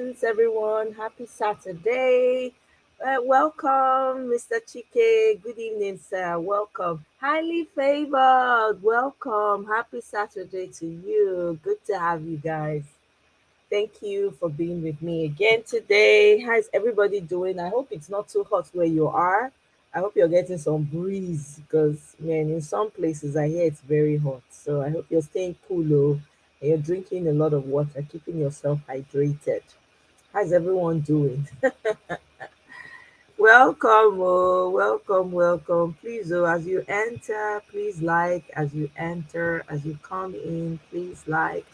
Greetings, everyone. Happy Saturday. Welcome, Mr. Chike. Good evening, sir. Welcome. Highly favored. Welcome. Happy Saturday to you. Good to have you guys. Thank you for being with me again today. How's everybody doing? I hope it's not too hot where you are. I hope you're getting some breeze because, man, in some places I hear it's very hot. So I hope you're staying cool, oh, and you're drinking a lot of water, keeping yourself hydrated. How's everyone doing? Welcome, oh, welcome. Please, oh, as you enter, please like. As you enter, as you come in, please like.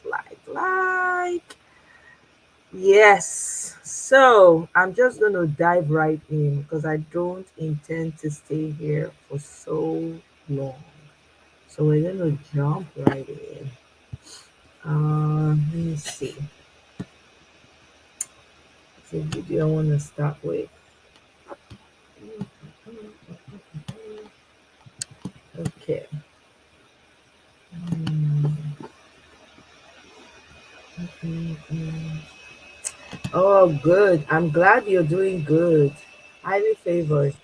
Yes. So I'm just going to dive right in because I don't intend to stay here for so long. So we're going to jump right in. Let me see. It's a video I want to start with. Okay. Oh, good. I'm glad you're doing good. Highly favored.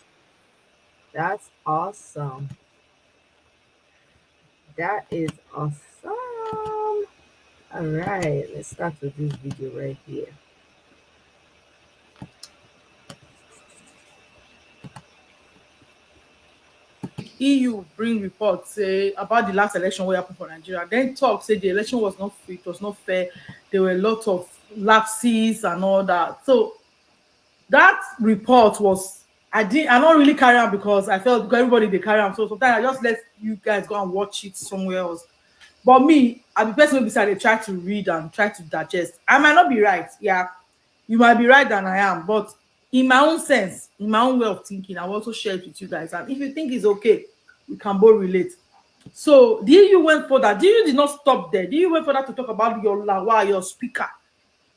That's awesome. That is awesome. All right, let's start with this video right here. EU bring report say about the last election wey happen for Nigeria. Then talk say the election was not free, it was not fair. There were a lot of lapses and all that. So that report was I don't really carry am because I felt because everybody dey carry am. So sometimes I just let you guys go and watch it somewhere else. But me, I be person wey be say I dey try to read and try to digest. I might not be right, yeah. You might be right than I am, but in my own sense, in my own way of thinking, I will also share it with you guys. And if you think it's okay, we can both relate. So the EU went further. The EU did not stop there. The EU went further to talk about your Lawal, your speaker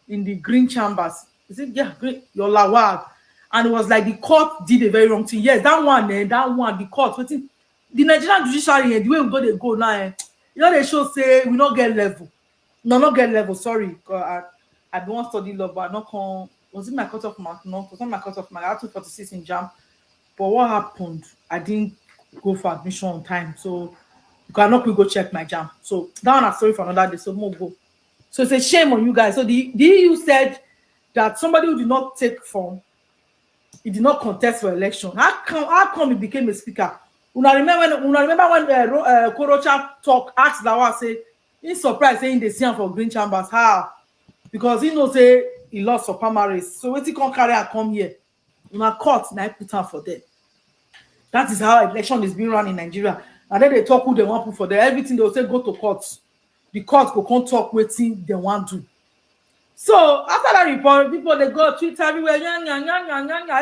in the green chambers. Is it green? Your Lawal. And it was like the court did a very wrong thing. Yes, the court. The Nigerian judiciary, the way we go now, they show say we not get level. No, not get level. Sorry, I don't want to study law, but I not come. Was it my cut off mark? No, it was not my cut off mark. I had 246 in JAM. But what happened? I didn't go for admission on time. So you cannot go check my JAM. So that one is sorry for another day. So more go. So it's a shame on you guys. So the EU said that somebody who did not take form, he did not contest for election. How come he became a speaker? Una remember when Korocha asked Lawal, say, he's surprised saying they see him for green chambers. How? Because he knows say he lost for primaries. So when he can't carry and come here, una court now put her for them. That is how election is being run in Nigeria. And then they talk who they want to put for them. Everything they will say go to court. The court go come talk waiting they want to. So after that report, people they go Twitter everywhere. I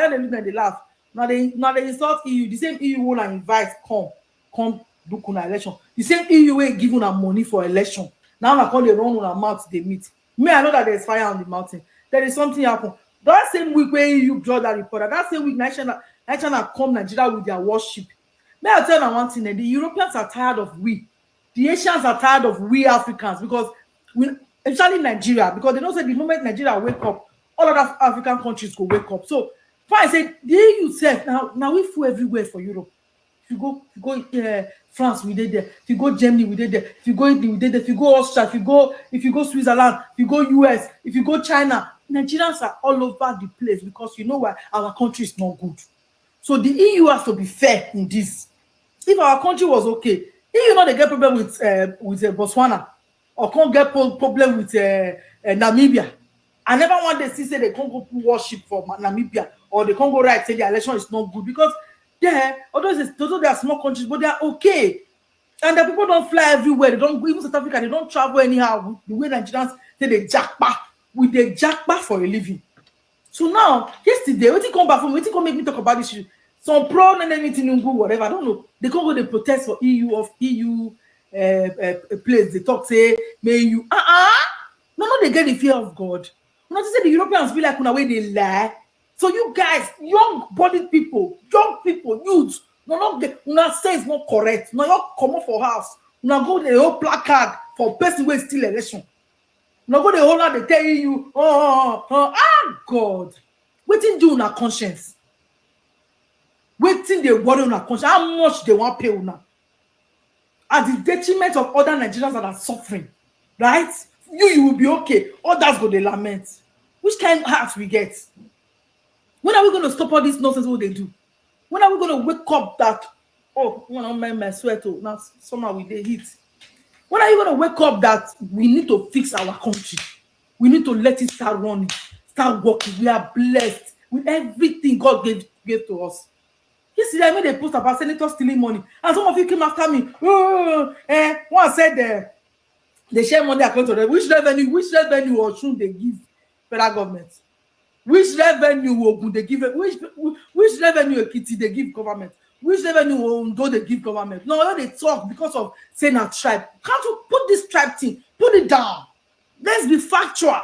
they look and they laugh. Now they insult EU. The same EU will invite come do kuna election. The same EU will give una money for election. Now I call they run on a mouth they meet. Me, I know that there's fire on the mountain. There is something happen. That same week where you draw that report, that same week Nigeria come Nigeria with their warship. May I tell you one thing, the Europeans are tired of we. The Asians are tired of we Africans because especially Nigeria, because they know say the moment Nigeria wake up, all other African countries go wake up. So fine, say the EU said now we full everywhere for Europe. If you go France, we did there. If you go Germany, we did there. If you go Italy, we did there. If you go Austria, if you go Switzerland, if you go US, if you go China, Nigerians are all over the place because you know why our country is not good. So the EU has to be fair in this. If our country was okay, EU not they get problem with Botswana or can't get problem with Namibia. I never want to see say they can't go put worship for Namibia or they can't go right say the election is not good because although they are small countries, but they are okay. And the people don't fly everywhere. They don't go, even South Africa, they don't travel anyhow. The way Nigerians say they jackpot with the jackpot for a living. So now, yesterday, when come back from, when come make me talk about this issue, some pro and anything, whatever, I don't know. They can't go, they protest for EU place. They talk, say, may you, no, they get the fear of God. Not to say the Europeans feel like, way they lie. So you guys, young-bodied people, young people, youths, not say it's not correct. No, you come up for house. Now go the whole placard for person who is still election. Nobody hold out, they tell you, God. Wetin do una conscience? Wetin dey worry una conscience? How much they want pay una? At the detriment of other Nigerians that are suffering, right? You will be okay. Others go dey lament. Which kind heart we get? When are we going to stop all this nonsense what they do? When are we going to wake up that, oh, when I my sweat, oh, now somehow we dey heat. When are you going to wake up that we need to fix our country? We need to let it start running, start working. We are blessed with everything God gave to us. Yesterday, I made a post about senators stealing money, and some of you came after me. One said they share money account to them. Which revenue or should they give federal government? Which revenue Ogun they give? Which revenue Ekiti they give government? Which revenue Ondo they give government? No, they talk because of saying a tribe. Can't you put this tribe thing? Put it down. Let's be factual.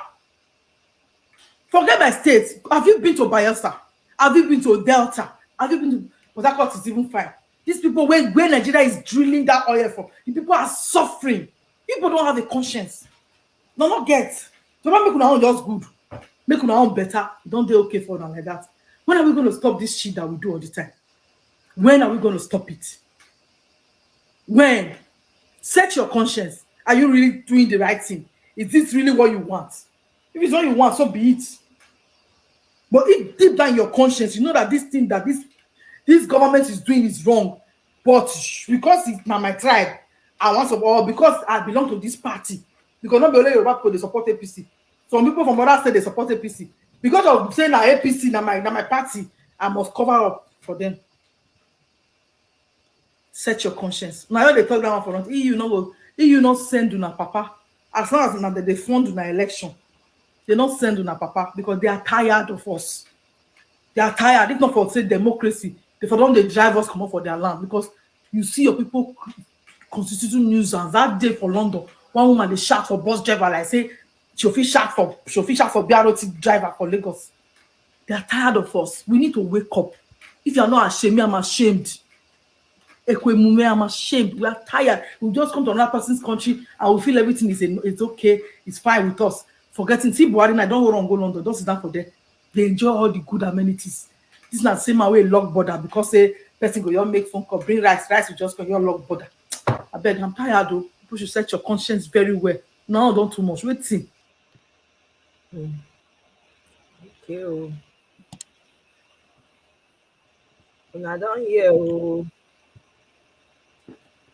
Forget my state. Have you been to Bayelsa? Have you been to Delta? Have you been to Port Harcourt? Is even fine. These people where Nigeria is drilling that oil from, the people are suffering. People don't have a conscience. No, not get. So make una own just good. Make una own better. Don't they okay for them like that? When are we going to stop this shit that we do all the time? When are we going to stop it? When? Set your conscience. Are you really doing the right thing? Is this really what you want? If it's what you want, so be it. But if deep down in your conscience, you know that this thing that this government is doing is wrong, but because it's not my tribe, I want some, or because I belong to this party, because not only Yoruba people they support APC. Some people from other state they support APC. Because of saying that APC na my party, I must cover up for them. Set your conscience. Now they talk that one for us. EU not send una papa. As long as now they fund una election, they not send una papa because they are tired of us. They are tired. If not for say democracy, they for don't they drive us come up for their land, because you see your people constituting nuisance that day for London. One woman they shout for bus driver like say she shout for BRT driver for Lagos. They are tired of us. We need to wake up. If you are not ashamed, I'm ashamed. I'm ashamed. We are tired. We just come to another person's country and we feel everything is okay, it's fine with us. Forgetting, see Buhari, I don't go London, don't sit down for them. They enjoy all the good amenities. This is not the same way lock border because say person go you make phone call, bring rice will just go your lock border. I beg, I'm tired though. People should set your conscience very well. No, don't too much. Wait see. Okay. And I don't hear.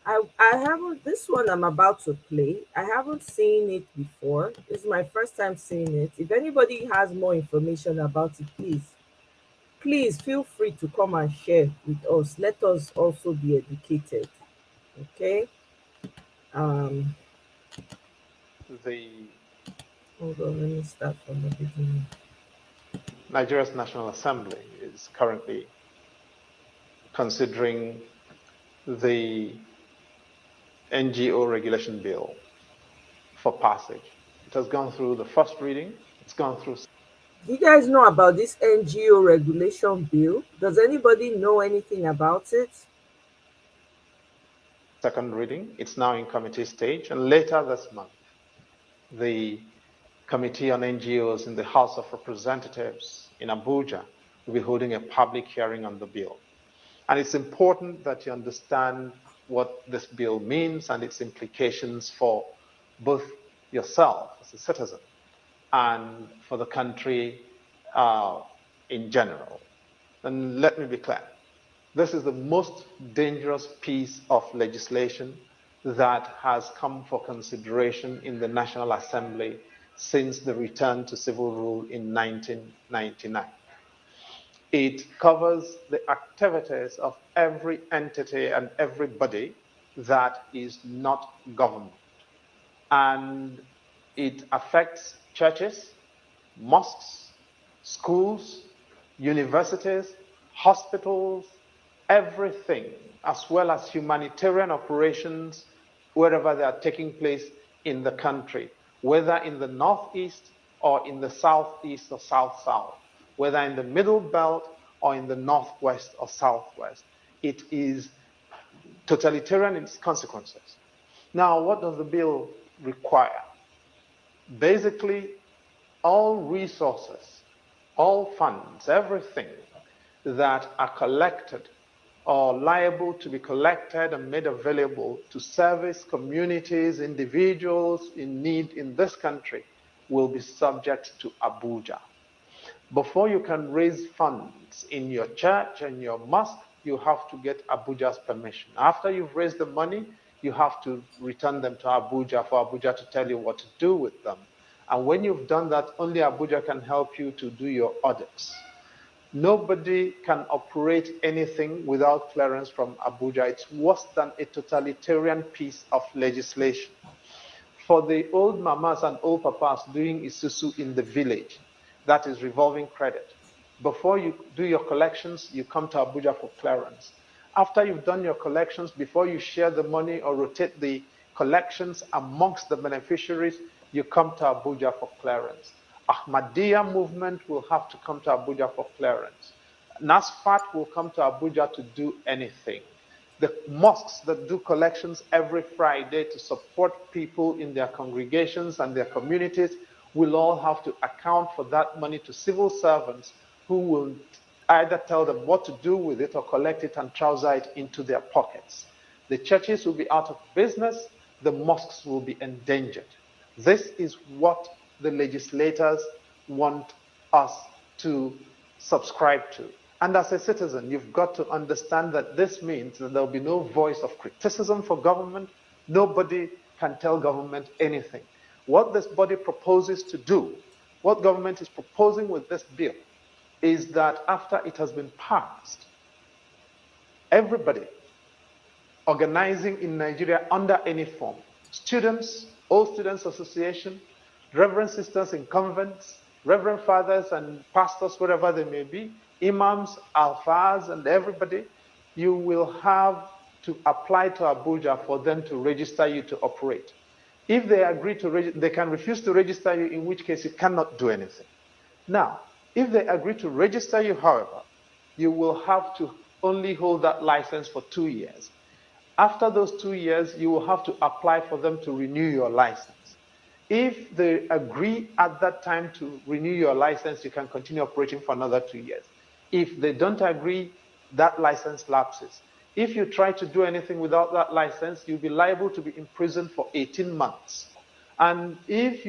I haven't, this one I'm about to play, I haven't seen it before. This is my first time seeing it. If anybody has more information about it, please feel free to come and share with us. Let us also be educated. Okay. The Hold on, let me start from the beginning. Nigeria's National Assembly is currently considering the NGO regulation bill for passage. It has gone through the first reading. It's gone through. Do you guys know about this NGO regulation bill? Does anybody know anything about it? Second reading. It's now in committee stage, and later this month, the Committee on NGOs in the House of Representatives in Abuja will be holding a public hearing on the bill. And it's important that you understand what this bill means and its implications for both yourself as a citizen and for the country in general. And let me be clear, this is the most dangerous piece of legislation that has come for consideration in the National Assembly since the return to civil rule in 1999. It covers the activities of every entity and everybody that is not government. And it affects churches, mosques, schools, universities, hospitals, everything, as well as humanitarian operations wherever they are taking place in the country, whether in the northeast or in the southeast or south-south, whether in the middle belt or in the northwest or southwest. It is totalitarian in its consequences. Now, what does the bill require? Basically, all resources, all funds, everything that are collected or liable to be collected and made available to service communities, individuals in need in this country will be subject to Abuja. Before you can raise funds in your church and your mosque, you have to get Abuja's permission. After you've raised the money, you have to return them to Abuja for Abuja to tell you what to do with them. And when you've done that, only Abuja can help you to do your audits. Nobody can operate anything without clearance from Abuja. It's worse than a totalitarian piece of legislation. For the old mamas and old papas doing isusu in the village, that is revolving credit. Before you do your collections, you come to Abuja for clearance. After you've done your collections, before you share the money or rotate the collections amongst the beneficiaries, you come to Abuja for clearance. Ahmadiyya movement will have to come to Abuja for clearance. NASFAT will come to Abuja to do anything. The mosques that do collections every Friday to support people in their congregations and their communities will all have to account for that money to civil servants who will either tell them what to do with it or collect it and trouser it into their pockets. The churches will be out of business, the mosques will be endangered. This is what the legislators want us to subscribe to. And as a citizen, you've got to understand that this means that there'll be no voice of criticism for government. Nobody can tell government anything. What this body proposes to do, what government is proposing with this bill, is that after it has been passed, everybody organizing in Nigeria under any form, students, All Students Association, Reverend Sisters in convents, Reverend Fathers and pastors, wherever they may be, imams, alfas, and everybody, you will have to apply to Abuja for them to register you to operate. If they agree to register, they can refuse to register you, in which case you cannot do anything. Now, if they agree to register you, however, you will have to only hold that license for 2 years. After those 2 years, you will have to apply for them to renew your license. If they agree at that time to renew your license, you can continue operating for another 2 years. If they don't agree, that license lapses. If you try to do anything without that license, you'll be liable to be imprisoned for 18 months. And if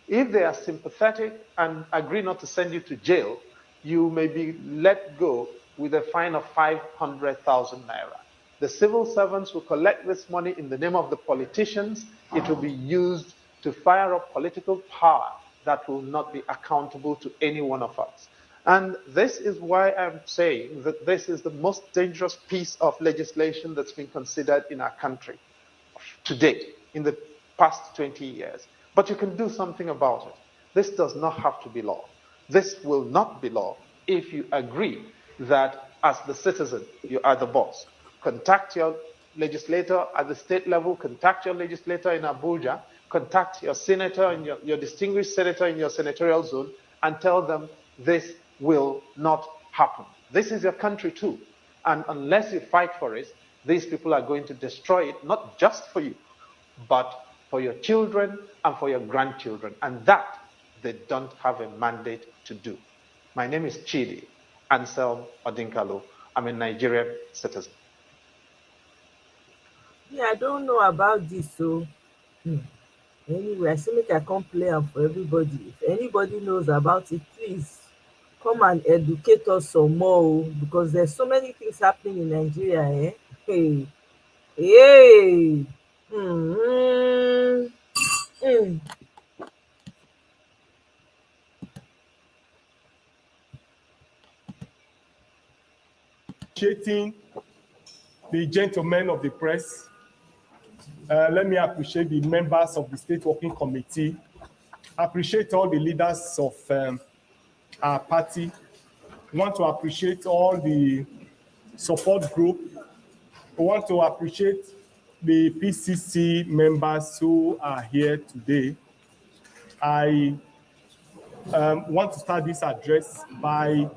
they are sympathetic and agree not to send you to jail, you may be let go with a fine of 500,000 naira. The civil servants will collect this money in the name of the politicians. It will be used to fire up political power that will not be accountable to any one of us. And this is why I'm saying that this is the most dangerous piece of legislation that's been considered in our country to date, in the past 20 years. But you can do something about it. This does not have to be law. This will not be law if you agree that as the citizen, you are the boss. Contact your legislator at the state level, contact your legislator in Abuja, contact your senator and your distinguished senator in your senatorial zone and tell them this will not happen. This is your country too. And unless you fight for it, these people are going to destroy it, not just for you, but for your children and for your grandchildren. And that they don't have a mandate to do. My name is Chidi Anselm Odinkalo. I'm a Nigerian citizen. Yeah, I don't know about this, so anyway, I say make I come play am for everybody. If anybody knows about it, please come and educate us some more, because there's so many things happening in Nigeria. Hey, hey. Mm-hmm. Mm. Appreciating the gentlemen of the press. Let me appreciate the members of the State Working Committee. Appreciate all the leaders of our party. Want to appreciate all the support group. We want to appreciate the PCC members who are here today. I want to start this address by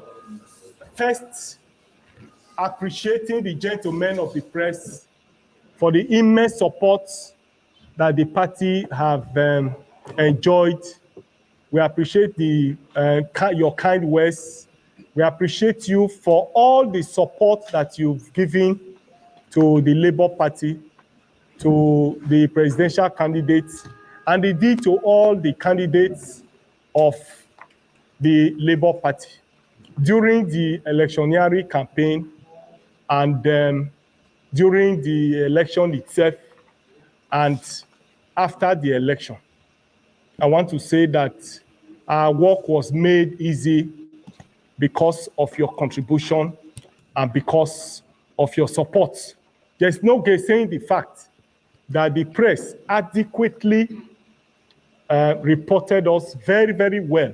first appreciating the gentlemen of the press for the immense support that the party have enjoyed. We appreciate your kind words. We appreciate you for all the support that you've given to the Labour Party, to the presidential candidates, and indeed to all the candidates of the Labour Party during the electioneering campaign and during the election itself and after the election. I want to say that our work was made easy because of your contribution and because of your support. There's no gainsaying the fact that the press adequately reported us very, very well,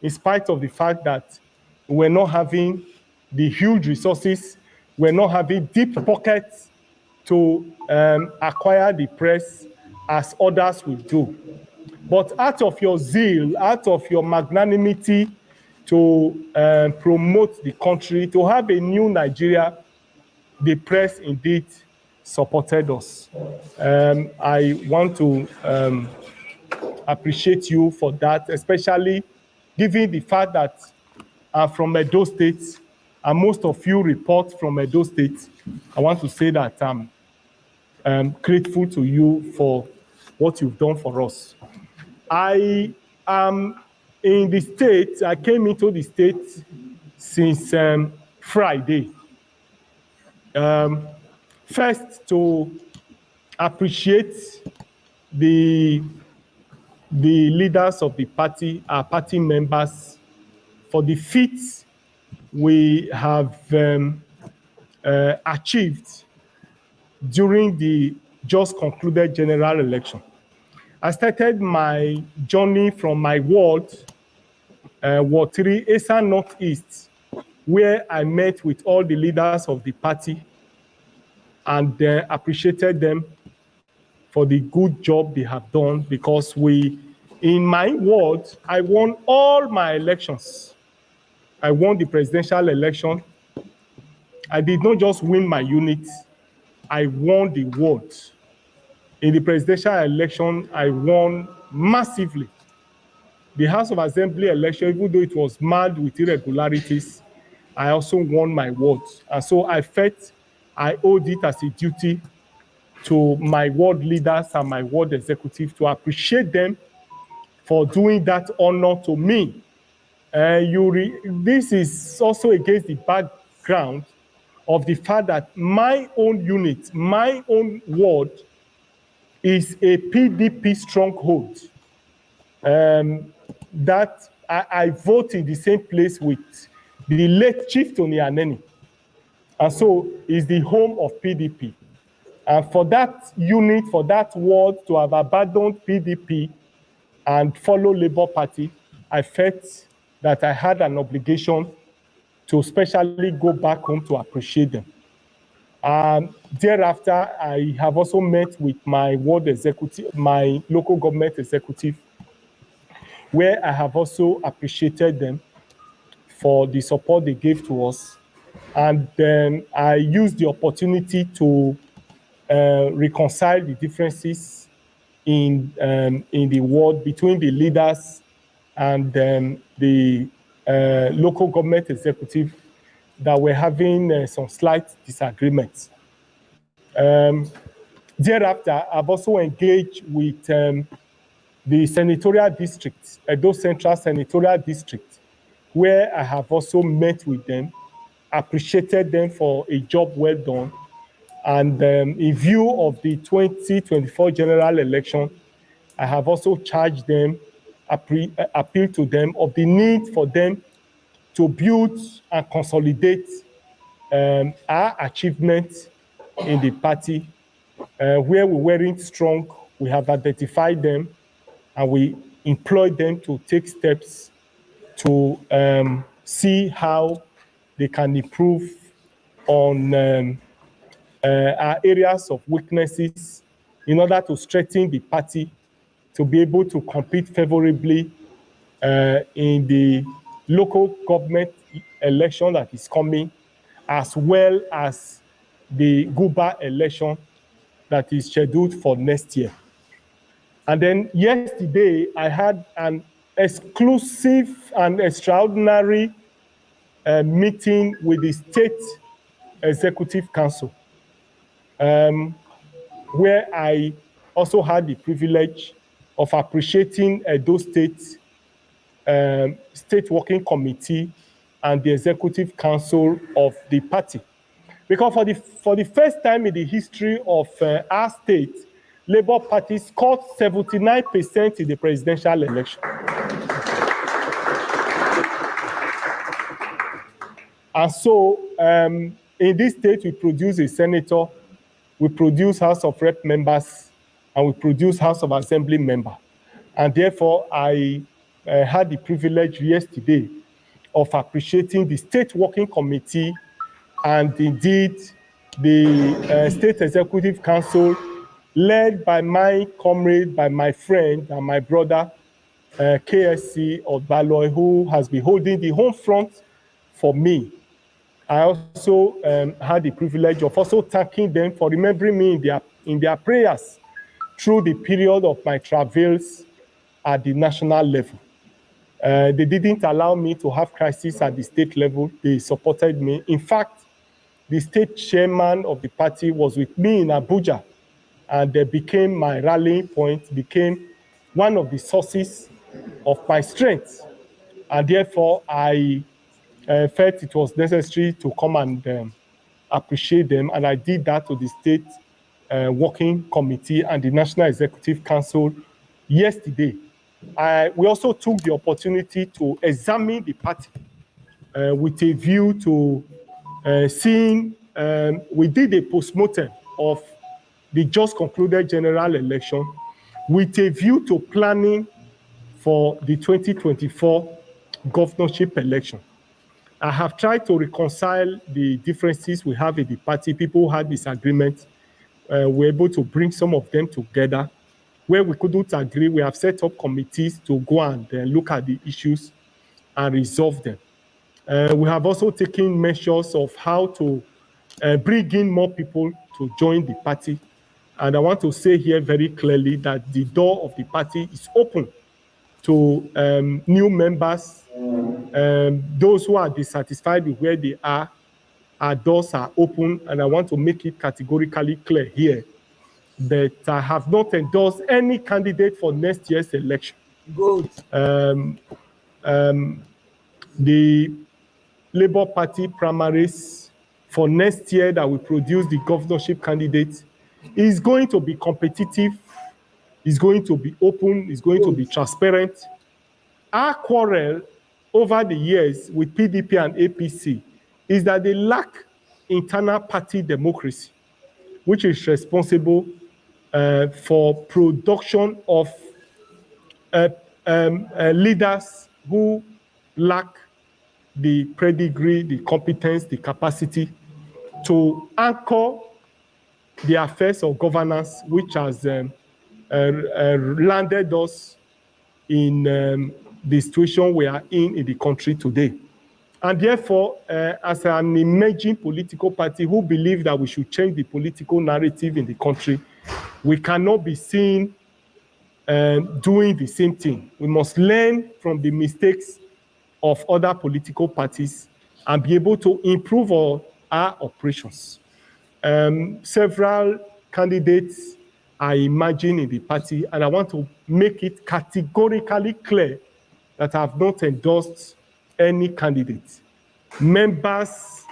in spite of the fact that we're not having the huge resources, we're not having deep pockets to acquire the press as others will do. But out of your zeal, out of your magnanimity to promote the country, to have a new Nigeria, the press indeed supported us. I want to appreciate you for that, especially given the fact that I'm from Edo State, and most of you report from Edo State. I want to say that I'm grateful to you for what you've done for us. I am in the state. I came into the state since Friday. First, to appreciate the leaders of the party, our party members, for the feats we have achieved during the just concluded general election. I started my journey from my ward, Ward 3, Esa Northeast, where I met with all the leaders of the party and appreciated them for the good job they have done, because in my ward, I won all my elections. I won the presidential election. I did not just win my unit, I won the ward. In the presidential election, I won massively. The House of Assembly election, even though it was marred with irregularities, I also won my ward. And so I felt I owed it as a duty to my ward leaders and my ward executive to appreciate them for doing that honor to me. This is also against the background of the fact that my own unit, my own ward, is a PDP stronghold. That I vote in the same place with the late Chief Tony Aneni. And so is the home of PDP. And for that unit, for that ward to have abandoned PDP and follow Labour Party, I felt that I had an obligation to especially go back home to appreciate them. Thereafter, I have also met with my ward executive, my local government executive, where I have also appreciated them for the support they gave to us. And then I used the opportunity to reconcile the differences in the ward between the leaders and the local government executive that were having some slight disagreements. Thereafter, I've also engaged with the senatorial district, Edo Central Senatorial District, where I have also met with them, appreciated them for a job well done, and in view of the 2024 general election, I have also charged them, appealed to them of the need for them to build and consolidate our achievements in the party. Where we weren't strong, we have identified them and we employed them to take steps to see how they can improve on our areas of weaknesses in order to strengthen the party to be able to compete favorably in the local government election that is coming, as well as the Guba election that is scheduled for next year. And then yesterday, I had an exclusive and extraordinary meeting with the State Executive Council, where I also had the privilege of appreciating those State Working Committee and the Executive Council of the party. Because for the first time in the history of our state, Labour Party scored 79% in the presidential election. And so in this state, we produce a senator, we produce House of Rep members, and we produce House of Assembly member. And therefore, I had the privilege yesterday of appreciating the State Working Committee and indeed the State Executive Council, led by my comrade, by my friend and my brother, KSC Odbaloy, who has been holding the home front for me. I also had the privilege of also thanking them for remembering me in their prayers through the period of my travels at the national level. They didn't allow me to have crisis at the state level. They supported me. In fact, the state chairman of the party was with me in Abuja, and they became my rallying point, became one of the sources of my strength. And therefore, I felt it was necessary to come and appreciate them. And I did that to the State Working Committee and the National Executive Council yesterday. We also took the opportunity to examine the party with a view to seeing, we did a postmortem of the just concluded general election with a view to planning for the 2024 governorship election. I have tried to reconcile the differences we have in the party. People who had disagreements. We're able to bring some of them together. Where we couldn't agree, we have set up committees to go and look at the issues and resolve them. We have also taken measures of how to bring in more people to join the party. And I want to say here very clearly that the door of the party is open to new members. Those who are dissatisfied with where they are, our doors are open. And I want to make it categorically clear here that I have not endorsed any candidate for next year's election. Good. The Labour Party primaries for next year that will produce the governorship candidate is going to be competitive, is going to be open, is going to be transparent. Our quarrel over the years with PDP and APC is that they lack internal party democracy, which is responsible for production of leaders who lack the pedigree, the competence, the capacity to anchor the affairs of governance, which has landed us in the situation we are in the country today. And therefore, as an emerging political party who believe that we should change the political narrative in the country, we cannot be seen doing the same thing. We must learn from the mistakes of other political parties and be able to improve our operations. Several candidates are emerging in the party, and I want to make it categorically clear that I have not endorsed any candidate. Members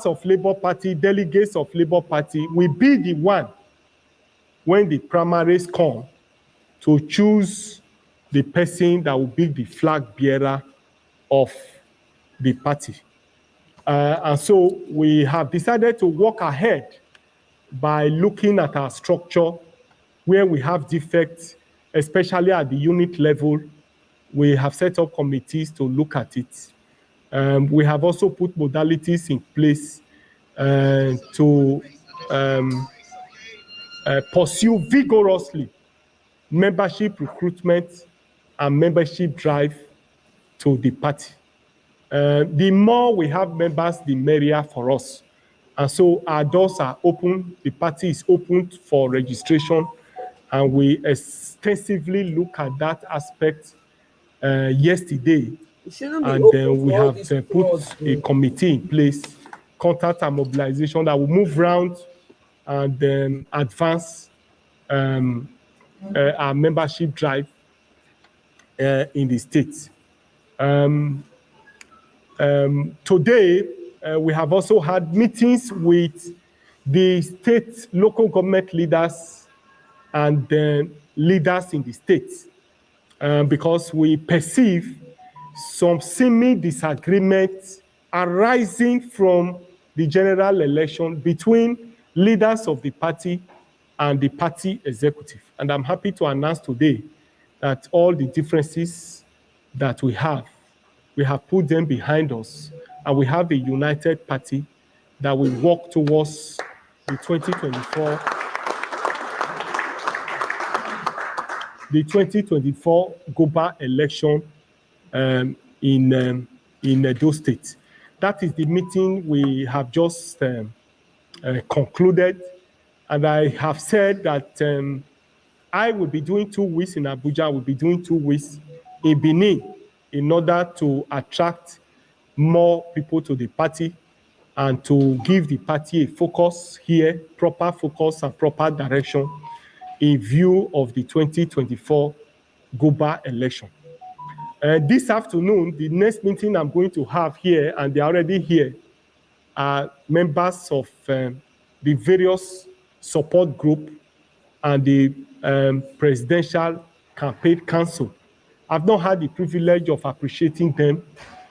of Labour Party, delegates of Labour Party will be the one when the primaries come to choose the person that will be the flag bearer of the party. And so we have decided to walk ahead by looking at our structure where we have defects, especially at the unit level. We have set up committees to look at it. We have also put modalities in place to pursue vigorously membership recruitment and membership drive to the party. The more we have members, the merrier for us. And so our doors are open, the party is open for registration, and we extensively look at that aspect yesterday. It shouldn't be And open then we for all have these put frauds, a though. committee in place, contact and mobilization, that will move around and advance our membership drive in the state. Today, we have also had meetings with the state local government leaders and leaders in the state, because we perceive some seeming disagreements arising from the general election between leaders of the party and the party executive. And I'm happy to announce today that all the differences that we have put them behind us, and we have a united party that will work towards the 2024 global election in Edo State. That is the meeting we have just concluded, and I have said that I will be doing 2 weeks in Abuja, I will be doing 2 weeks in Benin, in order to attract more people to the party and to give the party a focus here, proper focus and proper direction in view of the 2024 global election. This afternoon, the next meeting I'm going to have here, and they're already here, are members of the various support group and the Presidential Campaign Council. I've not had the privilege of appreciating them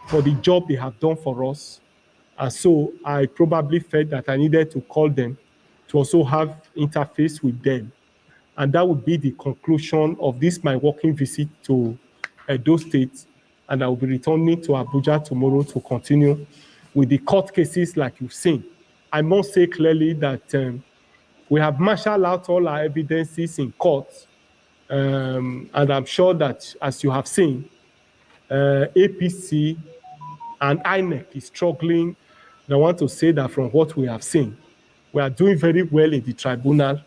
for the job they have done for us. And so I probably felt that I needed to call them to also have interface with them. And that would be the conclusion of this, my working visit to Edo State. And I will be returning to Abuja tomorrow to continue with the court cases like you've seen. I must say clearly that we have marshaled out all our evidences in court. And I'm sure that, as you have seen, APC and INEC is struggling. And I want to say that from what we have seen, we are doing very well in the tribunal,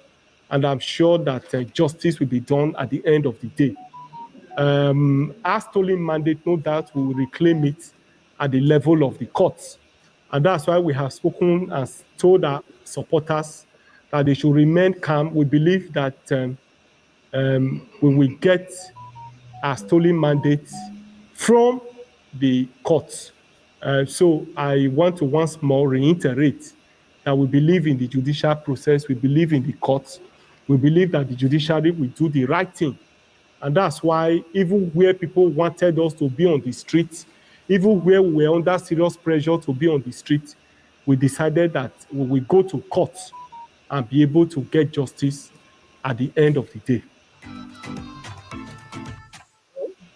and I'm sure that justice will be done at the end of the day. Our stolen mandate, no doubt, we will reclaim it at the level of the courts. And that's why we have spoken and told our supporters that they should remain calm. We believe that we will get our stolen mandates from the courts. So I want to once more reiterate that we believe in the judicial process, we believe in the courts, we believe that the judiciary will do the right thing. And that's why even where people wanted us to be on the streets, even where we were under serious pressure to be on the street, we decided that we will go to court and be able to get justice at the end of the day.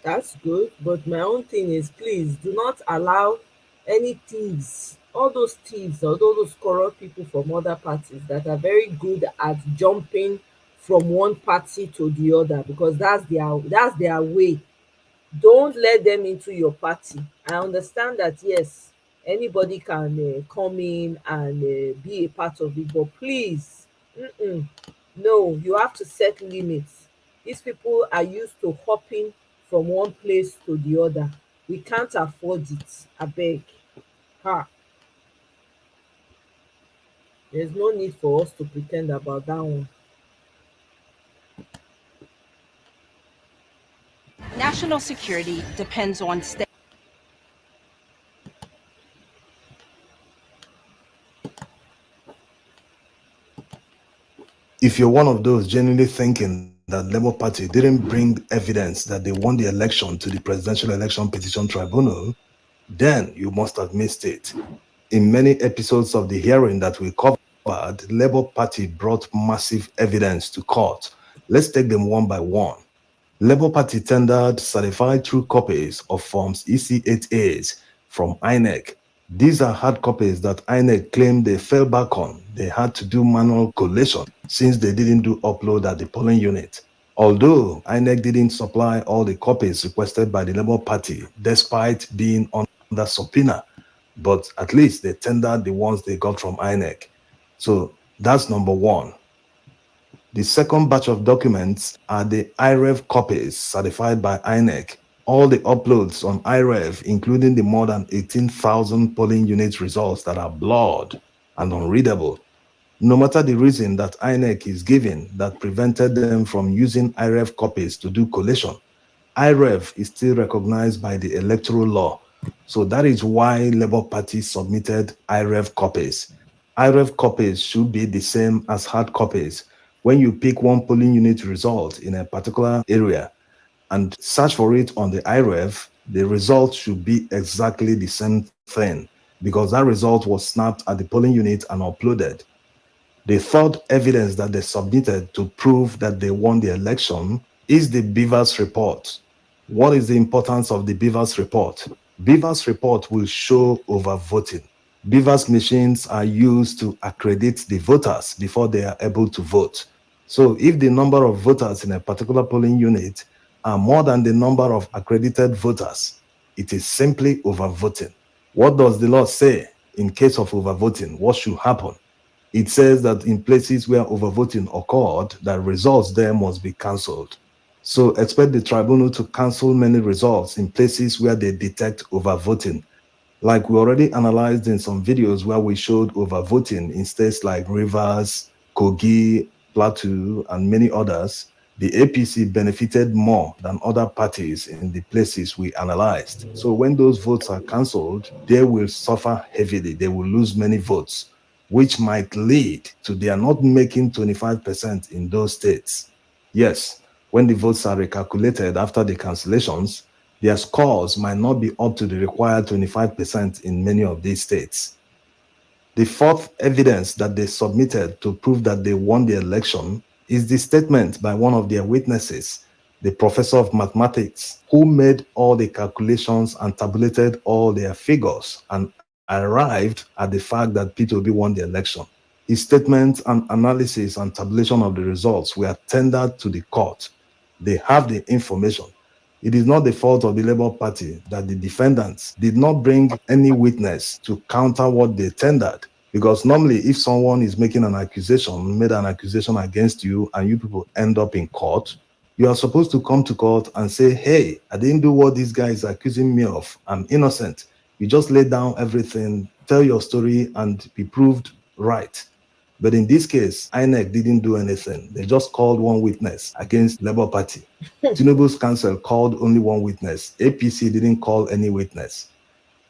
That's good, but my own thing is, please do not allow any thieves, all those thieves or all those corrupt people from other parties that are very good at jumping from one party to the other, because that's their way. Don't let them into your party. I understand that, yes, anybody can come in and be a part of it, but please, no, you have to set limits. These people are used to hopping from one place to the other. We can't afford it, abeg. Ha, there's no need for us to pretend about that one. National security depends on state. If you're one of those genuinely thinking that Labour Party didn't bring evidence that they won the election to the Presidential Election Petition Tribunal, then you must have missed it. In many episodes of the hearing that we covered, Labour Party brought massive evidence to court. Let's take them one by one. Labour Party tendered certified true copies of Forms EC8As from INEC. These are hard copies that INEC claimed they fell back on. They had to do manual collation since they didn't do upload at the polling unit. Although INEC didn't supply all the copies requested by the Labour Party, despite being under subpoena, but at least they tendered the ones they got from INEC. So that's number one. The second batch of documents are the IREV copies certified by INEC. All the uploads on IREV, including the more than 18,000 polling unit results that are blurred and unreadable. No matter the reason that INEC is giving that prevented them from using IREV copies to do collation, IREV is still recognized by the electoral law. So that is why Labour Party submitted IREV copies. IREV copies should be the same as hard copies. When you pick one polling unit result in a particular area and search for it on the IREV, the result should be exactly the same thing because that result was snapped at the polling unit and uploaded. The third evidence that they submitted to prove that they won the election is the Beavers report. What is the importance of the Beavers report? Beavers report will show overvoting. Beavers machines are used to accredit the voters before they are able to vote. So if the number of voters in a particular polling unit are more than the number of accredited voters, it is simply overvoting. What does the law say in case of overvoting? What should happen? It says that in places where overvoting occurred, that results there must be cancelled. So expect the tribunal to cancel many results in places where they detect overvoting. Like we already analyzed in some videos where we showed overvoting in states like Rivers, Kogi, Plateau, and many others, the APC benefited more than other parties in the places we analyzed. So when those votes are cancelled, they will suffer heavily. They will lose many votes, which might lead to their not making 25% in those states. Yes, when the votes are recalculated after the cancellations, their scores might not be up to the required 25% in many of these states. The fourth evidence that they submitted to prove that they won the election is the statement by one of their witnesses, the professor of mathematics, who made all the calculations and tabulated all their figures and arrived at the fact that Peter Obi won the election. His statements and analysis and tabulation of the results were tendered to the court. They have the information. It is not the fault of the Labour Party that the defendants did not bring any witness to counter what they tendered. Because normally, if someone is making an accusation, made an accusation against you, and you people end up in court, you are supposed to come to court and say, hey, I didn't do what this guy is accusing me of. I'm innocent. You just lay down everything, tell your story, and be proved right. But in this case, INEC didn't do anything. They just called one witness against Labour Party. Tinubu's council called only one witness. APC didn't call any witness.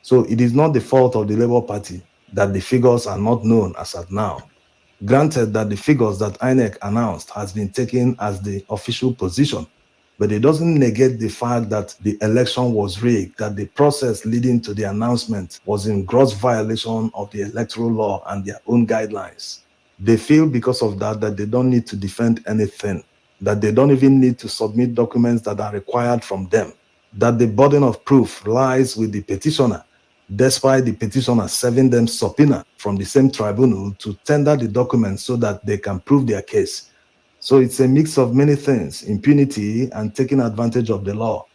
So it is not the fault of the Labour Party that the figures are not known as at now. Granted that the figures that INEC announced has been taken as the official position, but it doesn't negate the fact that the election was rigged, that the process leading to the announcement was in gross violation of the electoral law and their own guidelines. They feel because of that they don't need to defend anything, that they don't even need to submit documents that are required from them, that the burden of proof lies with the petitioner, despite the petitioner serving them subpoena from the same tribunal to tender the documents so that they can prove their case. So it's a mix of many things, impunity and taking advantage of the law.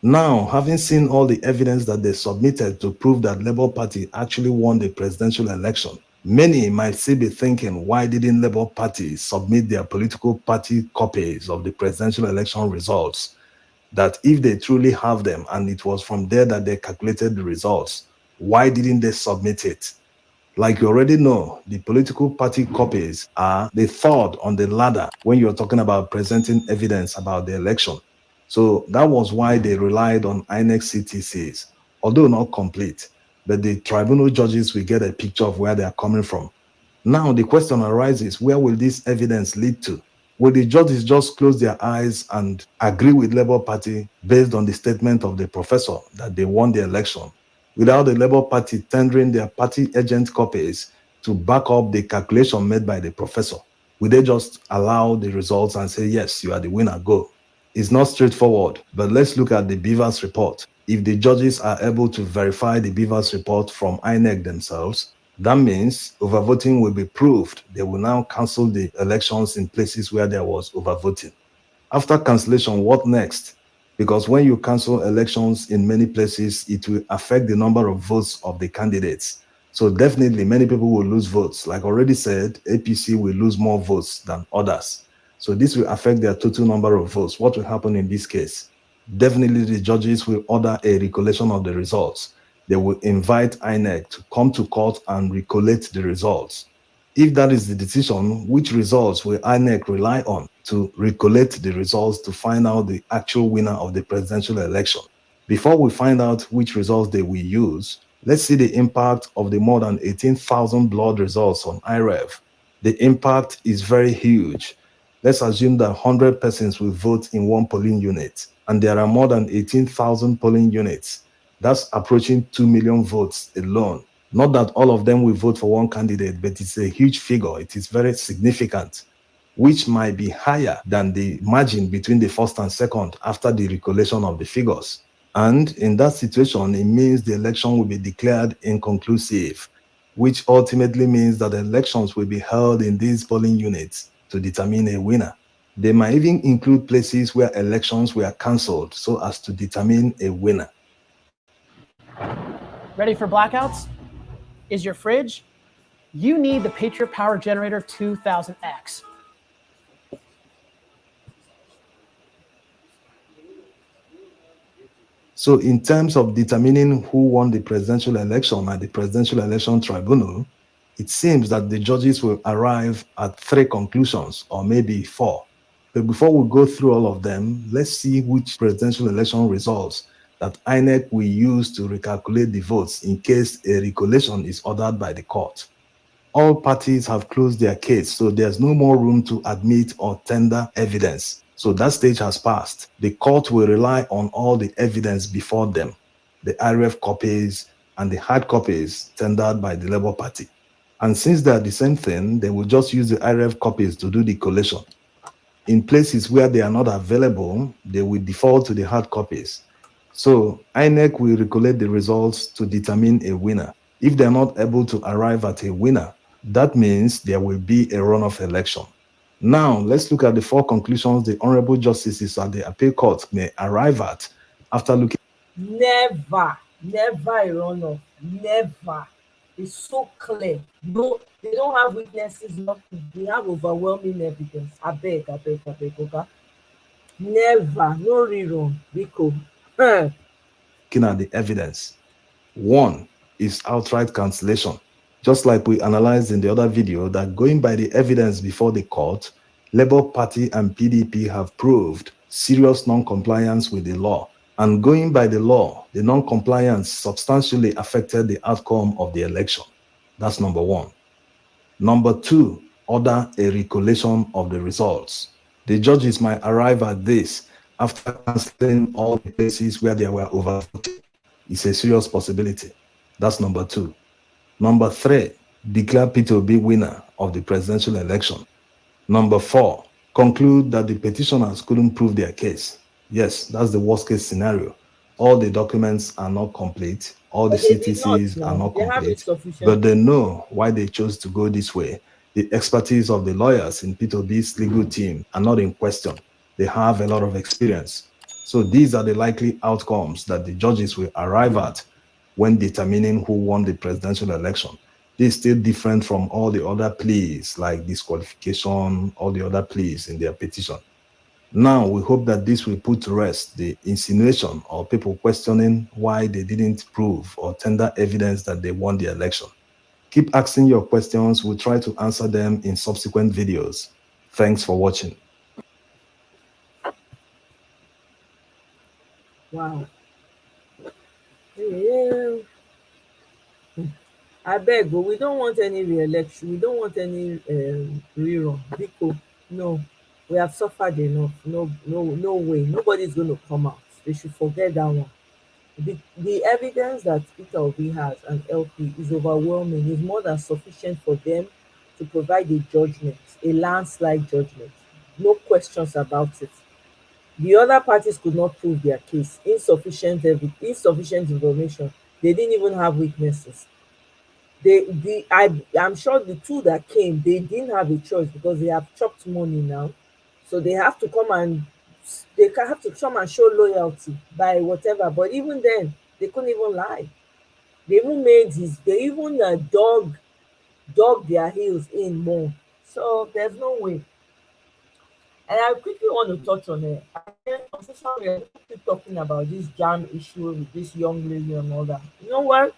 Now, having seen all the evidence that they submitted to prove that Labour Party actually won the presidential election, many might still be thinking, why didn't Labour Party submit their political party copies of the presidential election results? That if they truly have them and it was from there that they calculated the results, why didn't they submit it? Like you already know, the political party copies are the third on the ladder when you're talking about presenting evidence about the election. So that was why they relied on INEC CTCs, although not complete, but the tribunal judges will get a picture of where they are coming from. Now the question arises, where will this evidence lead to? Will the judges just close their eyes and agree with Labour Party based on the statement of the professor that they won the election, without the Labour Party tendering their party agent copies to back up the calculation made by the professor? Will they just allow the results and say, yes, you are the winner, go? It's not straightforward, but let's look at the Beavers report. If the judges are able to verify the Beavers report from INEC themselves, that means overvoting will be proved. They will now cancel the elections in places where there was overvoting. After cancellation, what next? because when you cancel elections in many places, it will affect the number of votes of the candidates. So definitely many people will lose votes. Like already said, APC will lose more votes than others. So this will affect their total number of votes. What will happen in this case? Definitely the judges will order a recollection of the results. They will invite INEC to come to court and recollect the results. If that is the decision, which results will INEC rely on to recollect the results to find out the actual winner of the presidential election? Before we find out which results they will use, let's see the impact of the more than 18,000 blood results on IREV. The impact is very huge. Let's assume that 100 persons will vote in one polling unit, and there are more than 18,000 polling units. That's approaching 2 million votes alone. Not that all of them will vote for one candidate, but it's a huge figure. It is very significant, which might be higher than the margin between the first and second after the recollation of the figures. And in that situation, it means the election will be declared inconclusive, which ultimately means that elections will be held in these polling units to determine a winner. They might even include places where elections were cancelled so as to determine a winner. Ready for blackouts? Is your fridge? You need the Patriot Power Generator 2000X. So in terms of determining who won the presidential election at the Presidential Election Tribunal, it seems that the judges will arrive at 3 conclusions, or maybe 4. But before we go through all of them, let's see which presidential election results that INEC will use to recalculate the votes in case a recollation is ordered by the court. All parties have closed their case, so there's no more room to admit or tender evidence. So that stage has passed. The court will rely on all the evidence before them, the IRF copies and the hard copies tendered by the Labour Party. And since they are the same thing, they will just use the IRF copies to do the collation. In places where they are not available, they will default to the hard copies. So INEC will recollect the results to determine a winner. If they're not able to arrive at a winner, that means there will be a runoff election. Now, let's look at the 4 conclusions the honorable justices at the appeal court may arrive at after looking. Never a runoff. Never. It's so clear. No, they don't have witnesses. Nothing. They have overwhelming evidence. I beg, okay? Never. No rerun. Biko. Looking at the evidence. 1 is outright cancellation. Just like we analyzed in the other video, that going by the evidence before the court, Labour Party and PDP have proved serious non-compliance with the law. And going by the law, the non-compliance substantially affected the outcome of the election. That's number 1. Number 2, order a recollation of the results. The judges might arrive at this after cancelling all the places where there were overvoted. It's a serious possibility. That's number 2. Number 3, declare P2B winner of the presidential election. Number 4, conclude that the petitioners couldn't prove their case. Yes, that's the worst case scenario. All the documents are not complete. All the But they did not CTCs are now. not They have a complete. sufficient. But they know why they chose to go this way. The expertise of the lawyers in P2B's legal team are not in question. They have a lot of experience. So these are the likely outcomes that the judges will arrive at when determining who won the presidential election. This is still different from all the other pleas like disqualification, all the other pleas in their petition. Now, we hope that this will put to rest the insinuation or people questioning why they didn't prove or tender evidence that they won the election. Keep asking your questions. We'll try to answer them in subsequent videos. Thanks for watching. Wow. Yeah. I beg, but we don't want any re-election. We don't want any rerun. Biko, no. We have suffered enough. No way. Nobody's going to come out. They should forget that one. The evidence that Peter Obi has and LP is overwhelming. Is more than sufficient for them to provide a judgment, a landslide judgment. No questions about it. The other parties could not prove their case. Insufficient information. They didn't even have witnesses. I'm sure the 2 that came, they didn't have a choice because they have chopped money now. So they have to come and they can have to come and show loyalty by whatever. But even then, they couldn't even lie. They even dug their heels in more. So there's no way. And I quickly want to touch on it. Again, on social media, people keep talking about this jam issue with this young lady and all that. You know what?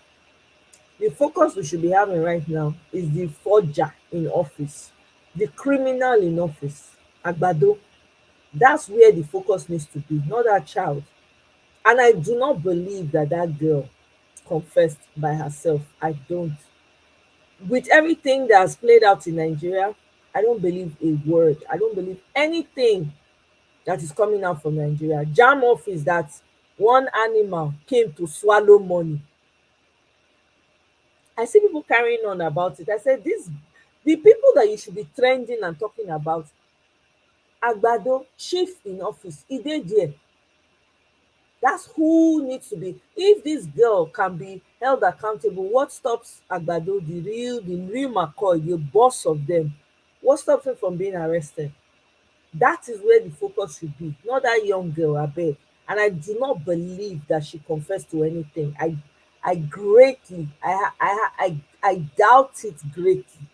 The focus we should be having right now is the forger in office, the criminal in office, Agbado. That's where the focus needs to be, not that child. And I do not believe that that girl confessed by herself. I don't. With everything that has played out in Nigeria, I don't believe a word. I don't believe anything that is coming out from Nigeria. Jam off is that one animal came to swallow money. I see people carrying on about it. I said, the people that you should be trending and talking about, Agbado, chief in office, e dey there. That's who needs to be. If this girl can be held accountable, what stops Agbado, the real McCoy, the boss of them? What stops him from being arrested? That is where the focus should be, not that young girl, abeg. And I do not believe that she confessed to anything. I greatly, I doubt it greatly.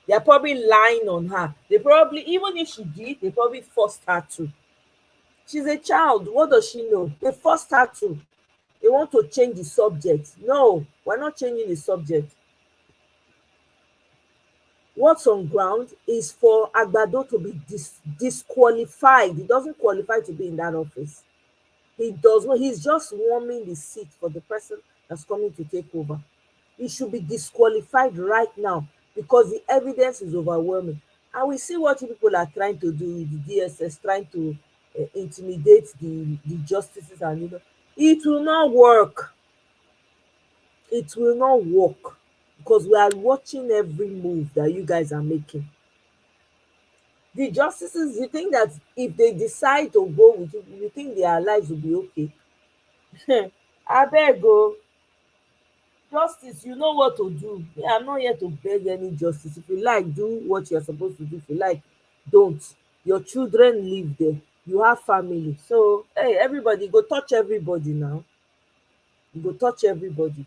They're probably lying on her. They probably, even if she did, they probably forced her to. She's a child. What does she know? They forced her to. They want to change the subject. No, we're not changing the subject. What's on ground is for Agbado to be disqualified. He doesn't qualify to be in that office. He does not. He's just warming the seat for the person that's coming to take over. He should be disqualified right now because the evidence is overwhelming. And we see what you people are trying to do with the DSS, trying to intimidate the justices, and it will not work. It will not work because we are watching every move that you guys are making. The justices, you think that if they decide to go with you think their lives will be okay? Abeg o, justice, you know what to do. Me, I'm not here to beg any justice. If you like, do what you're supposed to do. If you like, don't. Your children live there. You have family. So, hey, everybody, go touch everybody now. You go touch everybody.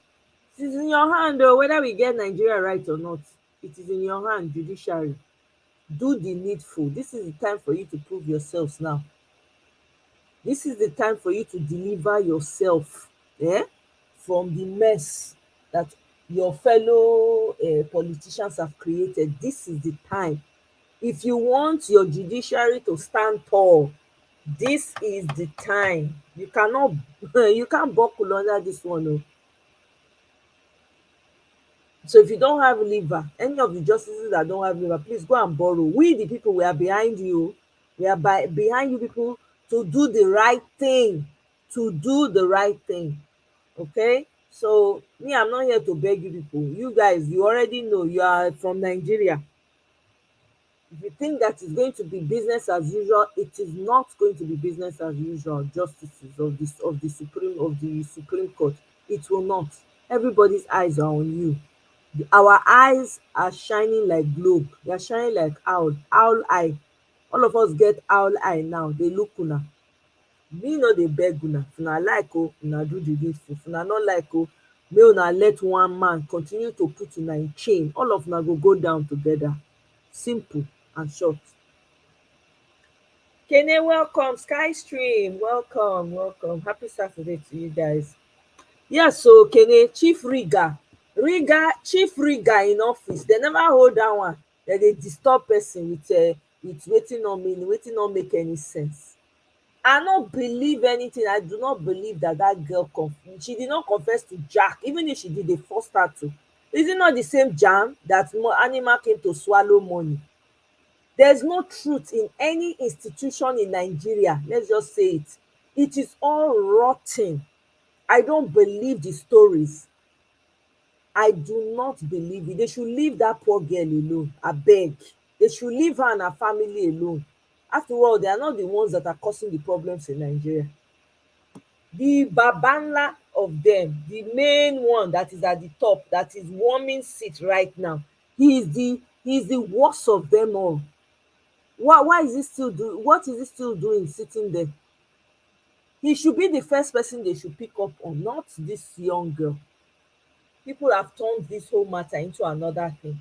It is in your hand, though, whether we get Nigeria right or not. It is in your hand, judiciary. Do the needful. This is the time for you to prove yourselves now. This is the time for you to deliver yourself, from the mess that your fellow politicians have created. This is the time. If you want your judiciary to stand tall, this is the time. You cannot you can't buckle under this one. Oh. So if you don't have liver, any of the justices that don't have liver, please go and borrow. We, the people, we are behind you. We are behind you people to do the right thing. To do the right thing. Okay? So me, I'm not here to beg you people. You guys, you already know you are from Nigeria. If you think that it's going to be business as usual, it is not going to be business as usual. Justices of the Supreme Court, it will not. Everybody's eyes are on you. Our eyes are shining like globe. They are shining like owl eye. All of us get owl eye now. Dey look una. Me no dey beg una. If una like una do the needful. If una no like make una let one man continue to put una in chain. All of una go down together. Simple and short. Kene, welcome. Skystream, welcome. Happy Saturday to you guys. Yes, so Kene, chief rigger in office. They never hold that one. They disturb person with wetin no make any sense. I no believe anything. I do not believe that girl she did not confess to Jack. Even if she did, they forced her to. Is it not the same jam that animal came to swallow money? There's no truth in any institution in Nigeria. Let's just say it. It is all rotten. I don't believe the stories. I do not believe it. They should leave that poor girl alone. Abeg. They should leave her and her family alone. After all, they are not the ones that are causing the problems in Nigeria. The babanla of them, the main one that is at the top, that is warming seat right now, he is the worst of them all. Why is he still doing, what is he still doing sitting there? He should be the first person they should pick up on, not this young girl. People have turned this whole matter into another thing.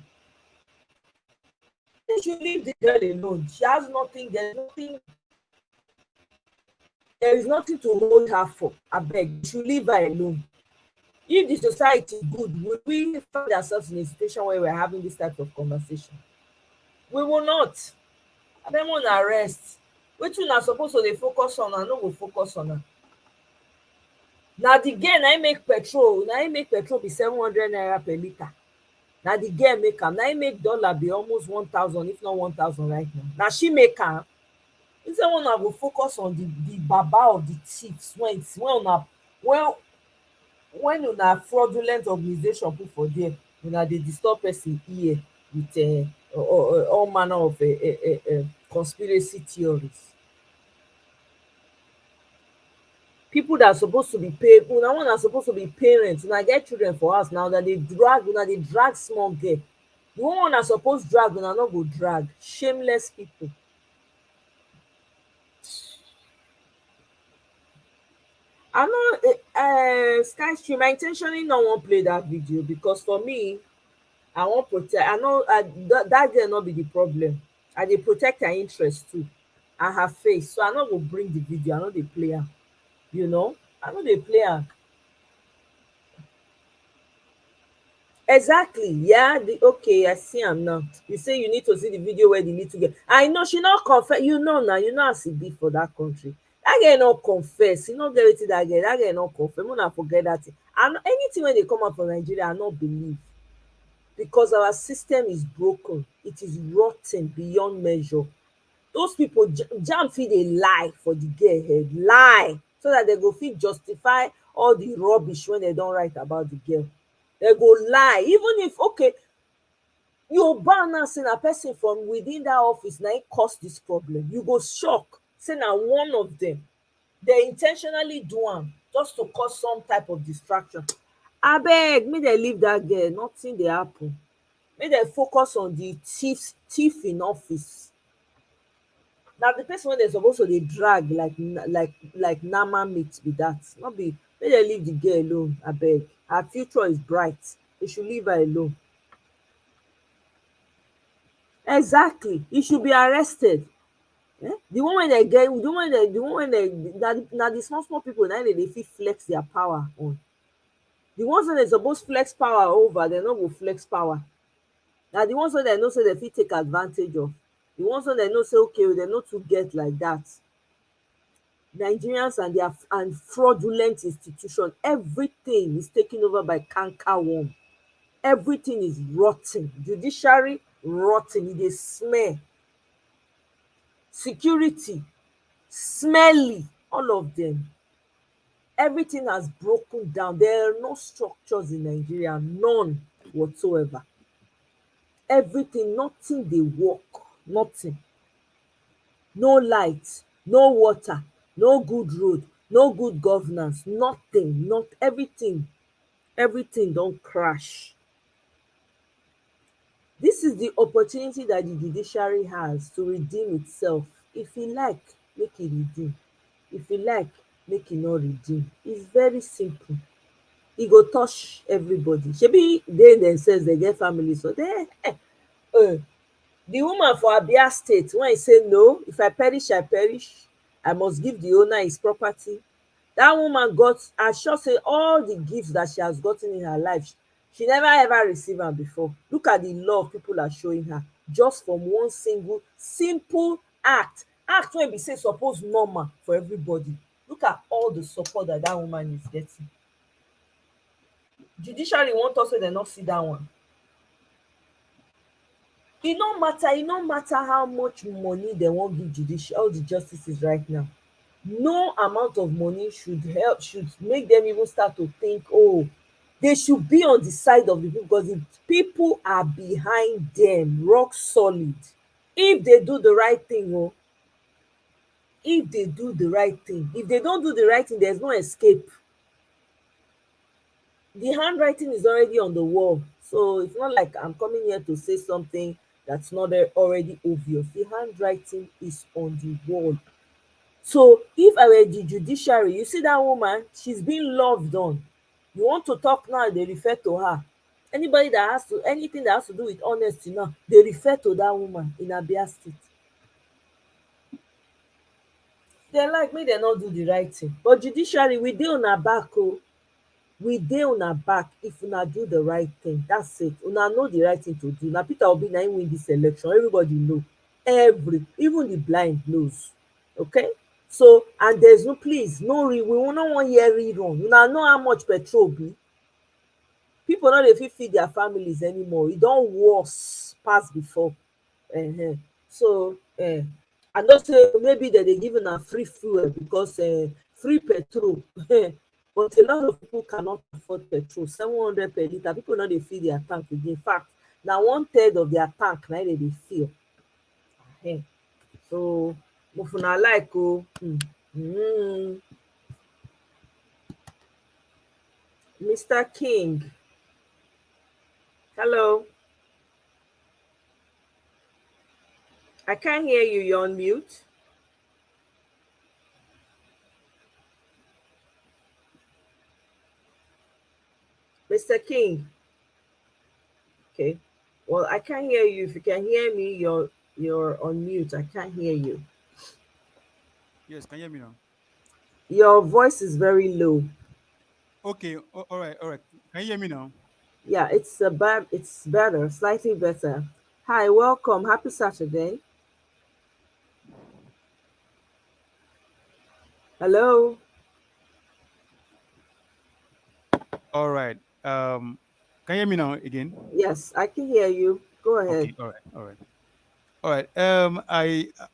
They should leave the girl alone. She has nothing, there is nothing to hold her for. Abeg, they should leave her alone. If the society is good, will we find ourselves in a situation where we're having this type of conversation? We will not. Abeg, make una rest. Wetin una suppose to dey focus on, I no go focus on am. Na the girl na im make petrol be 700 naira per litre. Na the girl make am. Na im make dollar be almost 1,000, if not 1,000 right now. Na she make am. Instead una go focus on the baba of the thieves when una fraudulent organisation put for there, una dey disturb person ear with all manner of conspiracy theories. People that are supposed to be paid, una supposed to be parents, una get children for house now, that una dey drag small girl. The one una suppose drag, una no go drag. Shameless people. I know Skystream, I intentionally no wan play that video because for me, I wan protect, I know that girl no be the problem. I dey protect her interest too and her face, so I no go bring the video, I no dey play am. I no dey play am. Exactly, yeah. Okay, I see am now. You say you need to see the video where the little girl, I know she no confess. Now, you know as e be for that country. Dat girl no confess. You no get wetin dat girl no confess. Una forget that thing. And anything wey dey come out from Nigeria, I no believe, because our system is broken. It is rotten beyond measure. Those people, jam fit dey lie for the girl head, lie, so that they go fit justify all the rubbish wey dem don write about the girl. They go lie, even if, okay, you ban now say na person from within that office na im cause this problem, you go shock say na one of them. They intentionally do am just to cause some type of distraction. Abeg, make dem leave that girl, nothing dey happen. Make dem focus on the thief in office. Na the person wey dem suppose to dey drag like nama meat be that. No be, make dem leave the girl alone. Abeg, her future is bright. They should leave her alone. Exactly, he should be arrested. The one wey dem get, na the small people na dem dey fit flex their power on. The ones wey dem suppose flex power over, dem no go flex power. Na the ones wey dem know say dem fit take advantage of. The ones wey dem know say okay, dem no too get like that. Nigerians and fraudulent institution, everything is taken over by cankerworm. Everything is rotten. Judiciary rotten, e dey smell. Security smelly, all of them. Everything has broken down. There are no structures in Nigeria, none whatsoever. Everything, nothing dey work, nothing. No light, no water, no good road, no good governance, nothing. Not everything don crash. This is the opportunity that the judiciary has to redeem itself. If e like, make e redeem. If e like, make e no redeem. It's very simple. E go touch everybody. Shebi they themselves, they get families, so they the woman for Abia State, when e say no, if I perish, I perish, I must give the owner his property. That woman got, I sure say all the gifts that she has gotten in her life, she never ever received am before. Look at the love people are showing her just from one single simple act wey be say suppose normal for everybody. Look at all the support that woman is getting. Judiciary want us say dem no see that one. E no matter how much money dem wan give judiciary, all the justices right now, no amount of money should make them even start to think, oh, they should be on the side of the people, because the people are behind them, rock solid. If they do the right thing, if they do the right thing, if they don't do the right thing, there's no escape. The handwriting is already on the wall, so it's not like I'm coming here to say something that's not already obvious. The handwriting is on the wall. So if I were the judiciary, you see that woman, she's being loved on. You want to talk now, they refer to her. Anybody that has to, anything that has to do with honesty now, they refer to that woman in Abia State. They like make dem no do the right thing, but judiciary, we dey una back o. We dey una back if una do the right thing. That's it. Una know the right thing to do. Na Peter Obi na im win this election. Everybody know. Even the blind knows. Okay? So, and there's no, please, no, we no wan hear rerun. Una know how much petrol be. People no dey fit feed their families anymore. E don worse pass before. So I know say maybe dem dey give una free fuel because free petrol but a lot of people cannot afford petrol. 700 per litre. People no dey fill their tank again. In fact, na 1/3 of their tank na dem dey fill. So if una like o, Mr. King, hello. I can't hear you. You're on mute. Mr. King. Okay. Well, I can't hear you. If you can hear me, you're on mute. I can't hear you. Yes, can you hear me now? Your voice is very low. Okay, all right, all right. Can you hear me now? Yeah, it's better, slightly better. Hi, welcome. Happy Saturday. Hello. All right. Can you hear me now again? Yes, I can hear you. Go ahead. Okay, all right, all right, all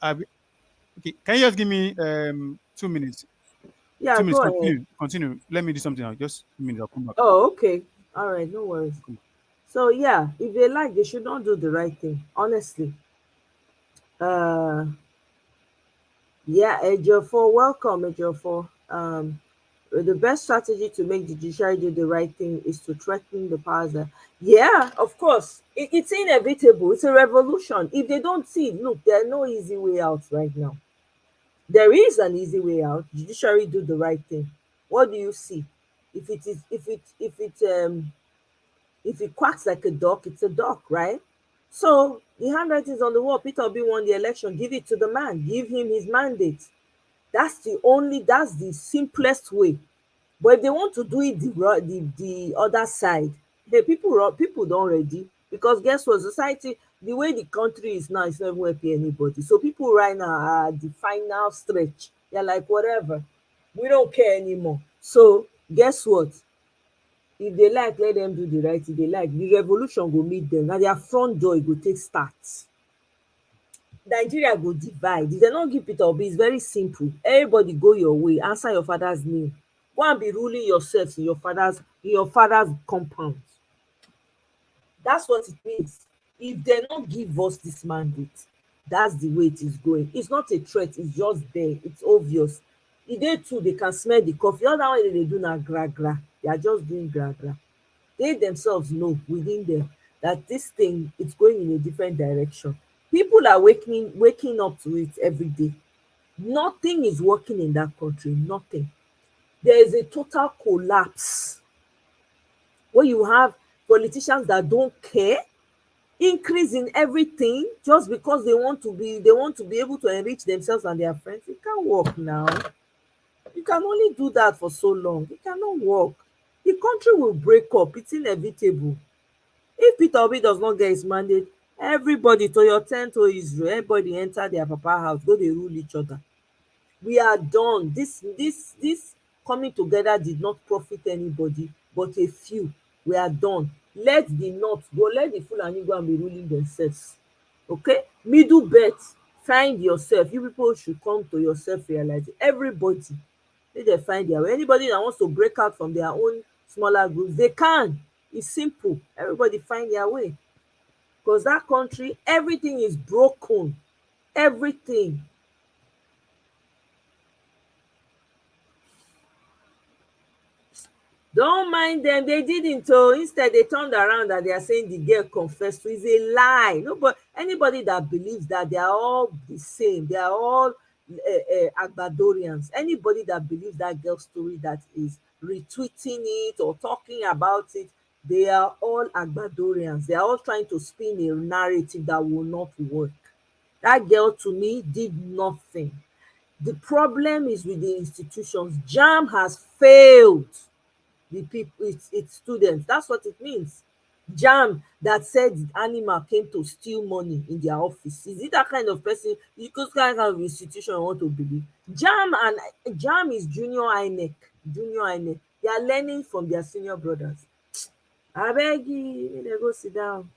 right. Okay. Can you just give me 2 minutes? Yeah, 2 minutes. go ahead. Continue. Let me do something now. Just 2 minutes. I'll come back. Oh, okay. All right, no worries. Come back. So yeah, if they like, they should not do the right thing. Honestly. Uh yeah, Ejiofor, welcome, Ejiofor. The best strategy to make the judiciary do the right thing is to threaten the powers that. Yeah, of course. It's inevitable. It's a revolution. If they don't see, look, there's no easy way out right now. There is an easy way out. Judiciary do the right thing. What do you see? If it quacks like a duck, it's a duck, right? So the handwriting is on the wall. Peter Obi won the election. Give it to the man. Give him his mandate. That's the simplest way. But if they want to do it the other side, the people don't ready, because guess what? Society, the way the country is now, is not even helping anybody. So people right now are at the final stretch. They're like, whatever, we don't care anymore. So guess what? If they like, let them do the right thing. They like, the revolution go meet them. Now their front door go take start. Nigeria go divide. If dem no give Peter Obi, it's very simple. Everybody go your way, answer your father's name. Go and be ruling yourself in your father's compound. That's what it means. If they no give us this mandate, that's the way it is going. It's not a threat, it's just there. It's obvious. The day too, they can smell the coffee. All that one they do na gra gra. They are just doing gra gra. They themselves know within them that this thing is going in a different direction. People are waking up to it every day. Nothing is working in that country. Nothing. There is a total collapse where you have politicians that don't care, increase in everything just because they want to be able to enrich themselves and their friends. It can't work now. You can only do that for so long. It cannot work. The country will break up. It's inevitable. If Peter Obi does not get his mandate, everybody to your tent to Israel, everybody enter their papa house, go dey rule each other. We are done. This coming together did not profit anybody but a few. We are done. Let the north go, let the Fulani go and be ruling themselves. Okay? Middle belt, find yourself. You people should come to your self-realization. Everybody, let them find their way. Anybody that wants to break out from their own smaller groups, they can. It's simple. Everybody find their way. Because that country, everything is broken. Everything. Don't mind them. They didn't. So instead, they turned around and they are saying the girl confessed to. It's a lie. No, but Anybody that believes that they are all the same, they are all Agbadorians, anybody that believes that girl story, that is retweeting it or talking about it, they are all Agbadorians. They are all trying to spin a narrative that will not work. That girl to me did nothing. The problem is with the institutions. JAMB has failed the people, its students. That's what it means. JAMB that said the animal came to steal money in their office. Is it that kind of person? Because kind of institution I want to believe. JAMB is junior INEC. Junior INEC. They are learning from their senior brothers. Abeg, make dem go sit down.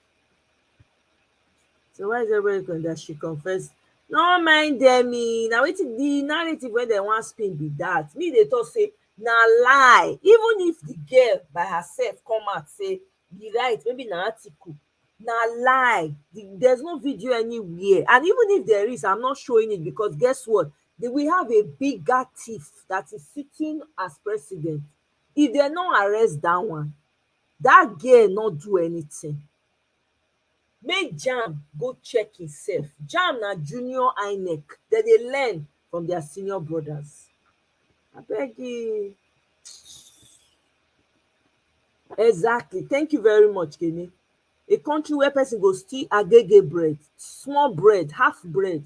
So why is everybody going that she confess? No mind dem, na wetin the narrative wey dem wan spin be that. Me dey talk say na lie. Even if the girl by herself come out say the right, maybe na article, na lie. There's no video anywhere, and even if there is, I'm not showing it, because guess what? We have a bigger thief that is sitting as president. If dem no arrest that one, that girl no do anything. Make JAMB go check himself. JAMB na junior INEC. Dem dey learn from their senior brothers. Abeg. Exactly. Thank you very much, Kenny. A country where person go steal agege bread, small bread, half bread,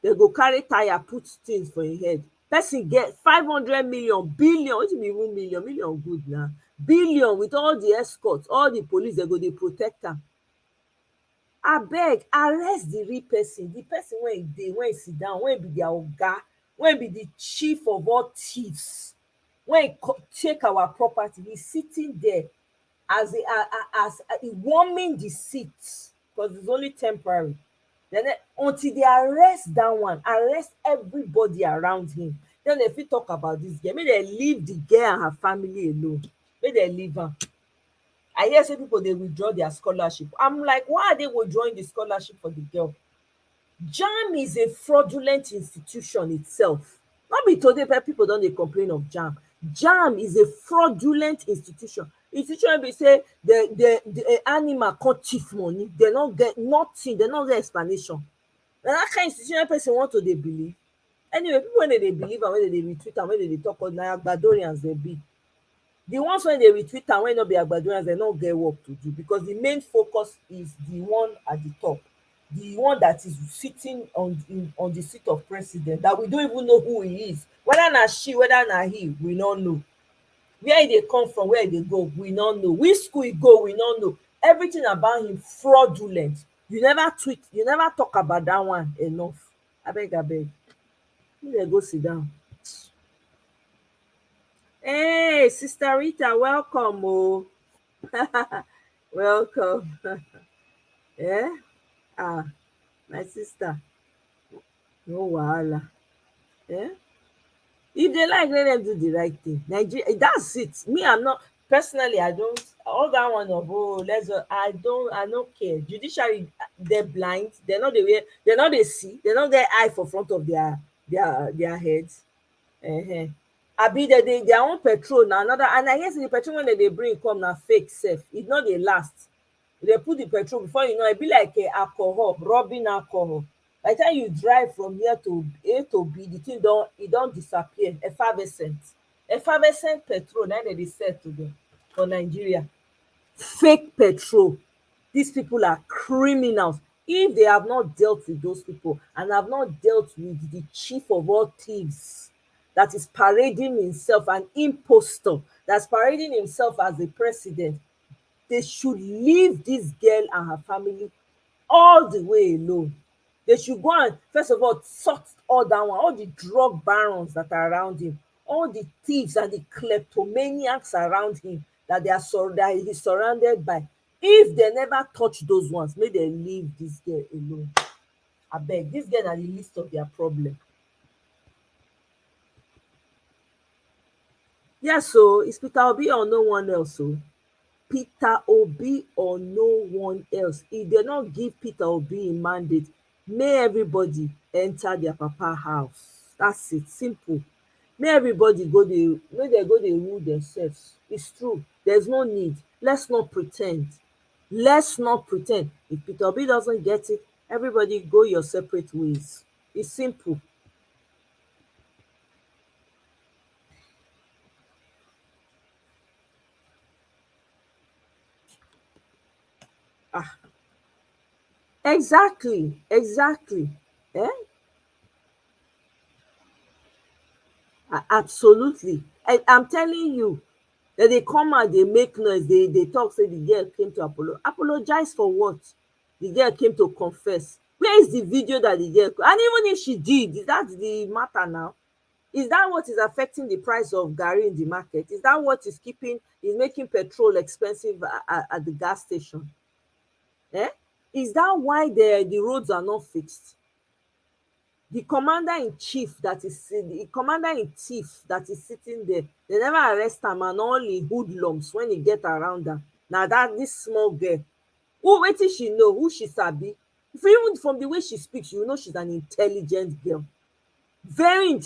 dem go carry tire put things for im head. Person get 500 million, billion, wetin be even million? Million good na. Billion with all the escorts, all the police, dem go dey protect am. Abeg, arrest the real person, the person wey e dey, wey e sit down, wey be their oga, wey be the chief of all thieves, wey take our property. He sitting there as he warming the seat, because it's only temporary. Then until they arrest that one, arrest everybody around him, then dem fit talk about this girl. Make dem leave the girl and her family alone. Make dem leave am. I hear say people dey withdraw their scholarship. I'm like, why are they withdrawing the scholarship for the girl? JAMB is a fraudulent institution itself. Not be today people don dey complain of JAMB. JAMB is a fraudulent institution. Institution wey be say the animal come thief money, dem no get nothing, dem no get explanation. Na that kind institution wey person want to dey believe. Anyway, people wey dey believe am, wey dey retweet am, wey dey talk, na Agbadorians dem be. The ones wey dey retweet am wey no be Agbadorians, dem no get work to do, because the main focus is the one at the top, the one that is sitting on the seat of president, that we don't even know who he is. Whether na she, whether na he, we no know. Where e dey come from, where e dey go, we no know. Which school e go, we no know. Everything about him fraudulent. You never tweet, you never talk about that one enough. Abeg, make dem go sit down. Hey, Sister Rita, welcome. Oh. Welcome. Yeah? My sister. No wahala. Yeah? If they like, let them do the right thing. Nigeria, that's it. Me, I'm not, personally, I don't, all that one of, I don't care. Judiciary, they're blind. They're not the way, they're not they see. They don't get eye for front of their heads. Abi their own petrol na another, and I guess the petrol when they bring come na fake sef. It not dey last. They put the petrol, before you know, it be like alcohol, rubbing alcohol. By the time you drive from here to A to B, the thing don't disappear. Effervescent petrol, na they sell to them for Nigeria. Fake petrol. These people are criminals. If they have not dealt with those people and have not dealt with the chief of all thieves, that is parading himself, an impostor that's parading himself as the president, they should leave this girl and her family all the way alone. They should go and, first of all, sort all that one, all the drug barons that are around him, all the thieves and the kleptomaniacs around him that he's surrounded by. If they never touch those ones, may they leave this girl alone. Abeg, this girl na the least of their problem. Yes, so it's Peter Obi or no one else. So Peter Obi or no one else. If they not give Peter Obi a mandate, may everybody enter their papa house. That's it. Simple. May everybody may they go dey rule themselves. It's true. There's no need. Let's not pretend. Let's not pretend. If Peter Obi doesn't get it, Everybody go your separate ways. It's simple. Ah, exactly, exactly. Eh? Absolutely. I'm telling you, that they come out, they make noise, they talk, say the girl came to apologize for what? The girl came to confess. Where is the video that the girl, and even if she did, is that the matter now? Is that what is affecting the price of garri in the market? Is that what is making petrol expensive at the gas station? Eh? Is that why the roads are not fixed? The commander-in-chief that is sitting there, they never arrest am and all im hoodlums when e get around am na dis small girl. Wetin she know, who she sabi? If even from the way she speak, you know she's an intelligent girl.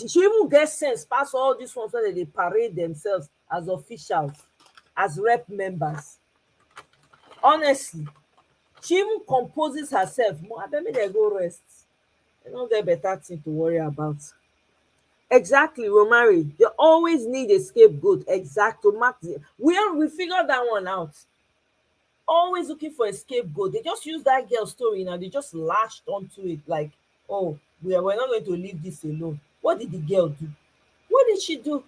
She even get sense pass all dis ones wey dem dey parade themselves as officials, as rep members. Honestly, she even composes herself more. Abeg make dem go rest, dem no get better thing to worry about. Exactly, Romari. They always need a scapegoat. Exactly. We figured that one out. Always looking for a scapegoat. They just use that girl story now. They just lashed onto it like, oh, we're not going to leave this alone. What did the girl do? What did she do?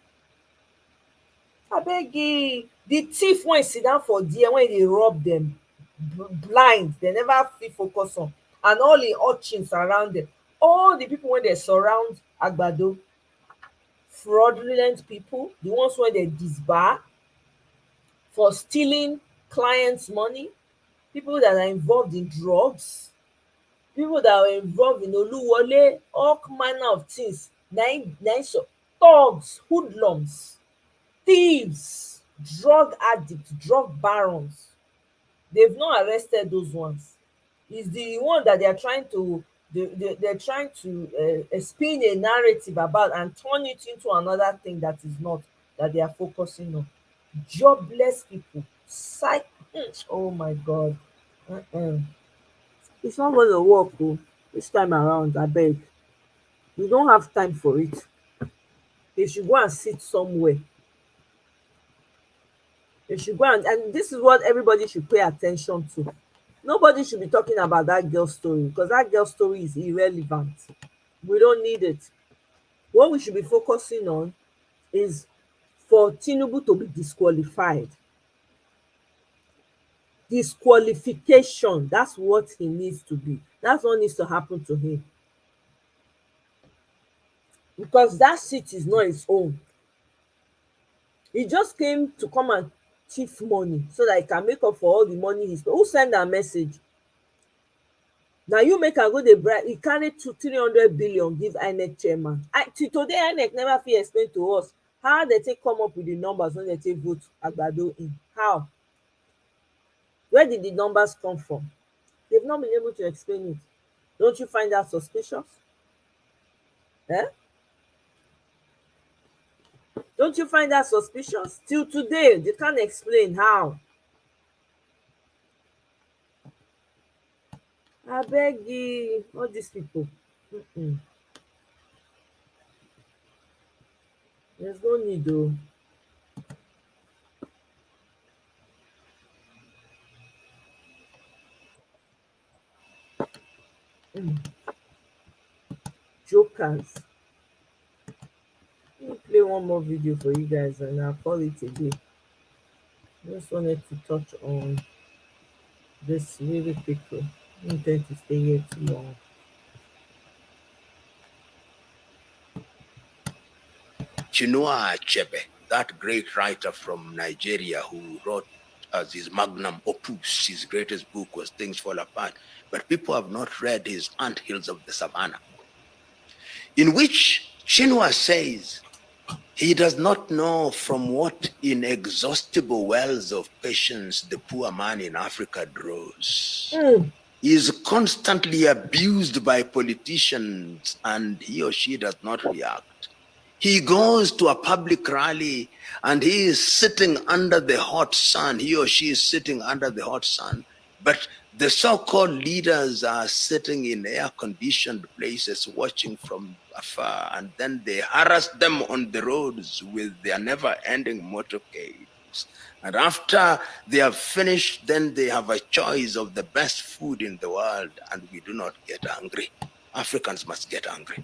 Abeg, the thief wey sit down for there when they rob them blind, they never fit focus on, and all the urchins around them, all the people when they surround Agbado, fraudulent people, the ones wey dey disbar for stealing clients money, people that are involved in drugs, people that are involved in oluwole, all manner of things. So thugs, hoodlums, thieves, drug addicts, drug barons, they've not arrested those ones. It's the one that they're trying to they're trying to spin a narrative about and turn it into another thing that is not, that they are focusing on. Jobless people, oh my god. It's not going to work this time around. Abeg, we don't have time for it. They should go and sit somewhere. They should go and this is what everybody should pay attention to. Nobody should be talking about that girl story, because that girl story is irrelevant. We don't need it. What we should be focusing on is for Tinubu to be disqualified. Disqualification, that's what he needs to be. That's what needs to happen to him. Because that seat is not his own. He just came to come and thief money so that he can make up for all the money he's. Who send that message? Na you make am go dey bribe. He carry 300 billion give INEC chairman. Till today INEC never fit explain to us how they take come up with the numbers when they take vote Agbado in. How? Where did the numbers come from? They've not been able to explain it. Don't you find that suspicious? Eh? Don't you find that suspicious? Till today, they can't explain how. Abeg, all these people. There's no need though. Jokers. Let me play one more video for you guys and I'll call it a day. Just wanted to touch on this really quickly. I don't intend to stay here too long. Chinua Achebe, that great writer from Nigeria who wrote as his magnum opus, his greatest book was Things Fall Apart, but people have not read his Ant Hills of the Savannah, in which Chinua says he does not know from what inexhaustible wells of patience the poor man in Africa draws. He is constantly abused by politicians and he or she does not react. He goes to a public rally and he is sitting under the hot sun. He or she is sitting under the hot sun, But the so-called leaders are sitting in air-conditioned places watching from afar, and then they harass them on the roads with their never-ending motorcades. And after they have finished, then they have a choice of the best food in the world, and we do not get angry. Africans must get angry.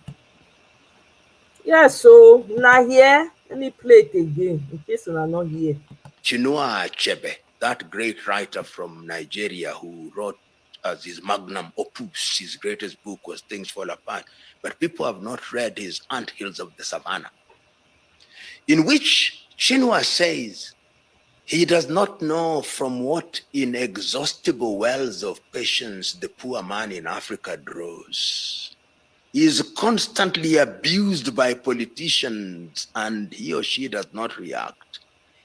Yeah, so now here, let me play it again in case you're not here. Chinua Achebe, that great writer from Nigeria who wrote his magnum opus, his greatest book was Things Fall Apart, but people have not read his Ant Hills of the Savannah, in which Chinua says he does not know from what inexhaustible wells of patience the poor man in Africa draws. He is constantly abused by politicians and he or she does not react.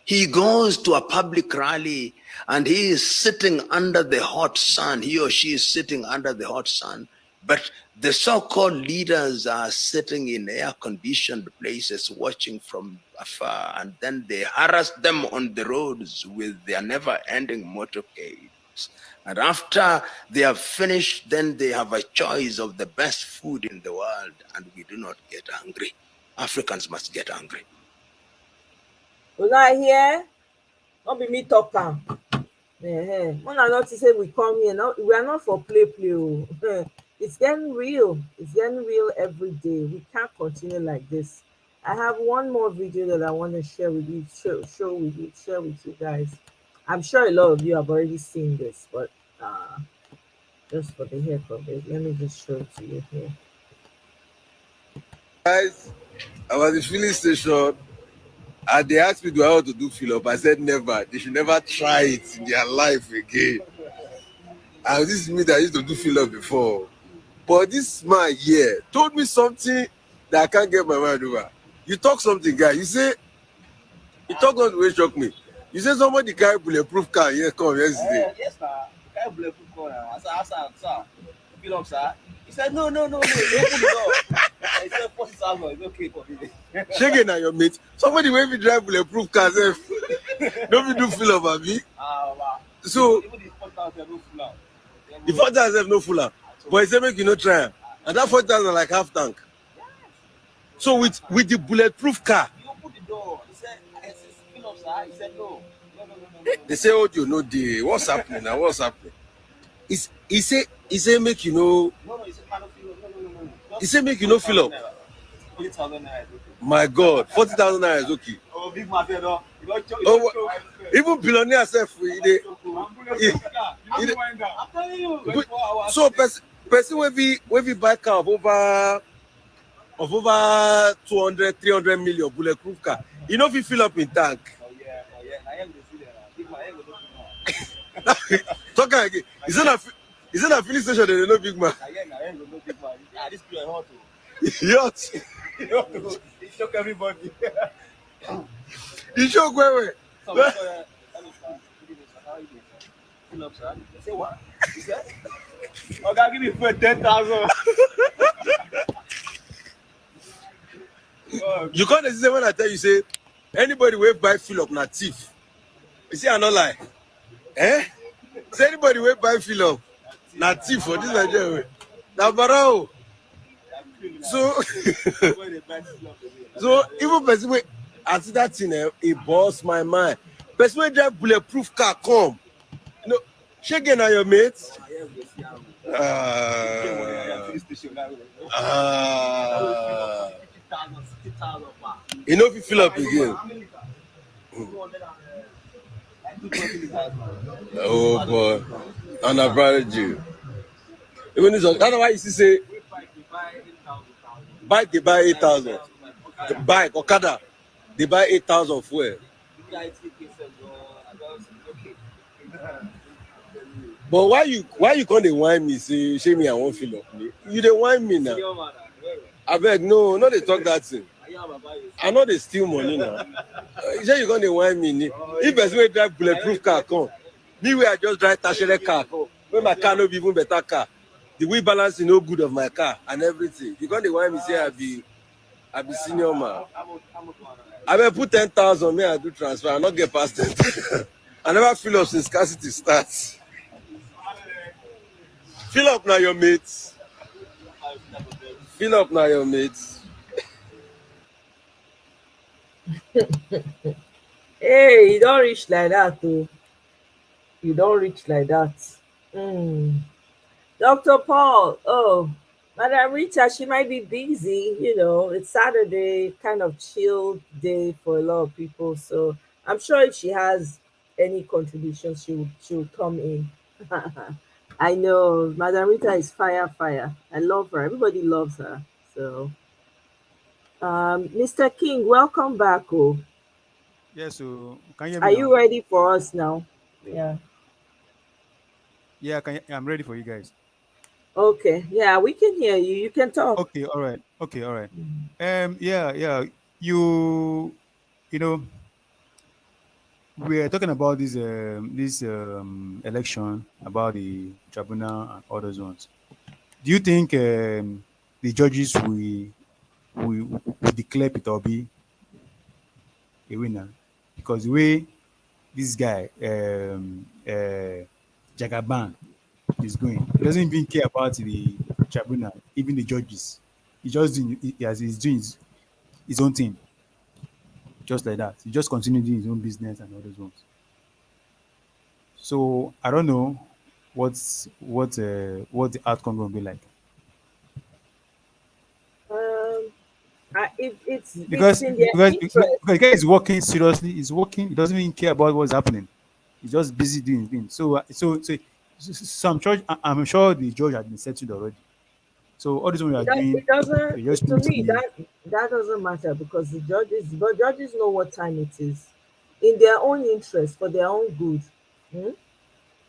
He goes to a public rally and he is sitting under the hot sun. He or she is sitting under the hot sun. But the so-called leaders are sitting in air-conditioned places watching from afar, and then they harass them on the roads with their never-ending motorcades. And after they have finished, then they have a choice of the best food in the world, and we do not get angry. Africans must get angry. Una here, not be me talk am. When I not say we come here, we are not for play. It's getting real. It's getting real every day. We can't continue like this. I have one more video that I want to share with you, share with you guys. I'm sure a lot of you have already seen this, but just for the heck of it, let me just show it to you here. Guys, I was in the filling station and they asked me, do I want to do fill up? I said never. They should never try it in their life again. And this is me that used to do fill up before. But this man here told me something that I can't get my mind over. You talk something, guy. You talk something which shocked me. You say somebody carry bulletproof car here come yesterday. Yes, sir. Carry bulletproof car. I said, sir, fill up, sir. He said, no. Open the door. I said, 40,000. It's okay for me. Shaking at your mate. Somebody when we drive bulletproof car, don't we do fill up, abi? So even the 40,000 no full out. The 40,000 no full out. But he said make you no try. And that 40,000 like half tank. So with the bulletproof car. He opened the door. He said, fill up, sir. He said, no. They say, oh, you know the what's happening now? What's happening? He say make you know. No, he said, no. He said make you know fill up. 40,000 naira. My God, 40,000 naira is okay. Oh, big man said, no. Even billionaire self, I'm telling you. so person when we buy car of over 200, 300 million bulletproof car, you know if you fill up in tank. Oh yeah. I am the student. Big man, I am the big man. Talk again. Is it a filling station that they know big man? I am the big man. This people are hot. Yacht. It shock everybody. You shock where? Fill up, sir. Say what? He said, okay, give me for 10,000. You can't say when I tell you, say, anybody will buy fill up na thief. You see, I not lie. Say anybody will buy fill up na thief for this Nigeria. Na barao. So even person wey I see that thing, it boss my mind. Person wey drive bulletproof car come. You know, shaking on your mates. You know if you fill up again. Oh boy, and I brought you. Even this, that's why you see say bike they buy 8,000. The bike Okada they buy 8,000 fuel. But why you can't whine me say shame me I won't fill up me? You dey whine me now. I beg no they talk that thing. I know they steal money now. You say you gonna whine me? If person wey drive bulletproof car come, me where I just drive tertiary car come, when my car no be even better car, the wheel balance is no good of my car and everything. You gonna whine me say I be senior man. I will put 10,000. Me I do transfer. I not get past 10. I never fill up since scarcity starts. Fill up now your mates. Fill up now your mates. Hey, you don't reach like that, though. You don't reach like that. Mm. Dr. Paul, oh, Madam Rita, she might be busy. It's Saturday, kind of chill day for a lot of people. So I'm sure if she has any contributions, she'll come in. I know Madam Rita is fire, fire. I love her. Everybody loves her. So, Mr. King, welcome back. Oh, Yeah, so can you hear me are now? you ready for us now? Yeah. Yeah, I'm ready for you guys. Okay. Yeah, we can hear you. You can talk. Okay, all right. Okay, all right. Yeah, yeah. You, you know, we're talking about this election about the tribunal and all those ones. Do you think the judges will declare Peter Obi a winner? Because the way this guy Jagaban is going, he doesn't even care about the tribunal, even the judges. He's doing his own thing, just like that. He just continue doing his own business and all those ones. So I don't know what the outcome gonna be like, Um, it's because in their because interest. the guy is working seriously. He's working. He doesn't even care about what's happening. He's just busy doing his thing. So I'm sure the judge has been settled already. So all this one we are It doing, doesn't. they just To need me, the that doesn't matter because but judges know what time it is, in their own interest, for their own good. Hmm?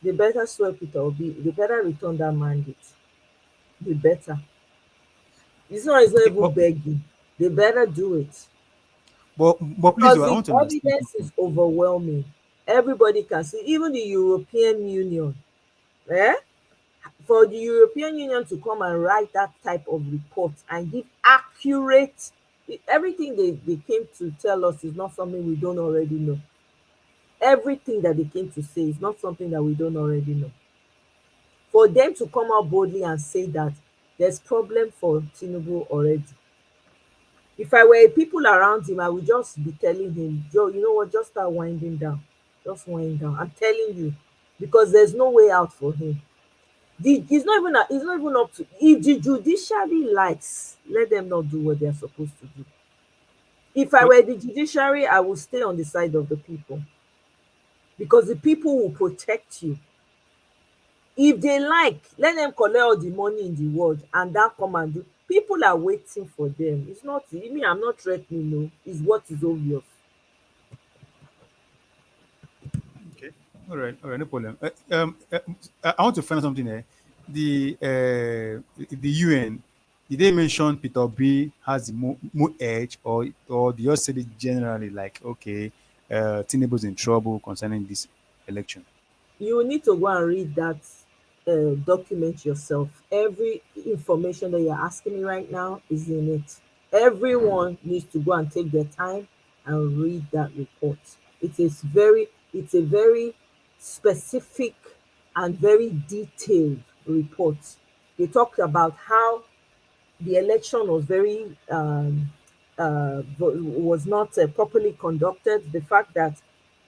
They better sweep it or be. They better return that mandate. They better. It's not okay, even begging. They better do it but please, because though, I the want to understand evidence something. is overwhelming. Everybody can see, even the European Union. Eh? For the European Union to come and write that type of report and give accurate, everything they came to tell us is not something we don't already know. Everything that they came to say is not something that we don't already know. For them to come out boldly and say that there's problem for Tinubu already. If I were people around him, I would just be telling him, Joe, you know what, just start winding down. Just wind down. I'm telling you. Because there's no way out for him. It's not even up to, if the judiciary likes, let them not do what they're supposed to do. If I Well, were the judiciary, I would stay on the side of the people because the people will protect you. If they like, let them collect all the money in the world and then come and do. People are waiting for them. It's not me. I'm not threatening. No, it's what is obvious. okay, all right, no problem. I want to find out something here. The UN, did they mention Peter B has the more edge, or they just said it generally like, okay, Tinubu's in trouble concerning this election? You will need to go and read that document yourself. Every information that you're asking me right now is in it. Everyone needs to go and take their time and read that report. It's a very specific and very detailed report. They talked about how the election was very was not properly conducted. The fact that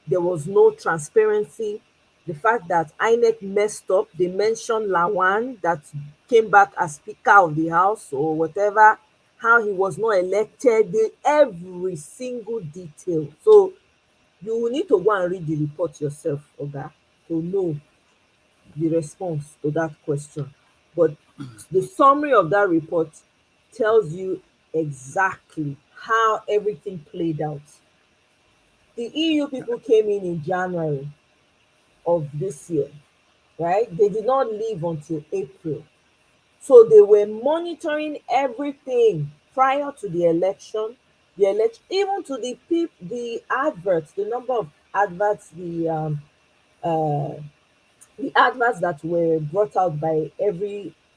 there was no transparency, the fact that INEC messed up. They mentioned Lawan that came back as Speaker of the House or whatever, how he was not elected, every single detail. So you will need to go and read the report yourself, Oga, to know the response to that question. But the summary of that report tells you exactly how everything played out. The EU people came in January of this year, right? They did not leave until April. So they were monitoring everything prior to the election, even to the adverts, the number of adverts, uh, the adverts that were brought out by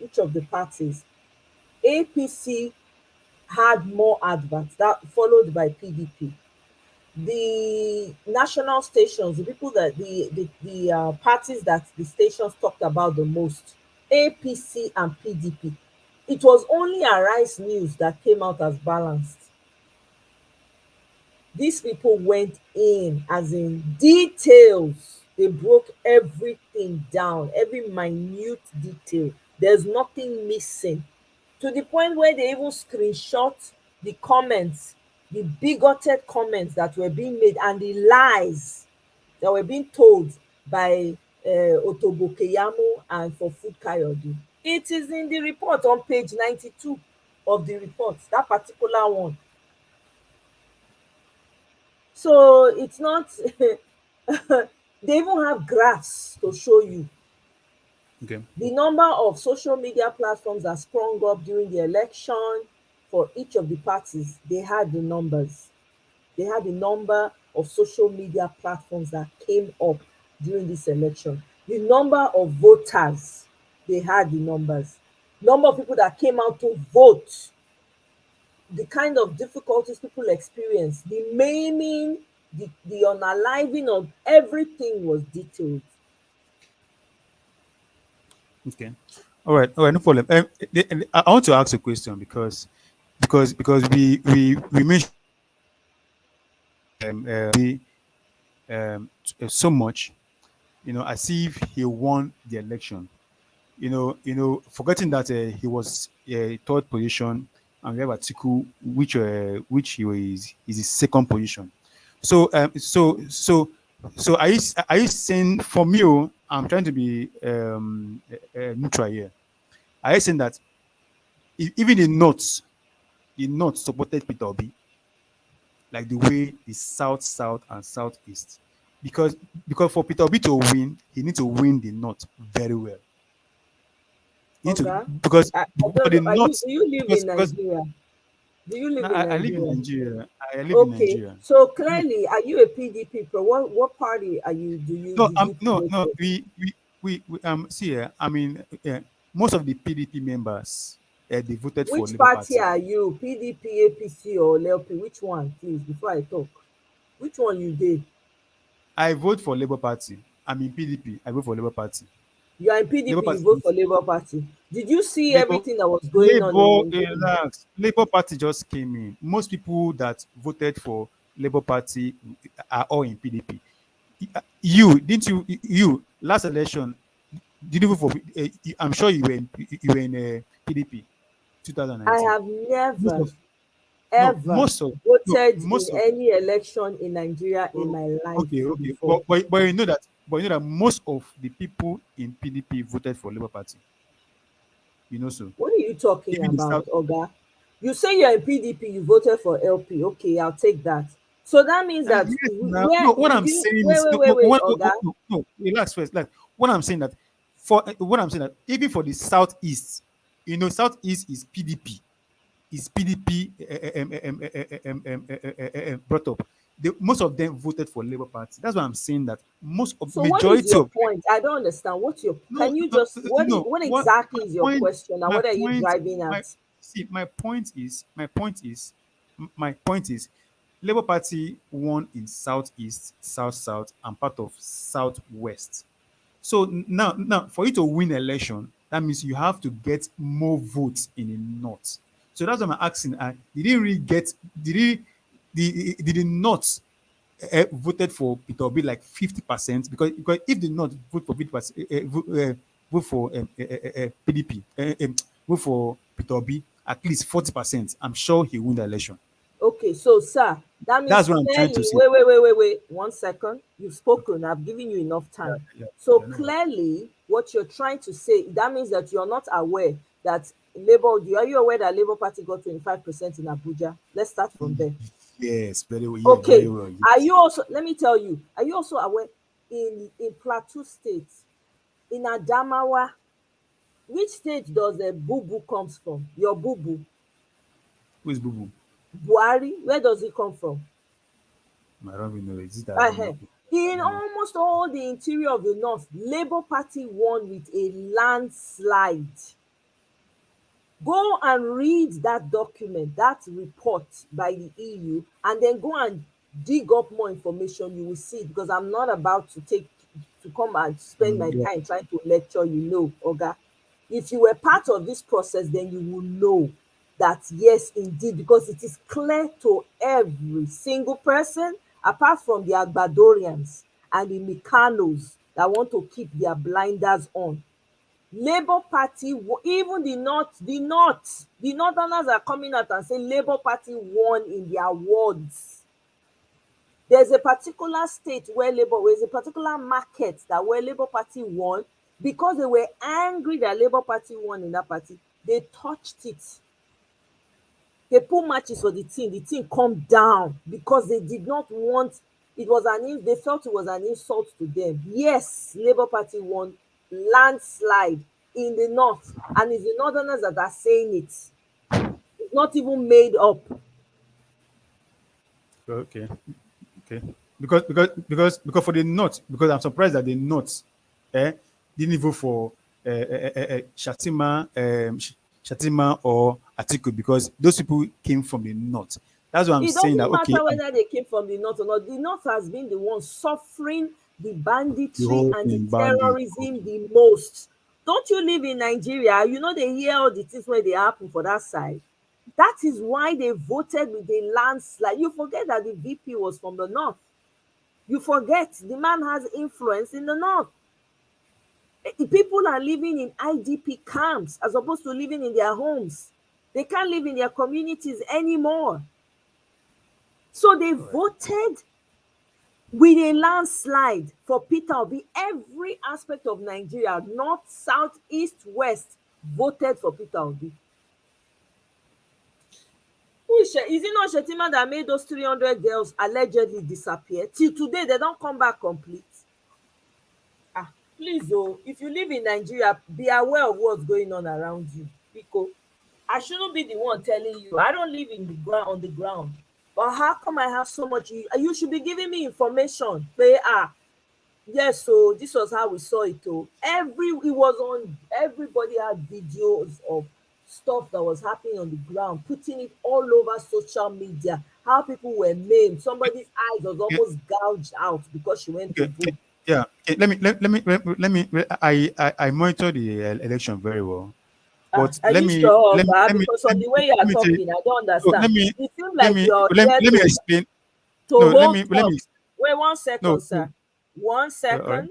each of the parties. APC had more adverts, that followed by PDP. The national stations, the people that the parties that the stations talked about the most, APC and PDP. It was only Arise News that came out as balanced. These people went in as in details. They broke everything down, every minute detail. There's nothing missing, to the point where they even screenshot the comments, the bigoted comments that were being made and the lies that were being told by Otobo Keyamo and Fofu Kayode. It is in the report on page 92 of the report, that particular one. So it's not they even have graphs to show you Okay. the number of social media platforms that sprung up during the election for each of the parties. They had the numbers. They had the number of social media platforms that came up during this election. The number of voters, they had the numbers. Number of people that came out to vote, the kind of difficulties people experience, the maiming, the unaliving of everything was detailed. Okay. All right, no problem. I want to ask a question because we mentioned the so much, as if he won the election. Forgetting that he was third position, and we have Atiku, which he is his second position. So are you saying from you? I'm trying to be neutral here. Are you saying that even the North supported Peter Obi, like the way the South and Southeast, because for Peter Obi to win, he needs to win the North very well. He need to, Oga, because I for don't the know. Are you North, do you live in because Nigeria? Do you live in I live in Nigeria? Nigeria. I live in Okay. Nigeria. So clearly, are you a PDP pro? What party are you No, did you no, vote no. for? We see here. I mean, most of the PDP members they voted for Which Labour party Party. are you? PDP, APC, or LP? Which one, please, before I talk? Which one you did? I vote for Labour Party. I'm in PDP. I vote for Labour Party. You are in Labour PDP, you Party vote for is Labour Party. Did you see Labour. everything that was going on in Labour, Nigeria? relax. Labour Party just came in. Most people that voted for Labour Party are all in PDP. You didn't you last election? Did you vote for? I'm sure you were in PDP I 2019. have Most never of no ever most of no voted in most of any election in Nigeria in oh, my life okay, before. but you know that most of the people in PDP voted for Labour Party. So What are you talking even the about, South. Oga? You say you're in PDP, you voted for LP. Okay, I'll take that. So that means that Yes, now, where no. What did I'm you saying is no, Oga? no. Relax first. Like what I'm saying that even for the Southeast, Southeast is PDP. Is PDP brought up? Most of them voted for Labour Party. That's why I'm saying that most of So what is majority your of point? I don't understand. What's your no can you no just no what what exactly my is your point question and my what are you point driving my at? see my point is Labour Party won in Southeast, South, and part of Southwest. So now for you to win election, that means you have to get more votes in the North. So that's what I'm asking. Did he really get? Did he? Did the North voted for Peter Obi like 50%? Because if the North vote for 50%, vote for PDP, vote for Peter Obi at least 40%, I'm sure he win the election. Okay, so sir, that means That's what I'm trying to clearly, say. wait, 1 second. You've spoken, I've given you enough Yeah, time. yeah, So yeah, no worries. clearly, what you're trying to say, that means that you're not aware that are you aware that Labour Party got 25% in Abuja? Let's start from there. Yes, very well. Yeah, very Okay. well. Are Yes. you also let me tell you, are you also aware in Plateau State, in Adamawa, which state does the boo boo comes from? Your boo boo. Who is Boo Boo? Buhari, where does it come from? I don't even know. Is it that I don't know? I In don't know. almost all the interior of the north, Labour Party won with a landslide. Go and read that document, that report by the EU, and then go and dig up more information. You will see, because I'm not about to come and spend my Yeah. time trying to lecture you, no, Oga. If you were part of this process, then you will know that yes, indeed, because it is clear to every single person, apart from the Agbadorians and the Mikanos that want to keep their blinders on. Labour Party, even the Northerners are coming out and saying Labour Party won in their wards. There's a particular state where there's a particular market that where Labour Party won because they were angry that Labour Party won in that party. They touched it. They put matches for the thing come down because they did not want they felt it was an insult to them. Yes, Labour Party won landslide in the north, and it's the Northerners that are saying it. It's not even made up. Okay. Okay. Because for the North, because I'm surprised that the North didn't vote for Shatima, Shatima or Atiku, because those people came from the North. That's why I'm It saying that doesn't okay, matter whether they came from the north or not. The north has been the one suffering the the banditry whole and the thing bandit. terrorism the most. Don't you live in Nigeria? You know they hear all the things when they happen for that side. That is why they voted with a landslide. You forget that the VP was from the north. You forget the man has influence in the north. People are living in IDP camps as opposed to living in their homes. They can't live in their communities anymore. So they voted with a landslide for Peter Obi. Every aspect of Nigeria, north, south, east, west, voted for Peter Obi. Is it not Shetima that made those 300 girls allegedly disappear? Till today, they don't come back complete. Please, if you live in Nigeria, be aware of what's going on around you. Because I shouldn't be the one telling you. I don't live in the ground on the ground. But how come I have so much? You should be giving me information. Say, yes, so this was how we saw it. It was on. Everybody had videos of stuff that was happening on the ground, putting it all over social media. How people were maimed. Somebody's eyes was Yeah, almost gouged out because she went to okay, vote. yeah. Okay, I monitor the election very well, but Are you sure, Oga? Because let from me the way you are let me say, talking, I don't so understand. It seems let like me you're let, here let me explain. to No, hold let talk. me Wait one no, second, no, sir. One all right. second.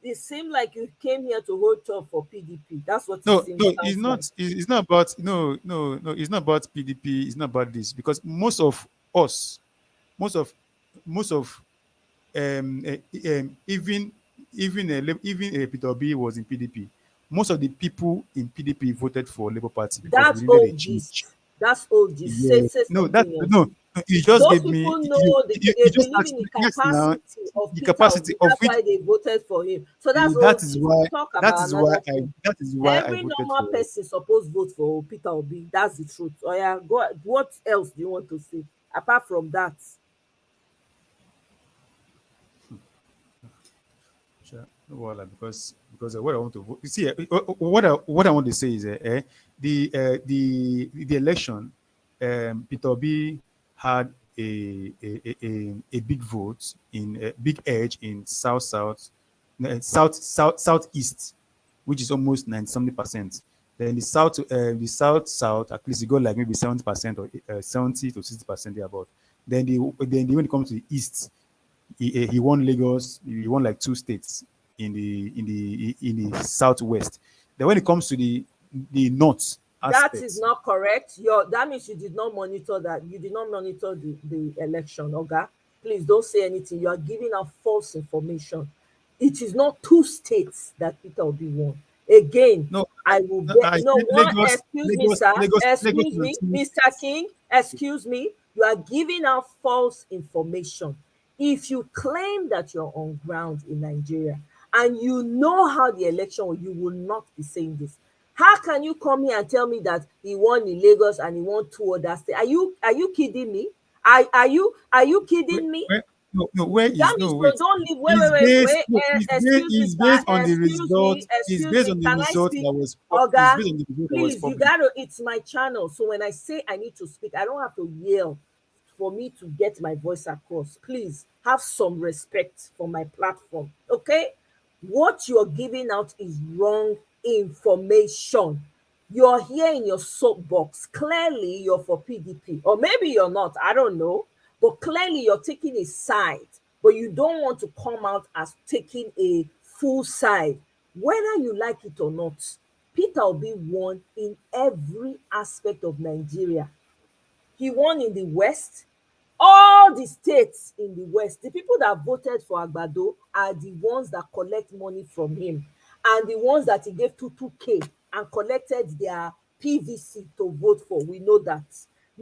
It seemed like you came here to hold talk for PDP. That's what it No, seems no, it's sounds not. like. It's not about no. It's not about PDP. It's not about this, because most of us, most of most of even Peter Obi was in PDP. Most of the people in PDP voted for Labour Party because we That's needed a old change. gist. That's old gist. Say Yeah. say No, that something else. no. You just Those gave me people know you they just believe asked in me, the yes now, capacity of the Peter capacity Obi. of That's which why they voted for him. So that's that old is gist. why We'll talk about another thing. that is why I Every voted normal for. person suppose vote for Peter Obi. That's the truth. Oh yeah, go. What else do you want to say apart from that? Sure. No, well, because what I want to you see, what I want to say is the election, Peter Obi had a big vote in a big edge in southeast, which is almost 90 something percent. Then the south at least it got like maybe 70% or 70 to 60% thereabout. When it comes to the east, he won Lagos. He won like two states in the southwest. Then when it comes to the north That is aspect, not correct. That means you did not monitor that. You did not monitor the election, Oga. Please don't say anything. You are giving out false information. It is not two states that Peter Obi won. Again, no, I will no, bet I no said one. Lagos, Excuse me, sir. Lagos Excuse was me, two Mr. states. King. Excuse me. You are giving out false information. If you claim that you're on ground in Nigeria and you know how the election will, you will not be saying this. How can you come here and tell me that he won in Lagos and he won two other states? Are you kidding me? Are you Where, kidding me? where, no, where That is means no so wait? don't leave. Wait, wait, It's wait, based wait. no, Excuse me, it's sir. based on the Excuse me. result. It's Excuse based me. on the Can I result speak? that was it's Oga, based on the result that was please, you published. gotta. It's my channel, so when I say I need to speak, I don't have to yell for me to get my voice across. Please have some respect for my platform, okay? What you're giving out is wrong information. You're here in your soapbox. Clearly, you're for PDP, or maybe you're not. I don't know. But clearly, you're taking a side, but you don't want to come out as taking a full side. Whether you like it or not, Peter Obi won in every aspect of Nigeria. He won in the West. All the states in the West, the people that voted for Agbado are the ones that collect money from him, and the ones that he gave 2k and collected their PVC to vote for. We know that.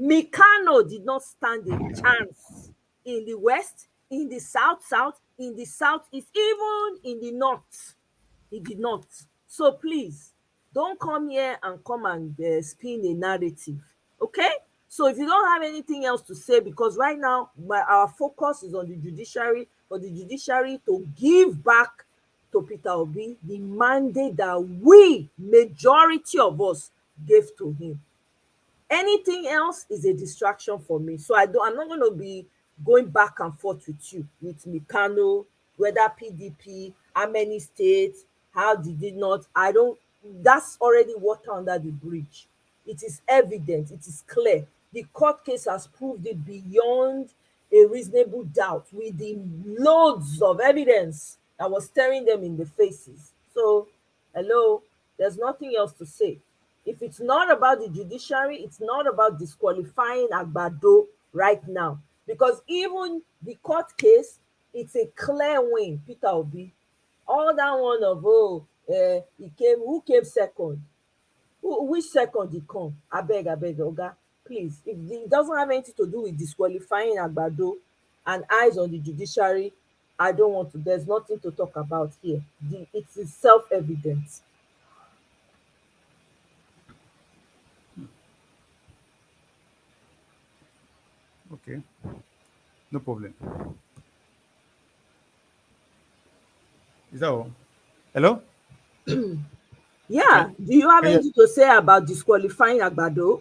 Mikano did not stand a chance in the West, in the South, in the Southeast, even in the North. He did not. So please, don't come here and spin a narrative. Okay? So if you don't have anything else to say, because right now our focus is on the judiciary, for the judiciary to give back to Peter Obi the mandate that we, majority of us, gave to him. Anything else is a distraction for me. So I'm not going to be going back and forth with you, with Mikano, whether PDP, how many states, how did it not. That's already water under the bridge. It is evident, it is clear. The court case has proved it beyond a reasonable doubt, with the loads of evidence that was staring them in the faces. So, hello, there's nothing else to say. If it's not about the judiciary, it's not about disqualifying Agbado right now. Because even the court case, it's a clear win, Peter Obi. All that one of, who came second? Which second he come? Abeg, Oga, please. If it doesn't have anything to do with disqualifying Agbado and eyes on the judiciary, I don't want to. There's nothing to talk about here. It is self-evident. Okay, no problem. Is that all? Hello? Yeah. Do you have Yeah. anything to say about disqualifying Agbado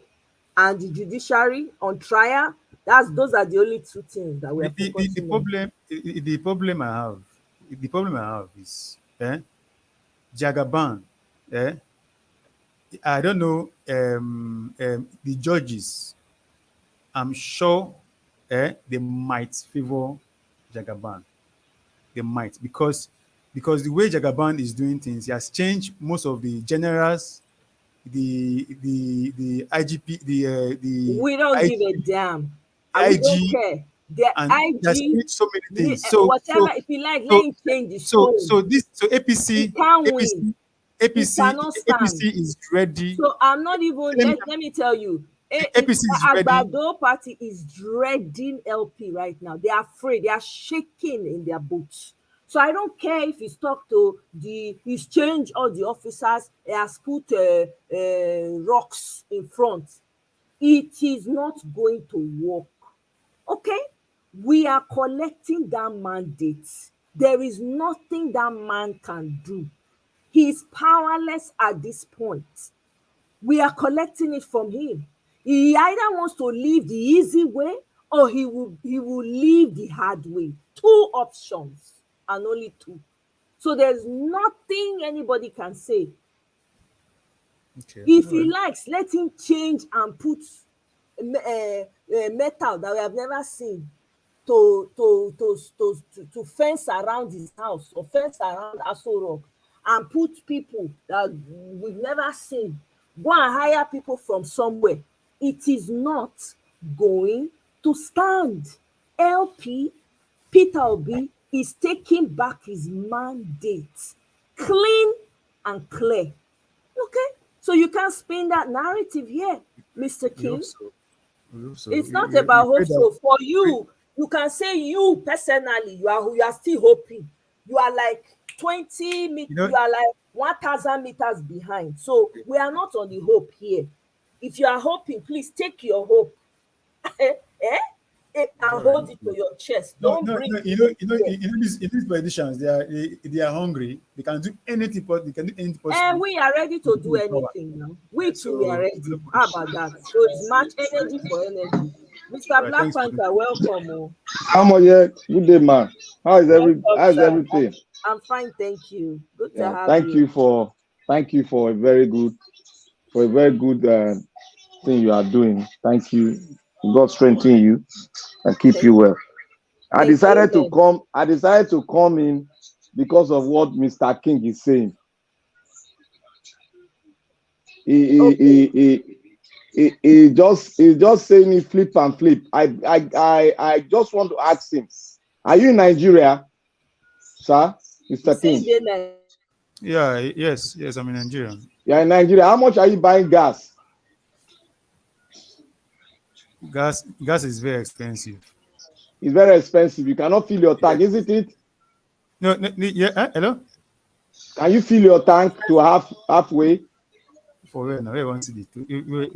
and the judiciary on trial? Those are the only two things that we are focusing on. The problem I have is Jagaban. I don't know the judges. I'm sure they might favor Jagaban. They might, because the way Jagaban is doing things, he has changed most of the generals, the IGP, the We don't give a IG, damn, and we don't IG, care. The and he has IG, changed so many things. So whatever, if you like, let so him change his so tone. so this so He APC can't win. He cannot stand. APC is ready. So I'm not even, Let me, let me tell you, APC is ready. Agbado party is dreading LP right now. They are afraid. They are shaking in their boots. So I don't care if he's talked to he's changed all the officers, he has put rocks in front. It is not going to work. Okay? We are collecting that mandate. There is nothing that man can do. He is powerless at this point. We are collecting it from him. He either wants to leave the easy way, or he will leave the hard way. Two options, and only two. So there's nothing anybody can say. Okay. If he likes, let him change and put metal that we have never seen to fence around his house, or fence around Aso Rock, and put people that we've never seen. Go and hire people from somewhere. It is not going to stand. LP, Peter Obi, is taking back his mandate, clean and clear. Okay? So you can't spin that narrative here, Mr. We hope King. so. We hope so. It's not We about pray hope. So that- for you, you can say you personally, you are still hoping. You are like 20 meters, You know, you are like 1,000 meters behind. So we are not on the hope here. If you are hoping, please take your hope and all right. hold it to your chest. No, Don't no, bring no. These politicians, they are hungry. They can do anything. They can do anything possible. And we are ready to do Power. anything now. We Yeah, too, we are so ready. How about that? So it's match energy for energy. Mr. right, Black thanks for Panther, welcome. Oh. How much yet? Good day, man. Welcome, How's sir. everything? I'm fine, thank you. Good to Yeah, have thank you. you for Thank you for a very good thing you are doing. Thank you. God strengthen you and keep you well. I decided to come in because of what Mr. King is saying. He just saying it flip and flip. I just want to ask him, are you in Nigeria, sir? Mr. King? Yeah, yes, I'm in Nigeria. Yeah, in Nigeria. How much are you buying gas? Gas is very expensive. It's very expensive. You cannot fill your tank, isn't it? No, yeah. Hello. Can you fill your tank to halfway? For where now? Where want to the?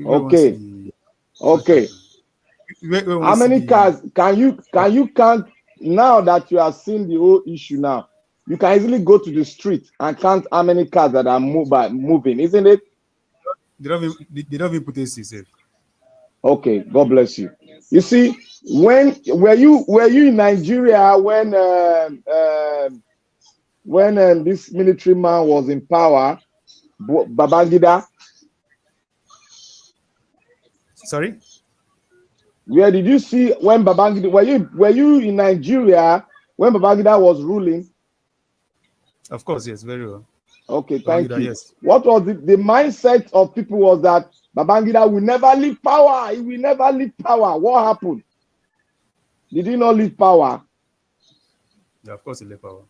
Okay. Okay. How many cars can you count now that you are seeing the whole issue now? You can easily go to the street and count how many cars that are moving, isn't it? They don't even put AC safe. Okay, God bless you. You see, when were you in Nigeria when this military man was in power, Babangida? Sorry? Where did you see when Babangida? Were you in Nigeria when Babangida was ruling? Of course, yes, very well. Okay, thank Babangida, you. Yes. What was the mindset of people was that Babangida will never leave power. He will never leave power. What happened? Did he not leave power? Yeah, of course, he left power.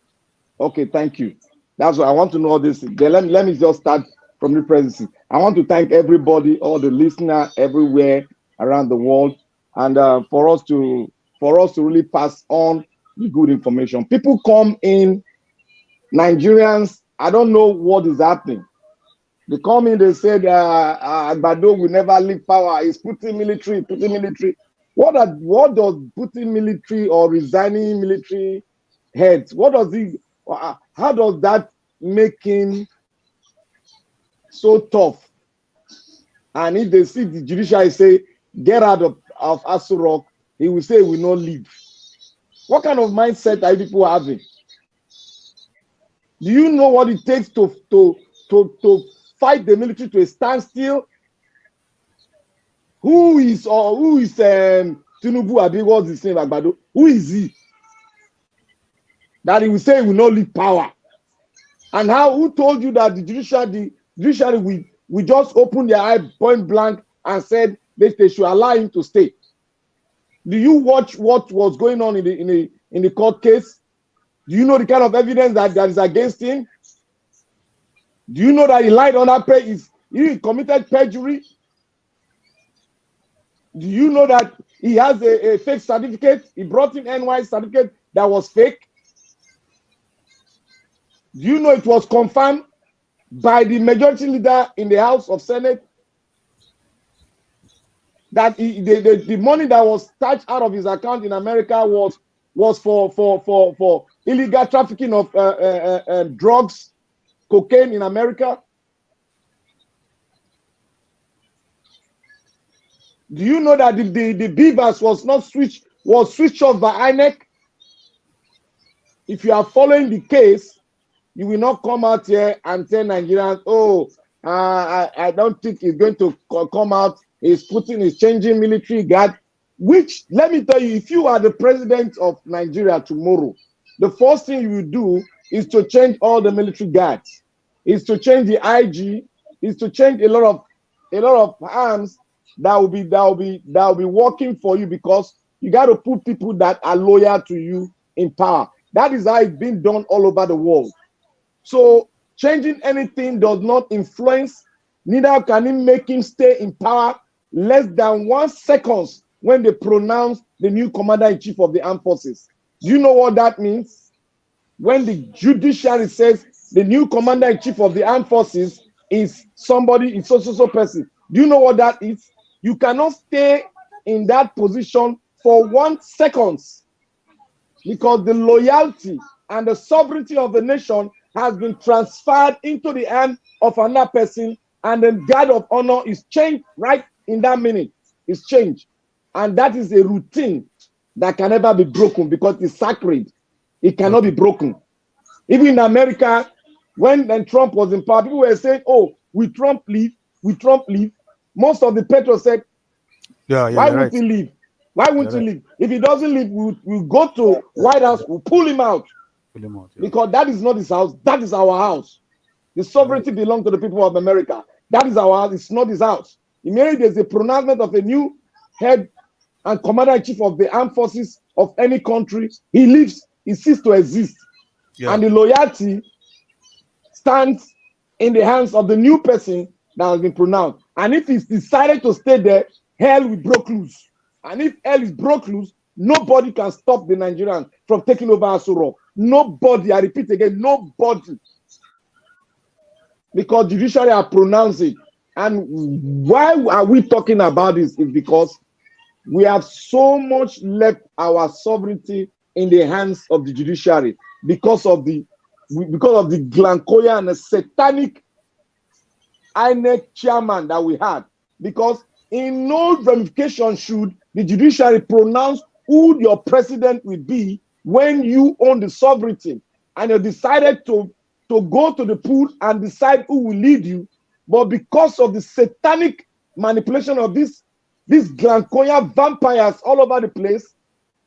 Okay, thank you. That's what I want to know. This. Then let me just start from the presidency. I want to thank everybody, all the listener everywhere around the world, and for us to really pass on the good information. People come in, Nigerians. I don't know what is happening. They come in, they said Agbado will never leave power. He's putting military. What does putting military or resigning military heads? What does he? How does that make him so tough? And if they see the judiciary say get out of Aso Rock, he will say he will not leave. What kind of mindset are people having? Do you know what it takes to fight the military to a standstill? Who is Tinubu Abi? What's his name, Agbado? Who is he? That he will say he will not leave power. And who told you that the judiciary we just opened their eye point blank and said they should allow him to stay? Do you watch what was going on in the court case? Do you know the kind of evidence that is against him? Do you know that he lied on that page? He committed perjury? Do you know that he has a fake certificate? He brought in NY certificate that was fake. Do you know it was confirmed by the majority leader in the House of Senate that the money that was touched out of his account in America was for illegal trafficking of drugs, cocaine in America? Do you know that the Beavers was switched off by INEC? If you are following the case, you will not come out here and tell Nigerians, oh, I don't think he's going to come out. He's changing military guard. Which, let me tell you, if you are the president of Nigeria tomorrow, the first thing you will do is to change all the military guards, is to change the IG, is to change a lot of arms that will be working for you, because you got to put people that are loyal to you in power. That is how it's been done all over the world. So changing anything does not influence, neither can it make him stay in power less than 1 second when they pronounce the new commander-in-chief of the armed forces. Do you know what that means? When the judiciary says the new commander-in-chief of the armed forces is somebody, is so person. Do you know what that is? You cannot stay in that position for 1 second, because the loyalty and the sovereignty of the nation has been transferred into the hand of another person, and the guard of honor is changed right in that minute. It's changed. And that is a routine that can never be broken, because it's sacred. It cannot be broken. Even in America, When then Trump was in power, people were saying, "Oh, will Trump leave? Will Trump leave?" Most of the patriots said, Yeah, "Why you're won't right. he leave? Why won't You're he right. leave? If he doesn't leave, we'll go to White House, we'll pull him out Pull him out, yeah. because that is not his house. That is our house. The sovereignty belongs to the people of America. That is our house. It's not his house." Immediately, there's a pronouncement of a new head and commander-in-chief of the armed forces of any country. He leaves. He ceases to exist, Yeah. and the loyalty stands in the hands of the new person that has been pronounced. And if he's decided to stay there, hell will break loose. And if hell is broke loose, nobody can stop the Nigerians from taking over Aso Rock. Nobody, I repeat again, nobody. Because judiciary have pronounced it. And why are we talking about this? Is because we have so much left our sovereignty in the hands of the judiciary because of the Glancoya and the satanic INEC chairman that we had. Because in no ramification should the judiciary pronounce who your president will be when you own the sovereignty and you decided to go to the pool and decide who will lead you. But because of the satanic manipulation of these Glancoya vampires all over the place,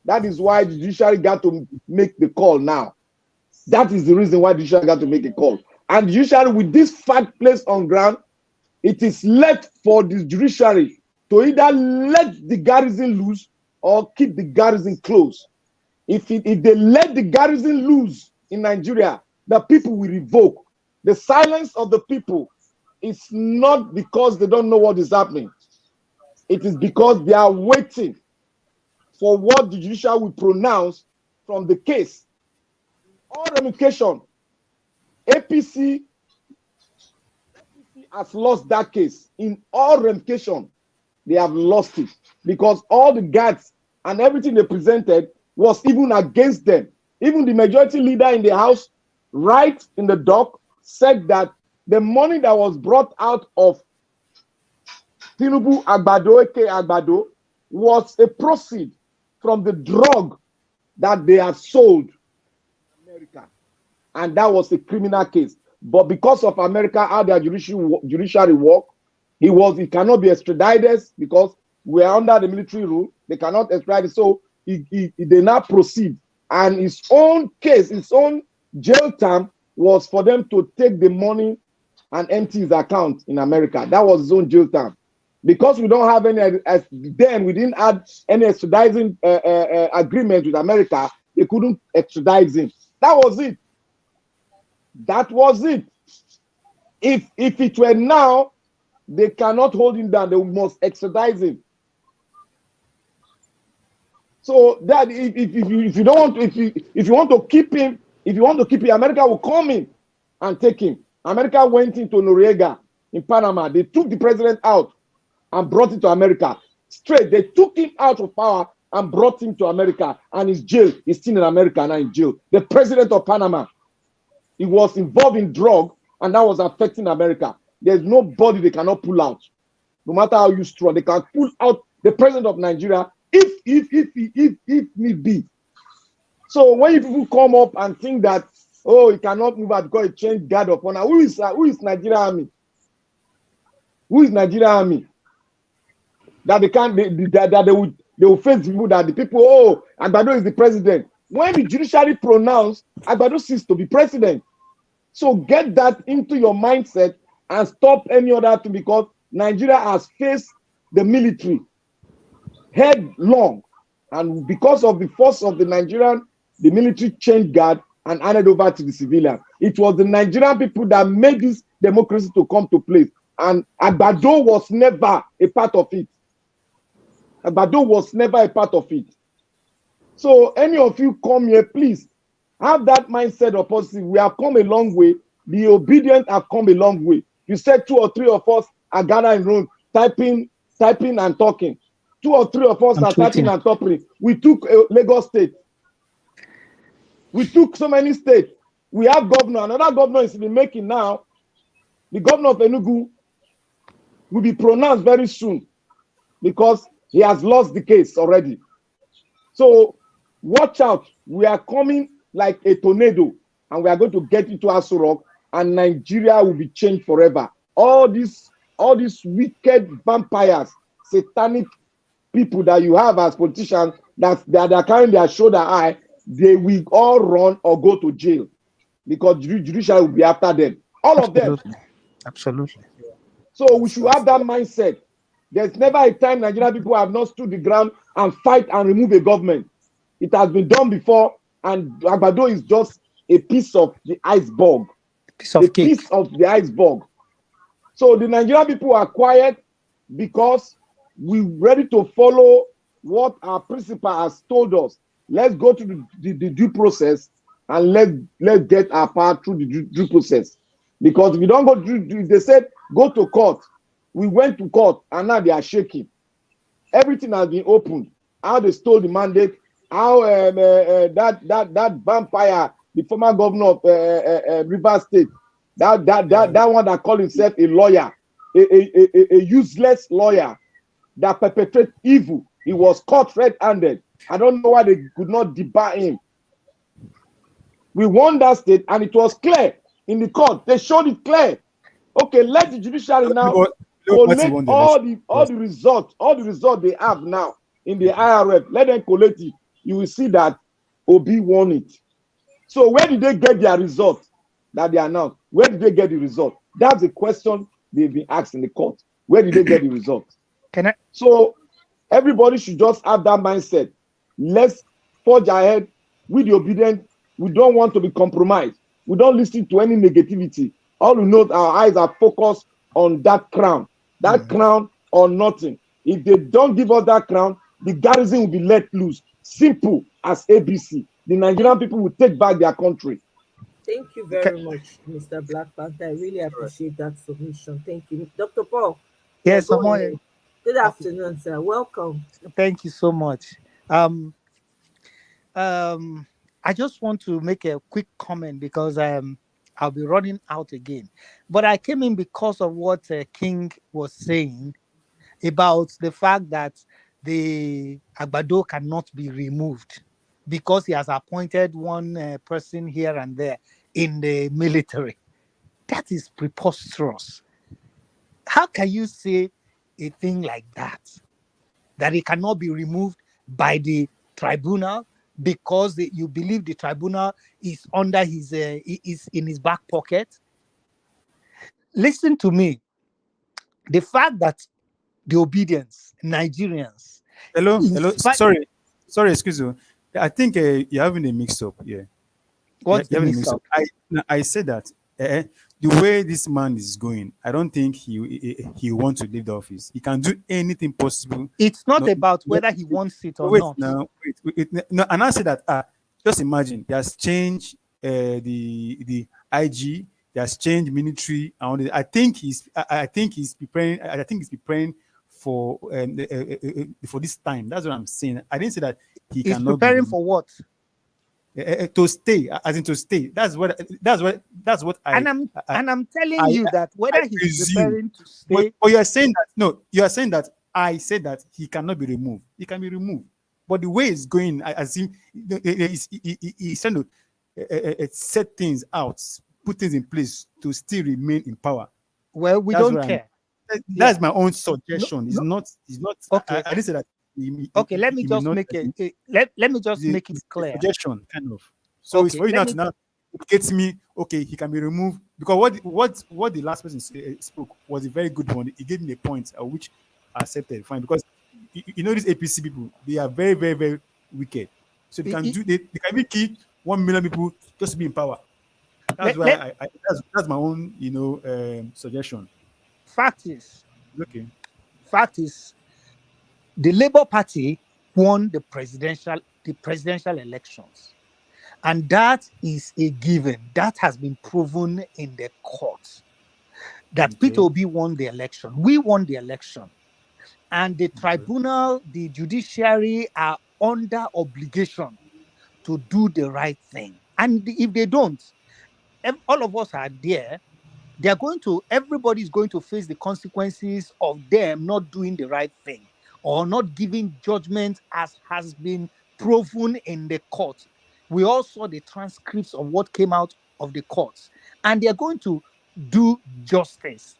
that is why the judiciary got to make the call now. That is the reason why the judiciary got to make a call. And the judiciary, with this fact placed on ground, it is left for the judiciary to either let the garrison loose or keep the garrison closed. If they let the garrison loose in Nigeria, the people will revoke. The silence of the people is not because they don't know what is happening. It is because they are waiting for what the judiciary will pronounce from the case. All ramification, APC has lost that case. In all ramification, they have lost it because all the guards and everything they presented was even against them. Even the majority leader in the House, right in the dock, said that the money that was brought out of Tinubu Agbado, aka Agbado, was a proceed from the drug that they had sold in America. And that was a criminal case. But because of America, how their judiciary work, he cannot be extradited because we are under the military rule. They cannot extradite. So they now proceed. And his own case, his own jail term was for them to take the money and empty his account in America. That was his own jail term. Because we don't have any, then we didn't add any extraditing agreement with America, they couldn't extradite him. That was it. That was it. If it were now, they cannot hold him down. They must extradite him. So that if you don't want if you want to keep him, America will come in and take him. America went into Noriega in Panama. They took the president out and brought him to America. Straight, they took him out of power and brought him to America. And his jail is still in America now in jail. The president of Panama, he was involved in drug, and that was affecting America. There's nobody they cannot pull out. No matter how you strong, they can pull out the president of Nigeria if need be. So when people come up and think that, oh, he cannot move out because he changed guard of honor, who is Nigerian army? Who is Nigerian army? That they can't, that they will face people that the people, oh, Agbado is the president. When the judiciary pronounced, Agbado ceased to be president. So get that into your mindset and stop any other thing, because Nigeria has faced the military headlong, and because of the force of the military changed guard and handed over to the civilian. It was the Nigerian people that made this democracy to come to place, and Agbado was never a part of it. Agbado was never a part of it. So any of you come here, please have that mindset of positive. We have come a long way. The obedient have come a long way. You said 2 or 3 of us are gathering in room, typing and talking. 2 or 3 of us are typing and talking. We took Lagos State. We took so many states. We have governor. Another governor is in the making now. The governor of Enugu will be pronounced very soon because he has lost the case already. So watch out. We are coming like a tornado, and we are going to get into Aso Rock, and Nigeria will be changed forever. All these wicked vampires, satanic people that you have as politicians that are carrying their shoulder high, they will all run or go to jail because judiciary will be after them. All of them. Absolutely. So we should have that mindset. There's never a time Nigerian people have not stood the ground and fight and remove a government. It has been done before, and Agbado is just a piece of the iceberg. Piece of the iceberg. So the Nigerian people are quiet because we're ready to follow what our principal has told us. Let's go to the due process and let's get our power through the due process. Because if you don't go through, they said go to court. We went to court and now they are shaking. Everything has been opened. How they stole the mandate, how that vampire, the former governor of Rivers State, that one that called himself a lawyer, a useless lawyer that perpetrated evil. He was caught red-handed. I don't know why they could not debar him. We won that state, and it was clear in the court. They showed it clear. Okay, let the judiciary now collect all the results they have now in the IRF. Let them collect it. You will see that Obi won it. So where did they get their result that they announced? Where did they get the result? That's the question they've been asked in the court. Where did they get the result? So everybody should just have that mindset. Let's forge ahead with the obedient. We don't want to be compromised. We don't listen to any negativity. All we know, our eyes are focused on that crown. That crown or nothing. If they don't give us that crown, the garrison will be let loose. Simple as ABC. The Nigerian people will take back their country. Thank you very much, Mr. Black Panther. I really appreciate that submission. Thank you. Dr. Paul. Yes, go ahead. Good afternoon, sir. Welcome. Thank you so much. I just want to make a quick comment because I'll be running out again. But I came in because of what King was saying about the fact that the Agbado cannot be removed because he has appointed one person here and there in the military. That is preposterous. How can you say a thing like that? That it cannot be removed by the tribunal because you believe the tribunal is under his is in his back pocket? Listen to me. The fact that the obedience, Nigerians. Hello. Sorry, excuse me. I think you're having a mix-up here. What's the mix-up? I said that the way this man is going, I don't think he wants to leave the office. He can do anything possible. It's not about whether he wants it or not. No, and I say that just imagine he has changed the IG, he has changed military. I think he's preparing. I think he's preparing for this time. That's what I'm saying. I didn't say that he's preparing for what? To stay, as in to stay. That's what I. And I'm telling you that whether he's preparing to stay. But you are saying that you are saying that I said that he cannot be removed. He can be removed, but the way it's going, as if he's trying to set things out, put things in place to still remain in power. Well, we don't care. That's my own suggestion. It's not. Okay. I didn't say that. Okay, let me just make it. Let me just make it clear. Suggestion, kind of. So it's for you now. It gets me. Okay, he can be removed because what the last person spoke was a very good one. He gave me a point which I accepted. Fine, because you know these APC people, they are very, very, very wicked. So they can even kill 1 million people just to be in power. That's why that's my own suggestion. Fact is, the Labour Party won the presidential elections. And that is a given. That has been proven in the court. That Peter Obi won the election. We won the election. And the tribunal, the judiciary are under obligation to do the right thing. And if they don't, all of us are there. Everybody's going to face the consequences of them not doing the right thing or not giving judgment as has been proven in the court. We all saw the transcripts of what came out of the courts. and they're going to do justice.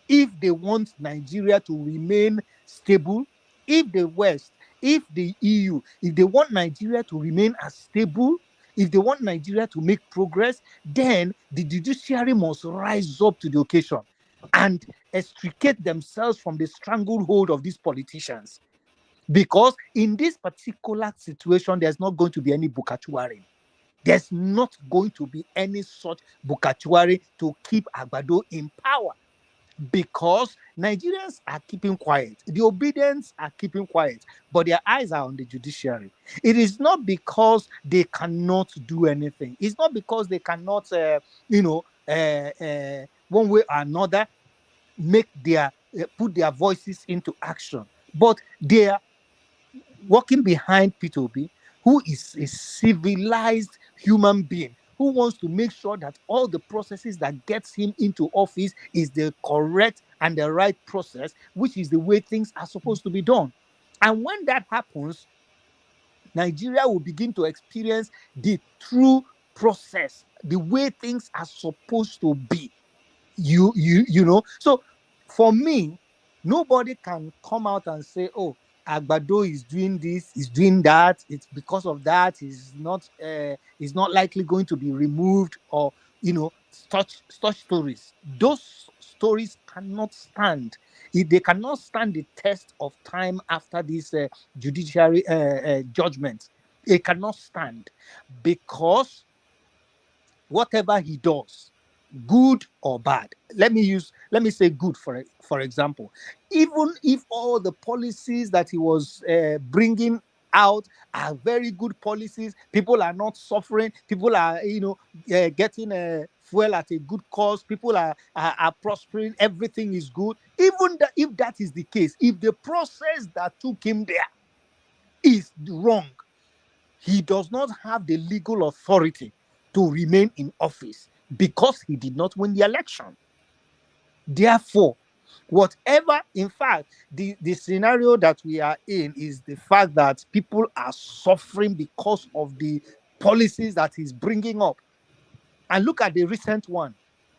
If they want Nigeria to remain stable, if the West, if the EU, if they want Nigeria to remain as stable, if they want Nigeria to make progress, then the judiciary must rise up to the occasion and extricate themselves from the stranglehold of these politicians. Because in this particular situation, there's not going to be any bukatuaring. There's not going to be any such bukatuaring to keep Agbado in power, because Nigerians are keeping quiet. The obedience are keeping quiet, but their eyes are on the judiciary. It is not because they cannot do anything. It's not because they cannot, one way or another, make their put their voices into action. But they are walking behind P2B, who is a civilized human being, who wants to make sure that all the processes that gets him into office is the correct and the right process, which is the way things are supposed to be done. And when that happens, Nigeria will begin to experience the true process, the way things are supposed to be. You know. So for me, nobody can come out and say, oh, Agbado is doing this, is doing that, it's because of that, is not likely going to be removed, or such stories. Those stories cannot stand. If they cannot stand the test of time after this judiciary judgment, it cannot stand, because whatever he does, good or bad, let me say good for example, even if all the policies that he was bringing out are very good policies, people are not suffering, people are getting fuel at a good cost, people are prospering, everything is good. Even if that is the case, if the process that took him there is wrong, he does not have the legal authority to remain in office, because he did not win the election. Therefore, whatever, in fact, the scenario that we are in is the fact that people are suffering because of the policies that he's bringing up. And look at the recent one,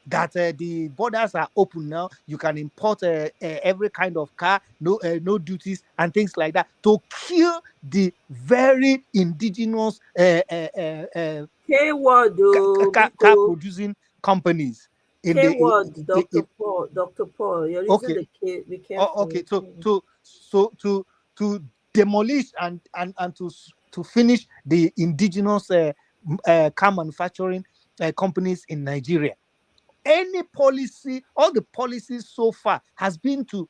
that the borders are open now. You can import every kind of car, no duties and things like that, to kill the very indigenous K-word, car producing companies in the K-word, Dr. Paul, you're using okay. the K, be careful. Okay, to demolish and to finish the indigenous car manufacturing companies in Nigeria. Any policy, all the policies so far has been to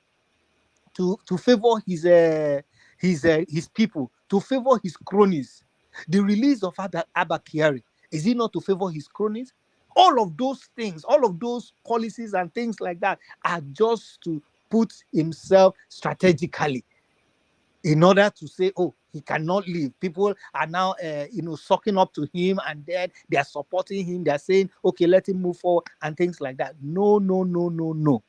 favor his people, to favor his cronies. The release of Abba Kyari, is it not to favor his cronies? All of those things, all of those policies and things like that are just to put himself strategically, in order to say, oh, he cannot leave. People are now, sucking up to him, and then they are supporting him. They're saying, okay, let him move forward and things like that. No, no, no, no, no.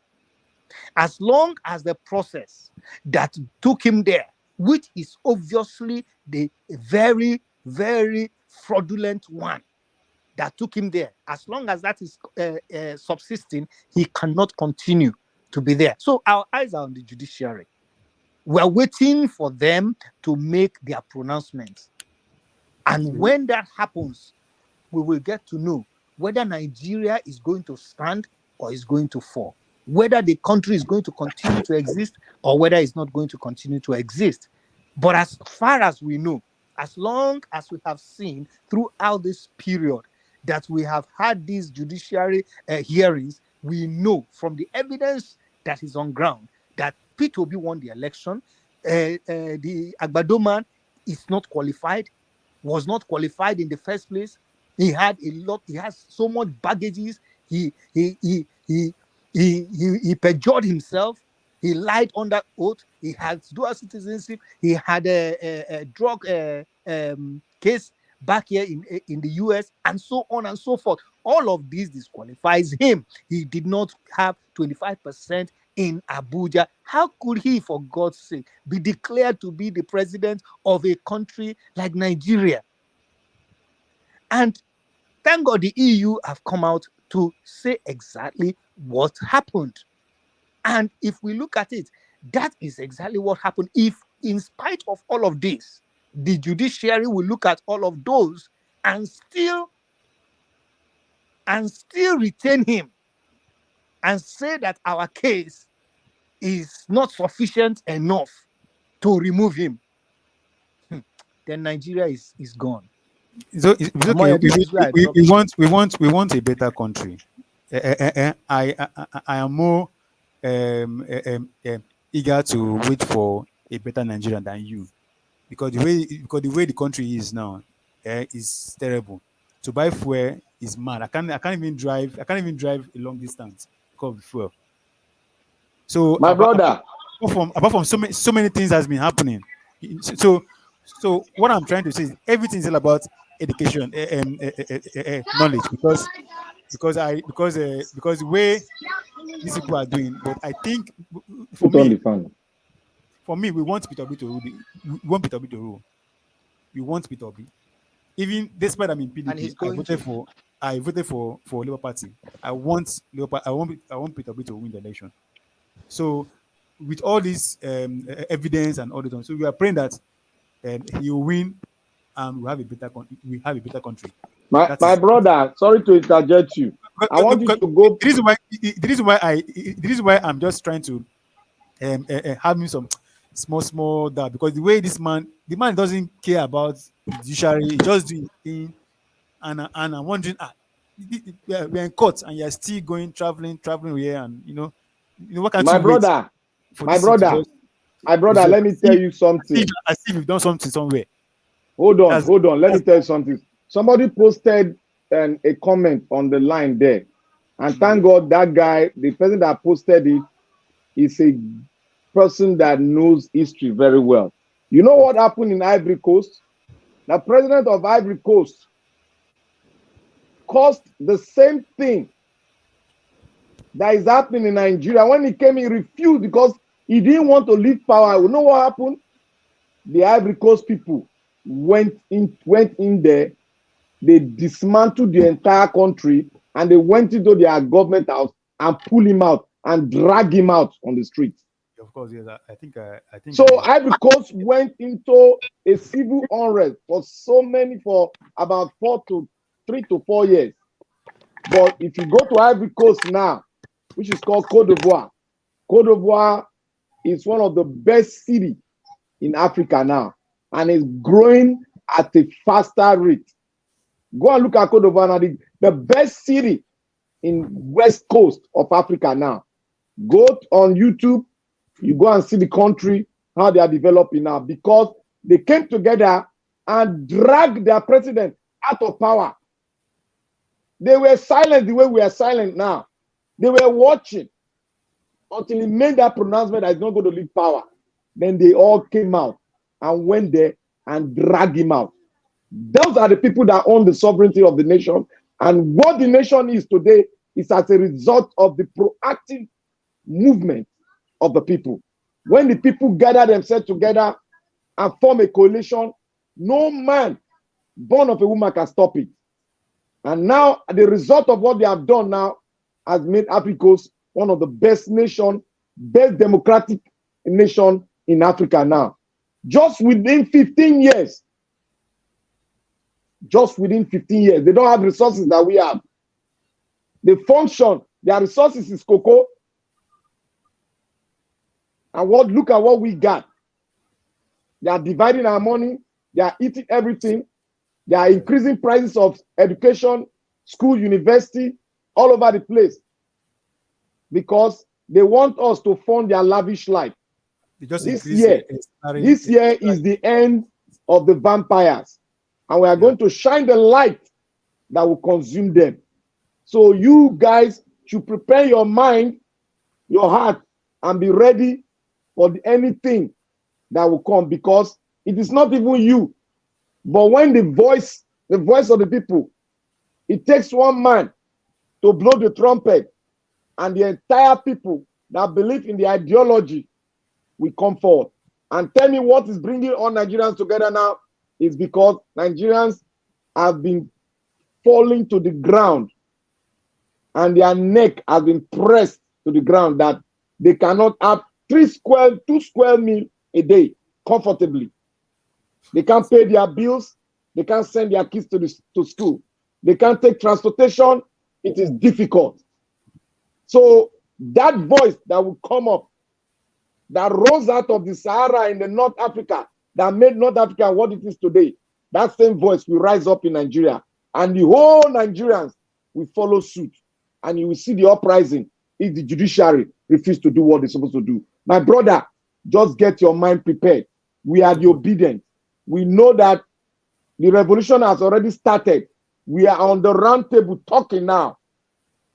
As long as the process that took him there, which is obviously the very, very fraudulent one that took him there, as long as that is subsisting, he cannot continue to be there. So our eyes are on the judiciary. We're waiting for them to make their pronouncements. And when that happens, we will get to know whether Nigeria is going to stand or is going to fall, whether the country is going to continue to exist or whether it's not going to continue to exist. But as far as we know, as long as we have seen throughout this period that we have had these judiciary hearings, we know from the evidence that is on ground that P2B won the election. The Agbado man is not qualified, was not qualified in the first place. He had a lot. He has so much baggages. He perjured himself. He lied under oath. He had dual citizenship. He had a drug case back here in the US, and so on and so forth. All of this disqualifies him. He did not have 25% in Abuja. How could he, for God's sake, be declared to be the president of a country like Nigeria? And thank God the EU have come out to say exactly what happened. And if we look at it, that is exactly what happened. If, in spite of all of this, the judiciary will look at all of those and still retain him and say that our case is not sufficient enough to remove him, then Nigeria is gone. So it's okay. Amoya, this is where I We, drop. we want a better country. I am more eager to wait for a better Nigeria than you, because the way the country is now is terrible. To buy fuel is mad. I can't even drive. I can't even drive a long distance because of fuel. So My brother, apart from so many things has been happening. So what I'm trying to say is everything is all about education, knowledge, because the way these people are doing. But I think for put on the me, fan. we want Peter Obi to rule. We want Peter Obi to rule. We want Peter Obi. Even despite I'm in And he's PDP, going to. I voted for Labour Party. I want Peter Obi to win the election. So with all this evidence and all this, so we are praying that he will win and we have a better country. My brother, sorry to interject you. I want you to go. The reason why I'm just trying to have me some small that, because the way the man doesn't care about the judiciary, he just doing his thing, and I'm wondering, we're in court and you're still traveling here, and what can't you wait for my this thing to brother, just my brother, resolve? let me tell you something. As if you've done something somewhere. Hold on. Let me tell you something. Somebody posted a comment on the line there. And thank God that guy, the person that posted it, is a person that knows history very well. You know what happened in Ivory Coast? The president of Ivory Coast caused the same thing that is happening in Nigeria. When he came, he refused because he didn't want to leave power. You know what happened? The Ivory Coast people went in there, they dismantled the entire country, and they went into their government house and pulled him out and drag him out on the streets. Of course, yes. I think. So Ivory Coast went into a civil unrest for about 3 to 4 years. But if you go to Ivory Coast now, which is called Côte d'Ivoire is one of the best cities in Africa now, and is growing at a faster rate. Go and look at Côte d'Ivoire now, the best city in West Coast of Africa now. Go on YouTube, you go and see the country, how they are developing now, because they came together and dragged their president out of power. They were silent the way we are silent now. They were watching until he made that pronouncement that he's not going to leave power. Then they all came out and went there and dragged him out. Those are the people that own the sovereignty of the nation. And what the nation is today is as a result of the proactive movement of the people. When the people gather themselves together and form a coalition, no man born of a woman can stop it. And now the result of what they have done now has made Ivory Coast one of the best democratic nation in Africa now. Just within 15 years, they don't have resources that we have. They function, their resources is cocoa. And look at what we got. They are dividing our money, they are eating everything, they are increasing prices of education, school, university, all over the place. Because they want us to fund their lavish life. This year is the end of the vampires. And we are going to shine the light that will consume them. So you guys should prepare your mind, your heart, and be ready for anything that will come, because it is not even you. But when the voice of the people, it takes one man to blow the trumpet, and the entire people that believe in the ideology will come forward. And tell me what is bringing all Nigerians together now is because Nigerians have been falling to the ground, and their neck has been pressed to the ground that they cannot have 2 square meal a day comfortably. They can't pay their bills. They can't send their kids to school. They can't take transportation. It is difficult. So that voice that will come up, that rose out of the Sahara in the North Africa, that made North Africa what it is today, that same voice will rise up in Nigeria. And the whole Nigerians will follow suit. And you will see the uprising if the judiciary refuses to do what they're supposed to do. My brother, just get your mind prepared. We are the obedient. We know that the revolution has already started. We are on the round table talking now.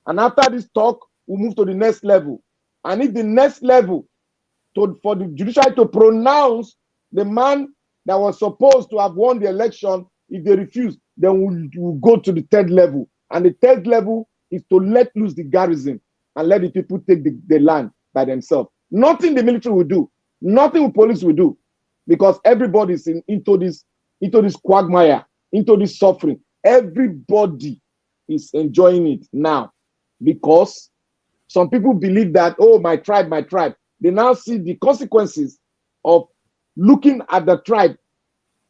And after this talk, we'll move to the next level. And if the next level for the judiciary to pronounce the man that was supposed to have won the election, if they refuse, then we'll go to the third level. And the third level is to let loose the garrison and let the people take the land by themselves. Nothing the military will do, nothing the police will do, because everybody's into this quagmire, into this suffering. Everybody is enjoying it now because some people believe that, oh, my tribe, my tribe. They now see the consequences of looking at the tribe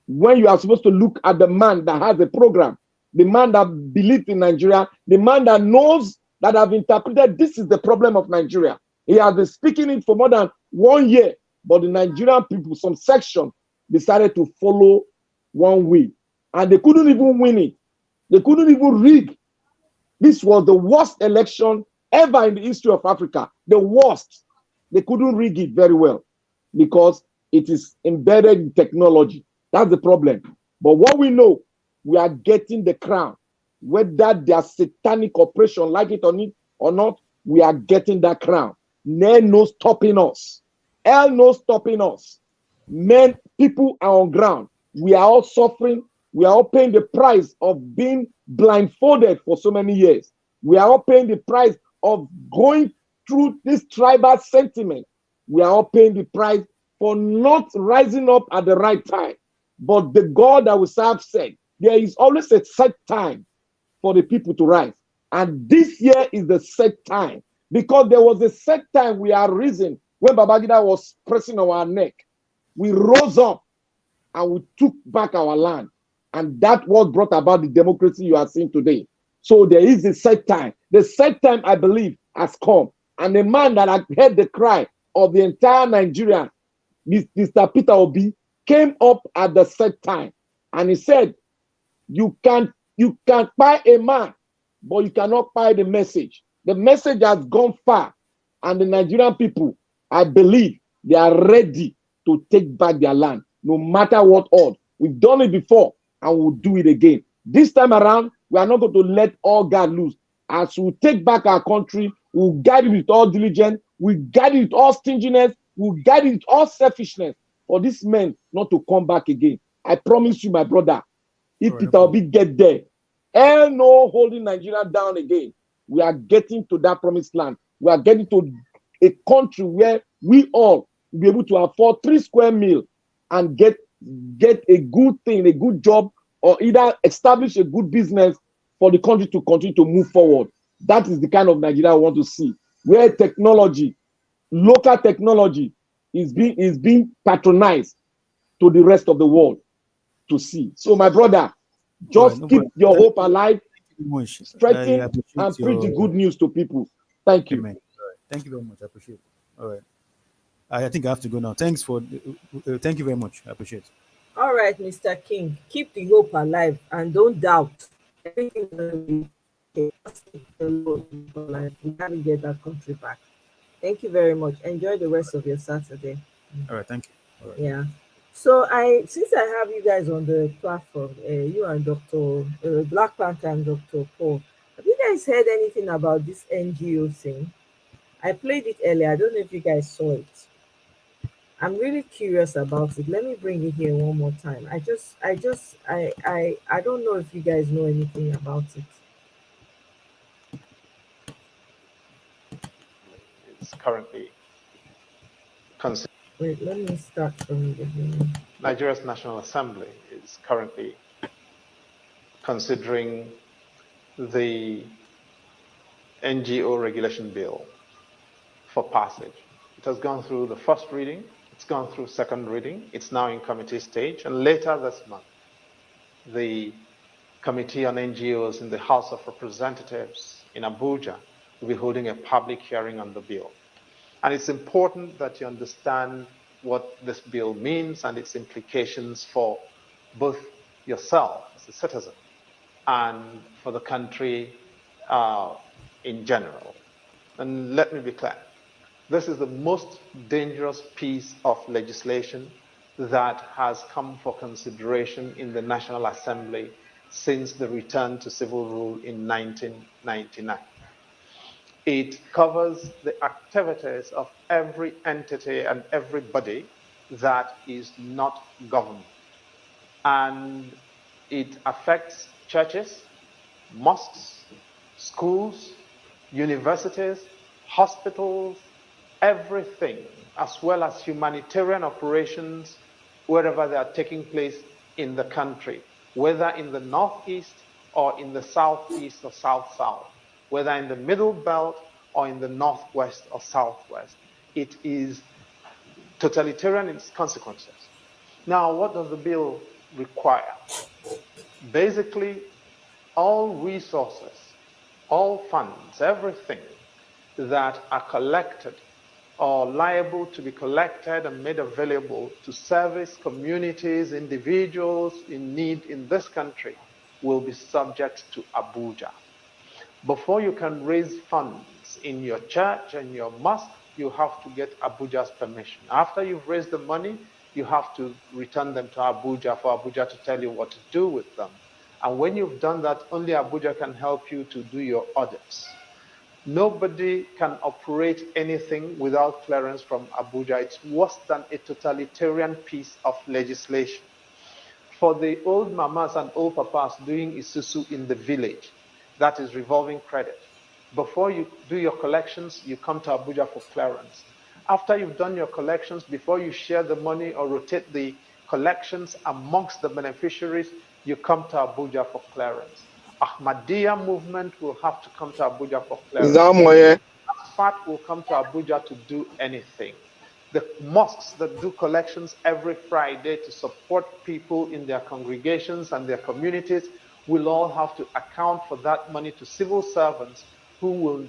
when you are supposed to look at the man that has a program, the man that believes in Nigeria, the man that knows, that have interpreted this is the problem of Nigeria. He has been speaking it for more than 1 year, but the Nigerian people, some section, decided to follow one way. And they couldn't even win it. They couldn't even rig. This was the worst election ever in the history of Africa. The worst. They couldn't rig it very well because it is embedded in technology. That's the problem. But what we know, we are getting the crown. Whether their satanic operation, like it or not, we are getting that crown. There no stopping us. Hell no stopping us. Men, people are on ground. We are all suffering. We are all paying the price of being blindfolded for so many years. We are all paying the price of going through this tribal sentiment. We are all paying the price for not rising up at the right time. But the God that we serve said, there is always a set time for the people to rise. And this year is the set time. Because there was a set time we are risen when Babangida was pressing on our neck. We rose up and we took back our land. And that was brought about the democracy you are seeing today. So there is a set time. The set time, I believe, has come. And the man that had heard the cry of the entire Nigeria, Mr. Peter Obi, came up at the set time. And he said, you can buy a man, but you cannot buy the message. The message has gone far. And the Nigerian people, I believe, they are ready to take back their land, no matter what odds. We've done it before, and we'll do it again. This time around, we are not going to let all God loose. As we take back our country, we'll guide it with all diligence, we'll guide it with all stinginess, we'll guide it with all selfishness for these men not to come back again. I promise you, my brother, if Peter Obi get there, hell no holding Nigeria down again. We are getting to that promised land. We are getting to a country where we all will be able to afford 3 square meal and get a good thing, a good job, or either establish a good business for the country to continue to move forward. That is the kind of Nigeria I want to see, where technology, local technology, is being patronized to the rest of the world to see. So, my brother, just keep your hope alive, strengthen, and preach the good news to people. Thank you. Amen. Thank you very much. I appreciate it. All right. I think I have to go now. Thanks for. Thank you very much. I appreciate it. All right, Mr. King, keep the hope alive and don't doubt. Everything will be okay. Just keep the hope alive. We have to get that country back. Thank you very much. Enjoy the rest of your Saturday. All right. Thank you. All right. Yeah. So since I have you guys on the platform, you and Dr. Black Panther and Dr. Paul, have you guys heard anything about this NGO thing? I played it earlier. I don't know if you guys saw it. I'm really curious about it. Let me bring it here one more time. I don't know if you guys know anything about it. It's currently considered. Wait, let me start from the beginning. Nigeria's National Assembly is currently considering the NGO regulation bill for passage. It has gone through the first reading, it's gone through second reading, it's now in committee stage, and later this month, the Committee on NGOs in the House of Representatives in Abuja will be holding a public hearing on the bill. And it's important that you understand what this bill means and its implications for both yourself as a citizen and for the country in general. And let me be clear, this is the most dangerous piece of legislation that has come for consideration in the National Assembly since the return to civil rule in 1999. It covers the activities of every entity and everybody that is not government. And it affects churches, mosques, schools, universities, hospitals, everything, as well as humanitarian operations wherever they are taking place in the country, whether in the northeast or in the southeast or south-south, whether in the middle belt or in the northwest or southwest. It is totalitarian in its consequences. Now, what does the bill require? Basically, all resources, all funds, everything that are collected or liable to be collected and made available to service communities, individuals in need in this country will be subject to Abuja. Before you can raise funds in your church and your mosque, you have to get Abuja's permission. After you've raised the money, you have to return them to Abuja for Abuja to tell you what to do with them. And when you've done that, only Abuja can help you to do your audits. Nobody can operate anything without clearance from Abuja. It's worse than a totalitarian piece of legislation. For the old mamas and old papas doing isusu in the village, that is revolving credit. Before you do your collections, you come to Abuja for clearance. After you've done your collections, before you share the money or rotate the collections amongst the beneficiaries, you come to Abuja for clearance. Ahmadiyya movement will have to come to Abuja for clearance. Fat will come to Abuja to do anything. The mosques that do collections every Friday to support people in their congregations and their communities will all have to account for that money to civil servants who will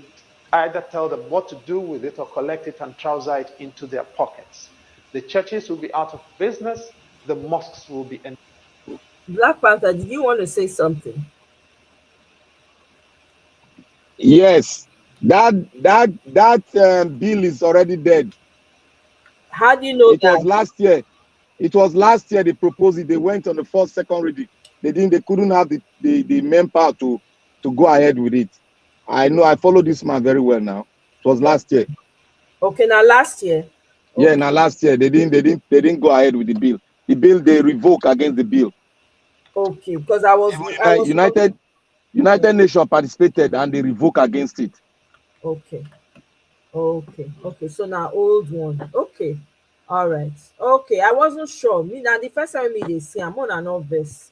either tell them what to do with it or collect it and trouser it into their pockets. The churches will be out of business, the mosques will be in. Black Panther, did you want to say something? Yes, that bill is already dead. How do you know it was last year? It was last year they proposed it. They went on the first, second reading. They couldn't have the manpower to go ahead with it. I know, I follow this man very well now. It was last year. Okay, now last year. Okay. Yeah, now last year they didn't go ahead with the bill. The bill they revoke against the bill. Okay, because I was United Nations participated and they revoke against it. Okay. So now old one. Okay. All right. Okay, I wasn't sure. Me now the first time they see I'm on an obvious.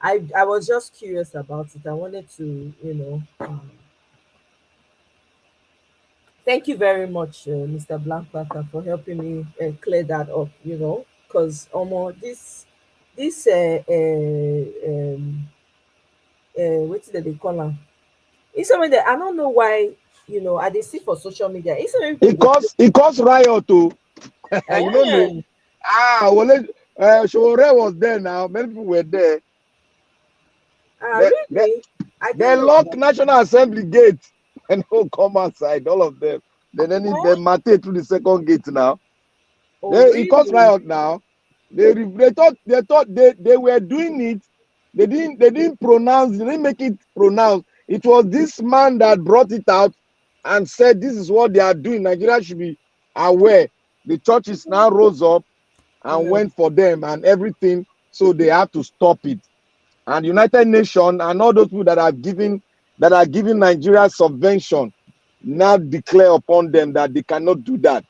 I was just curious about it. I wanted to, thank you very much, Mr. Blackbacker, for helping me clear that up. Because what did they call them? It's something that I don't know why. I did see for social media. It caused riot too. You don't know. Shore was there now. Many people were there. Really? They locked National Assembly gate and who come outside, all of them. Then they mate through the second gate now. Really? It caused riot now. They thought they were doing it. They didn't pronounce. They didn't make it pronounced. It was this man that brought it out and said this is what they are doing. Nigeria should be aware. The churches now rose up and went for them and everything. So they have to stop it. And United Nations and all those people that are giving Nigeria subvention now declare upon them that they cannot do that.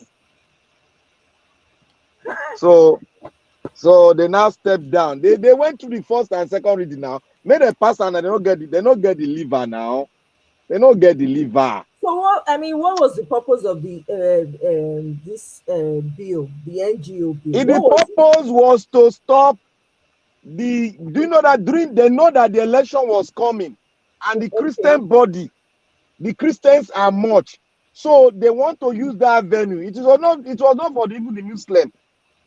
So they now step down. They went to the first and second reading now. Make them pass and they don't get the liver now. They don't get the liver. So what? I mean, what was the purpose of the this bill, the NGO bill? The purpose was to stop the. Do you know that they know that the election was coming, and the Christian body, the Christians are much, so they want to use that venue. It was not for even the Muslim.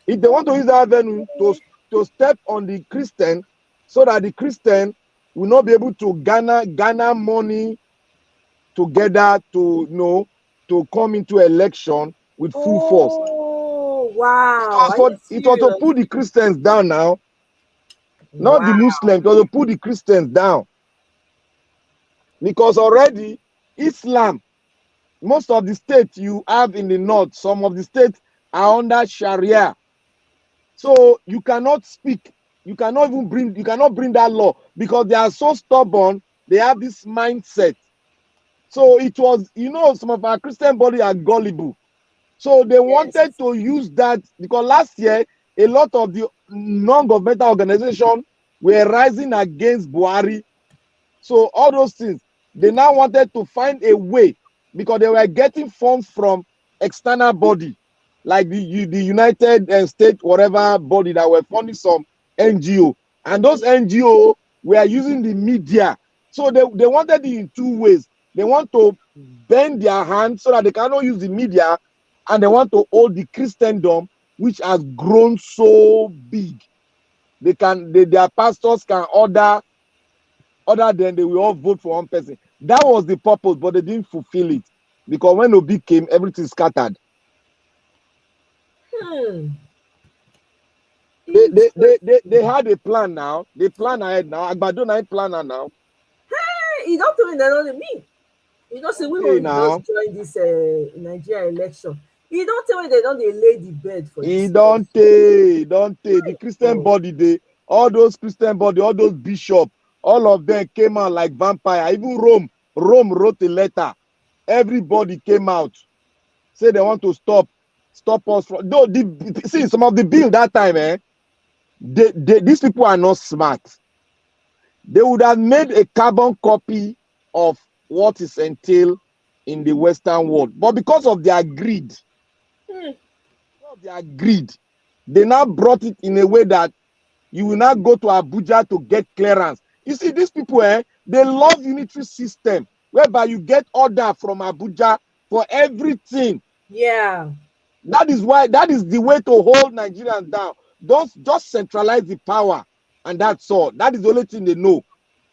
If they want to use that venue to step on the Christian, so that the Christian will not be able to garner money together to come into election with full force. Oh wow! It was to put the Christians down now, not the Muslims. It was to put the Christians down, because already Islam, most of the states you have in the north, some of the states are under Sharia. So you cannot speak, you cannot bring that law, because they are so stubborn. They have this mindset. So it was, some of our Christian body are gullible. So they wanted to use that, because last year a lot of the non-governmental organizations were rising against Buhari. So all those things, they now wanted to find a way, because they were getting funds from external body, like the United States, whatever body that were funding some NGO. And those NGO were using the media. So they wanted it in two ways. They want to bend their hands so that they cannot use the media, and they want to hold the Christendom, which has grown so big. Their pastors can order than they will all vote for one person. That was the purpose, but they didn't fulfill it, because when Obi came, everything scattered. They had a plan now. They plan ahead now. Agbado na plan now. Hey, you don't tell me that only me. You don't say we will just join this Nigeria election. You don't tell me they don't lay the bed for you. Don't the Christian body, all those Christian body, all those bishops, all of them came out like vampire. Even Rome wrote a letter. Everybody came out, say they want to stop us from. Though see some of the bill that time, these people are not smart. They would have made a carbon copy of what is entailed in the Western world, but because of their greed, they now brought it in a way that you will not go to Abuja to get clearance. You see, these people, they love unitary system, whereby you get order from Abuja for everything. Yeah. That is the way to hold Nigerians down. Don't just centralize the power, and that's all. That is the only thing they know.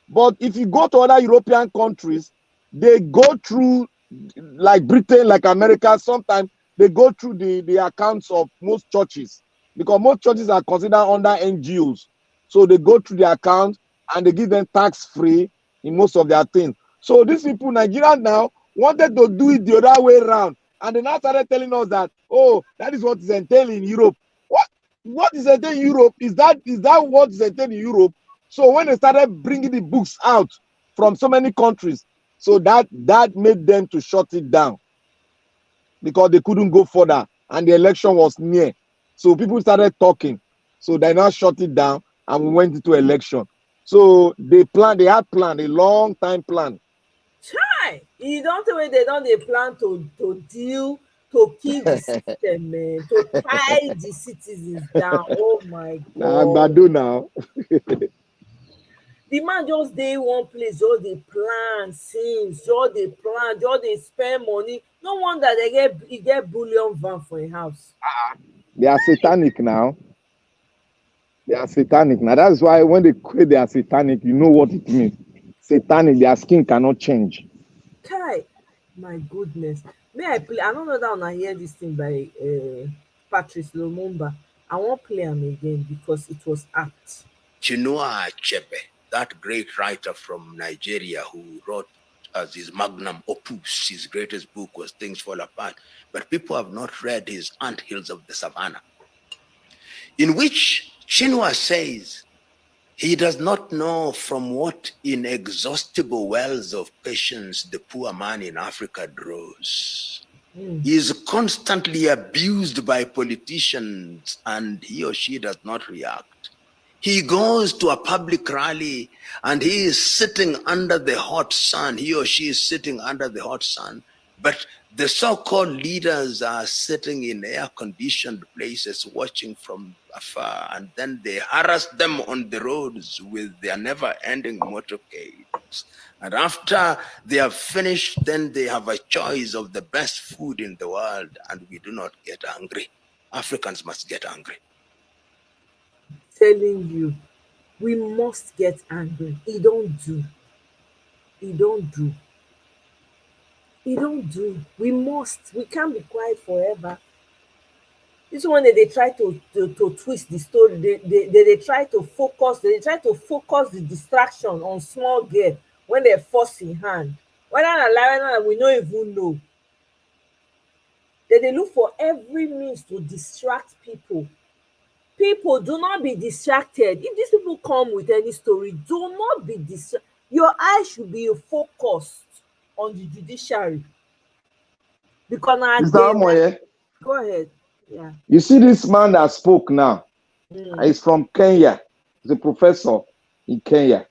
But if you go to other European countries, they go through, like Britain, like America, sometimes they go through the accounts of most churches, because most churches are considered under NGOs. So they go through the account and they give them tax-free in most of their things. So these people, Nigerians now, wanted to do it the other way around. And they now started telling us that, oh, that is what is entailed in Europe. What is entailed in Europe? Is that what is entailed in Europe? So when they started bringing the books out from so many countries, so that made them to shut it down, because they couldn't go further and the election was near. So people started talking. So they now shut it down and we went into election. So they had planned a long time plan. Chai, you don't tell me they plan to deal, to kill the system, man, to tie the citizens down. Oh my God. Agbado now. The man just dey one place, just dey plan since, just dey plan, just dey spend money. No wonder he get bullion van for a house. They are satanic now. That's why when they say they are satanic, you know what it means. Satanic, their skin cannot change. Kai, my goodness. May I play? I don't know that I hear this thing by Patrice Lumumba. I won't play him again because it was apt. Chinua Achebe, that great writer from Nigeria who wrote as his magnum opus, his greatest book was Things Fall Apart, but people have not read his Ant Hills of the Savannah, in which Chinua says he does not know from what inexhaustible wells of patience the poor man in Africa draws. He is constantly abused by politicians and he or she does not react. He goes to a public rally and he is sitting under the hot sun. He or she is sitting under the hot sun. But the so-called leaders are sitting in air-conditioned places watching from afar. And then they harass them on the roads with their never-ending motorcades. And after they have finished, then they have a choice of the best food in the world. And we do not get angry. Africans must get angry. Telling you, we must get angry. He don't do. He don't do. He don't do. We must. We can't be quiet forever. This one that they try to twist the story. They try to focus. They try to focus the distraction on small girl when they're force in hand. Whether na lie, whether na we no even know. They look for every means to distract people. People, do not be distracted. If these people come with any story, do not be distracted. Your eyes should be focused on the judiciary. Because now Mr. Amoye, go ahead. Yeah. you see this man that spoke now, Mm. he's from Kenya. He's a professor in Kenya.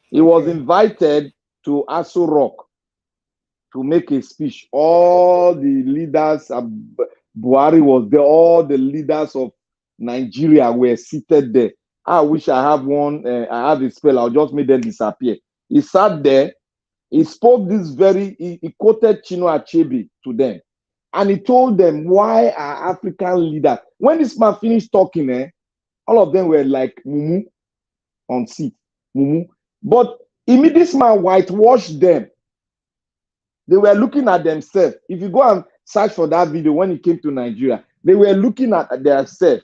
He was invited to Aso Rock to make a speech. All the leaders, Buhari was there, all the leaders of Nigeria were seated there. I wish I have one, I have a spell, I'll just make them disappear. He sat there, he spoke this he quoted Chinua Achebe to them. And he told them why are African leaders. When this man finished talking, all of them were like mumu on seat. Mumu. But immediately this man whitewashed them. They were looking at themselves. If you go and search for that video when he came to Nigeria, they were looking at themselves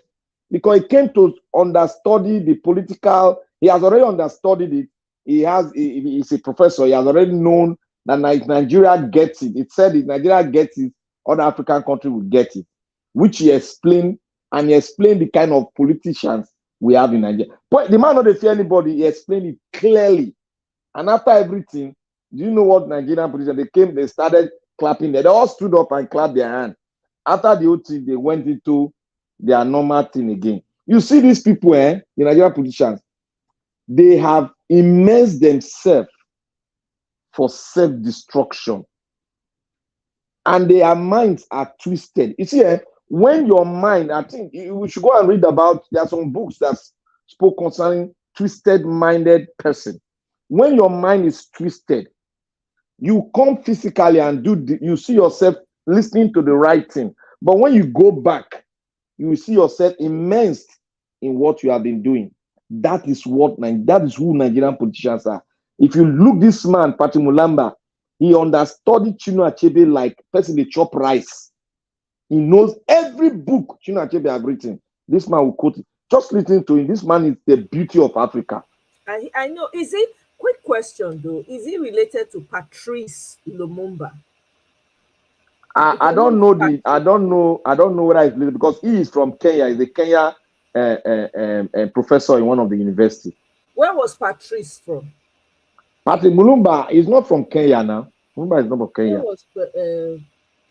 because he came to understudy the political. He has already understudied it. He's a professor. He has already known that Nigeria gets it. It said if Nigeria gets it, other African countries will get it, which he explained, and he explained the kind of politicians we have in Nigeria. But the man not fear anybody. He explained it clearly. And after everything, do you know what Nigerian politicians, they came, they started clapping. They all stood up and clapped their hand. After the whole thing, they went into their normal thing again. You see these people, the Nigerian politicians, they have immersed themselves for self-destruction. And their minds are twisted. You see, when your mind, I think we should go and read about, there are some books that spoke concerning twisted-minded person. When your mind is twisted, you come physically and you see yourself listening to the right thing. But when you go back, you will see yourself immersed in what you have been doing. That is who Nigerian politicians are. If you look this man, Pati Mulamba, he understudied Chinua Achebe like person they chop rice. He knows every book Chinua Achebe have written. This man will quote it. Just listening to him, this man is the beauty of Africa. I know. Is it, quick question though, is he related to Patrice Lumumba? I don't know whether he's related because he is from Kenya. He's a Kenya professor in one of the universities. Where was Patrice from? Patrice Mulumba is not from Kenya now. Mulumba is not from Kenya. Where was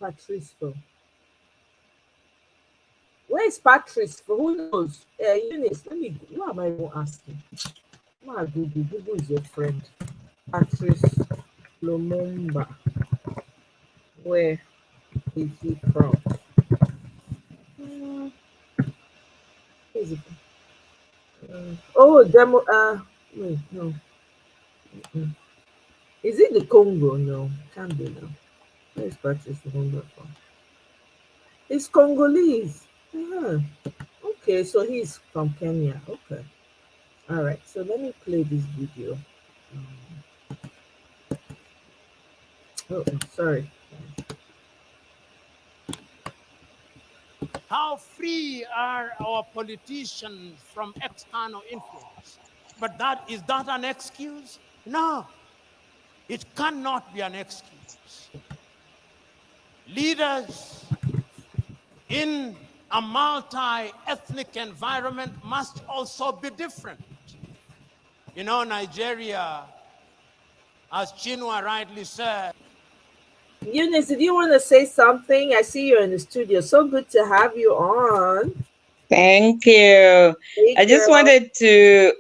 Patrice from? Where is Patrice from? Who knows? Eunice, what am I even asking? Google is your friend. Patrice Lumumba. Where is he from? Is it? Wait, no. Is it the Congo? No, can't be now. Where is Patrice Lumumba from? It's Congolese. Okay, so he's from Kenya. Okay. All right, so let me play this video. Sorry. How free are our politicians from external influence? But is that an excuse? No, it cannot be an excuse. Leaders in a multi-ethnic environment must also be different. You know, Nigeria, as Chinua rightly said. Eunice, did you want to say something? I see you're in the studio. So good to have you on. Thank you. Hey, I just girl. wanted to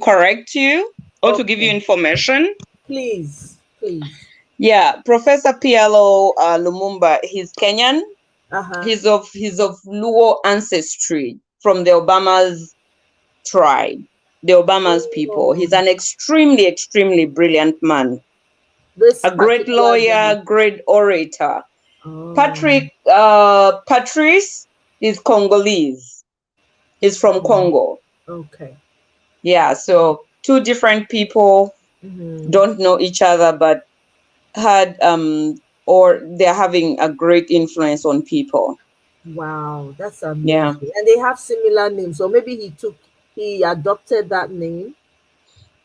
correct you or to give you Okay. information. Please. Yeah, Professor PLO Lumumba, he's Kenyan. Uh-huh. He's of Luo ancestry from the Obama's tribe, the Obama's people. He's an extremely brilliant man. This A great particular guy. lawyer, great orator. Oh. Patrice is Congolese. He's from Congo. Okay. Yeah, so two different people don't know each other, but had or they're having a great influence on people. Wow, that's amazing. Yeah. And they have similar names. So maybe he adopted that name.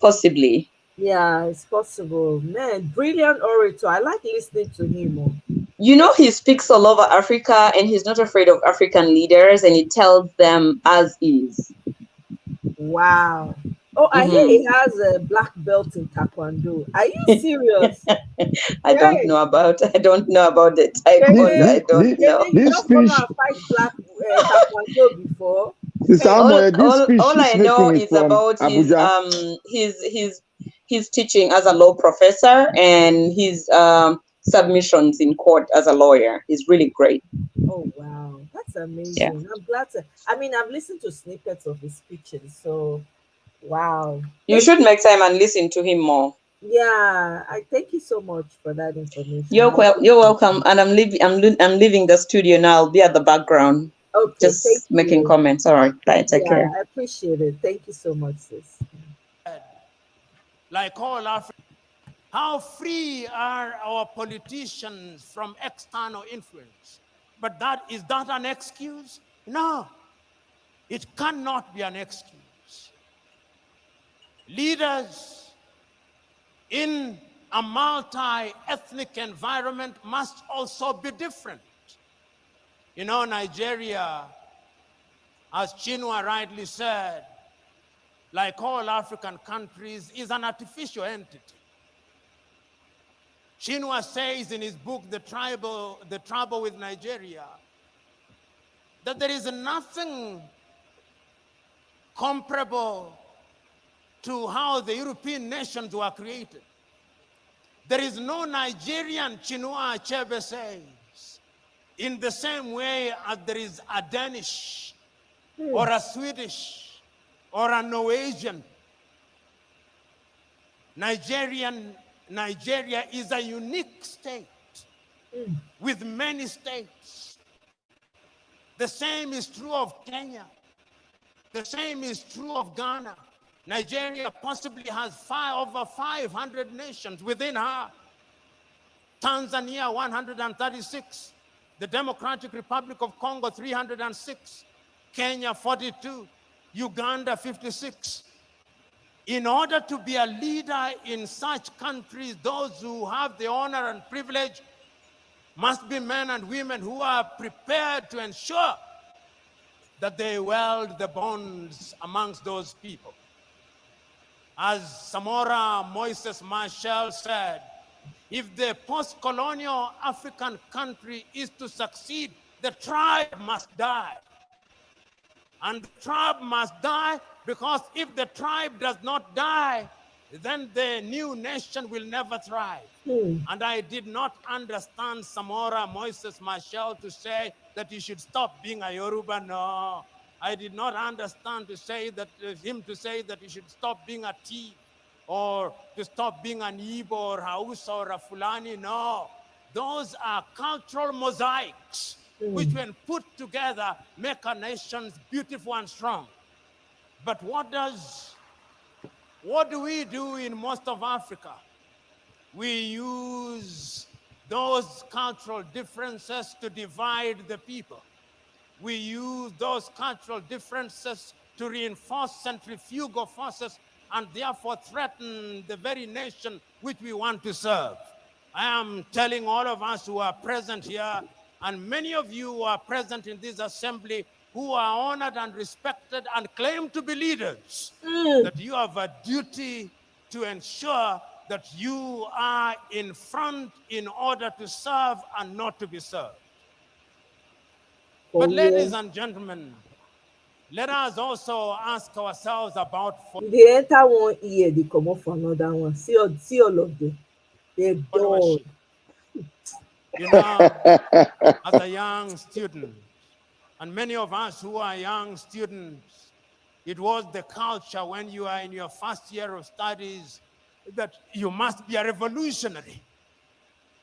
Possibly. Yeah, it's possible. Man, brilliant orator. I like listening to him. You know, he speaks all over Africa and he's not afraid of African leaders and he tells them as is. Wow. Oh, I hear he has a black belt in Taekwondo. Are you serious? I don't know about the Taekwondo. I don't know. You don't come and fight black Taekwondo before? All I know is about his teaching as a law professor and his submissions in court as a lawyer. He's really great. Oh wow, that's amazing. I'm glad to. I mean, I've listened to snippets of his speeches, so wow. You should make time and listen to him more. Yeah, I thank you so much for that information. You're welcome. And I'm leaving the studio now. I'll be at the background. Okay, just making comments. All right, bye. Take care. I appreciate it. Thank you so much, sis. Like all Africans, how free are our politicians from external influence? But is that an excuse? No, it cannot be an excuse. Leaders in a multi-ethnic environment must also be different. You know, Nigeria, as Chinua rightly said, like all African countries, is an artificial entity. Chinua says in his book, The Trouble with Nigeria, that there is nothing comparable to how the European nations were created. There is no Nigerian, Chinua Achebe says, in the same way as there is a Danish or a Swedish or a Norwegian. Nigeria is a unique state with many states. The same is true of Kenya. The same is true of Ghana. Nigeria possibly has over 500 nations within her. Tanzania, 136. The Democratic Republic of Congo, 306. Kenya, 42. Uganda, 56. In order to be a leader in such countries, those who have the honor and privilege must be men and women who are prepared to ensure that they weld the bonds amongst those people. As Samora Moises Machel said, if the post-colonial African country is to succeed, the tribe must die. And the tribe must die because if the tribe does not die, then the new nation will never thrive. And I did not understand Samora Moises Machel to say that he should stop being a Yoruba. No, I did not understand him to say that he should stop being a thief or to stop being an Igbo or Hausa or a Fulani. No, those are cultural mosaics which when put together make our nations beautiful and strong. But what do we do in most of Africa? We use those cultural differences to divide the people. We use those cultural differences to reinforce centrifugal forces and therefore threaten the very nation which we want to serve. I am telling all of us who are present here, and many of you who are present in this assembly, who are honored and respected and claim to be leaders, that you have a duty to ensure that you are in front in order to serve and not to be served. But ladies and gentlemen, let us also ask ourselves about dey enter one ear dey comot for another one. See all of them. They're dull. followership. You know, as a young student, and many of us who are young students, it was the culture when you are in your first year of studies that you must be a revolutionary.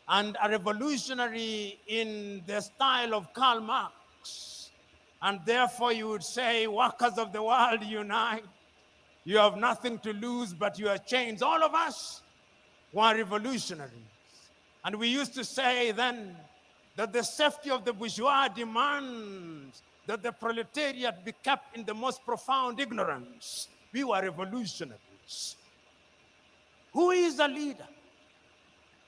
And a revolutionary in the style of Karl Marx. And therefore you would say, workers of the world unite. You have nothing to lose but your chains. All of us were revolutionaries. And we used to say then that the safety of the bourgeois demands that the proletariat be kept in the most profound ignorance. We were revolutionaries. Who is a leader?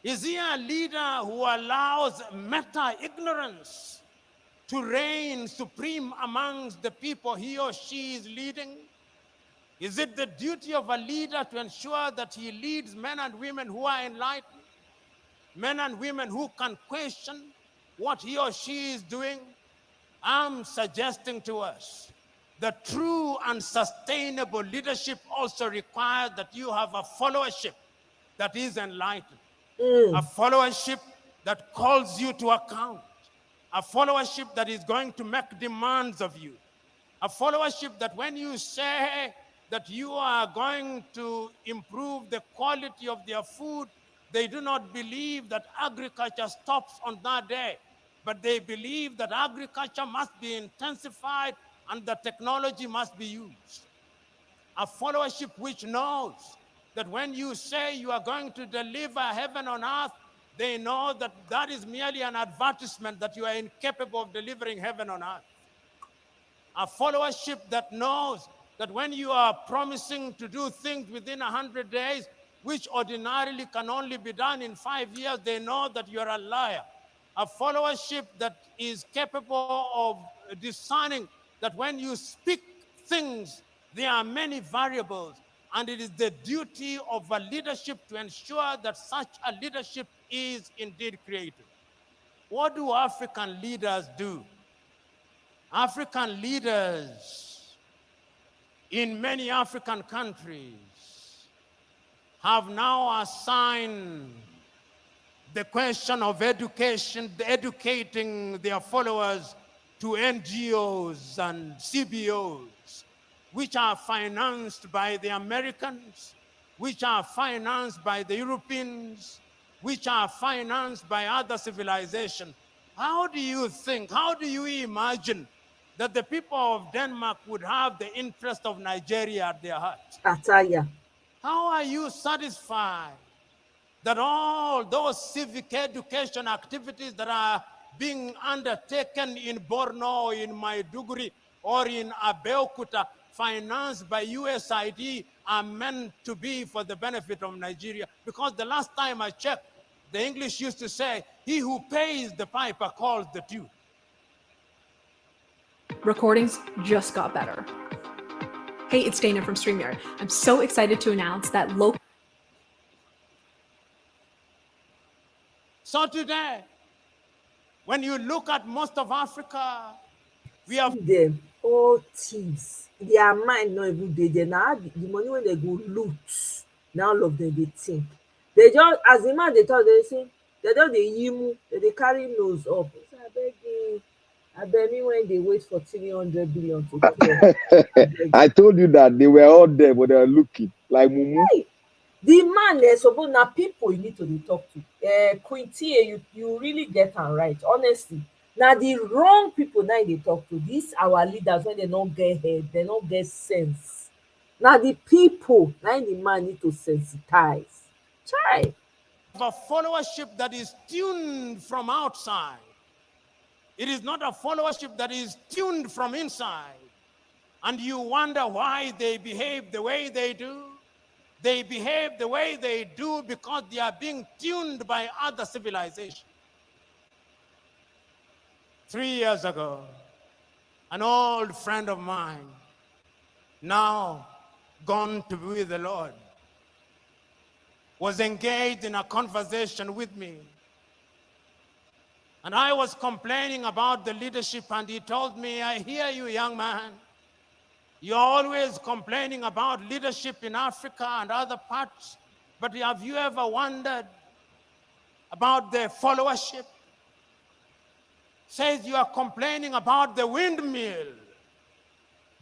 Is he a leader who allows meta-ignorance to reign supreme amongst the people he or she is leading? Is it the duty of a leader to ensure that he leads men and women who are enlightened? Men and women who can question what he or she is doing? I'm suggesting to us that true and sustainable leadership also requires that you have a followership that is enlightened. A followership that calls you to account, a followership that is going to make demands of you, a followership that when you say that you are going to improve the quality of their food, they do not believe that agriculture stops on that day, but they believe that agriculture must be intensified and the technology must be used. A followership which knows that when you say you are going to deliver heaven on earth, they know that that is merely an advertisement that you are incapable of delivering heaven on earth. A followership that knows that when you are promising to do things within 100 days, which ordinarily can only be done in 5 years, they know that you're a liar. A followership that is capable of discerning that when you speak things, there are many variables, and it is the duty of a leadership to ensure that such a leadership is indeed created. What do African leaders do? African leaders in many African countries have now assigned the question of education, educating their followers to NGOs and CBOs, which are financed by the Americans, which are financed by the Europeans, which are financed by other civilizations. How do you think, how do you imagine that the people of Denmark would have the interest of Nigeria at their heart? Ataya. How are you satisfied that all those civic education activities that are being undertaken in Borno, in Maiduguri, or in Abeokuta, financed by USAID, are meant to be for the benefit of Nigeria? Because the last time I checked, the English used to say, he who pays the piper calls the tune. Recordings just got better. Hey, it's Dana from StreamYard. I'm so excited to announce that local. So today, when you look at most of Africa, we have them all thieves. Their mind not even dey there. Na the money wey dem go loot, na all of them dey think. They just, as the man dey talk, dey say they just dey yimu, they dey carry nose up. Say abeg me when dey wait for 300 billion to clear. I told you that they were all there, but they were looking like mumu. Hey, the man suppose na people you need to dey talk to. Queen Tia, you really get am right, honestly. Na the wrong people na dey talk to. These our leaders when they no get head, they no get sense. Na the people na the man need to sensitize. Chai. a followership that is tuned from outside. It is not a followership that is tuned from inside. And you wonder why they behave the way they do. They behave the way they do because they are being tuned by other civilizations. 3 years ago, an old friend of mine, now gone to be with the Lord, was engaged in a conversation with me. And I was complaining about the leadership, and he told me, I hear you, young man. You're always complaining about leadership in Africa and other parts, but have you ever wondered about the followership? Says you are complaining about the windmill,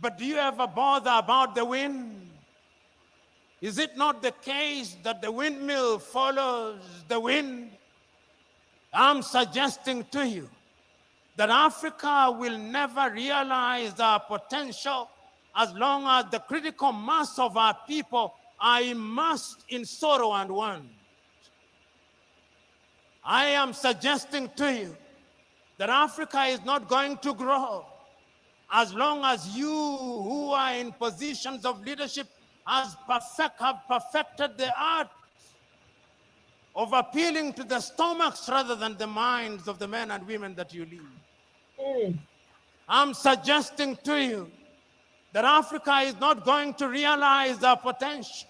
but do you ever bother about the wind? Is it not the case that the windmill follows the wind? I'm suggesting to you that Africa will never realize our potential as long as the critical mass of our people are immersed in sorrow and want. I am suggesting to you that Africa is not going to grow as long as you who are in positions of leadership have perfected the art of appealing to the stomachs rather than the minds of the men and women that you lead. I'm suggesting to you that Africa is not going to realize our potential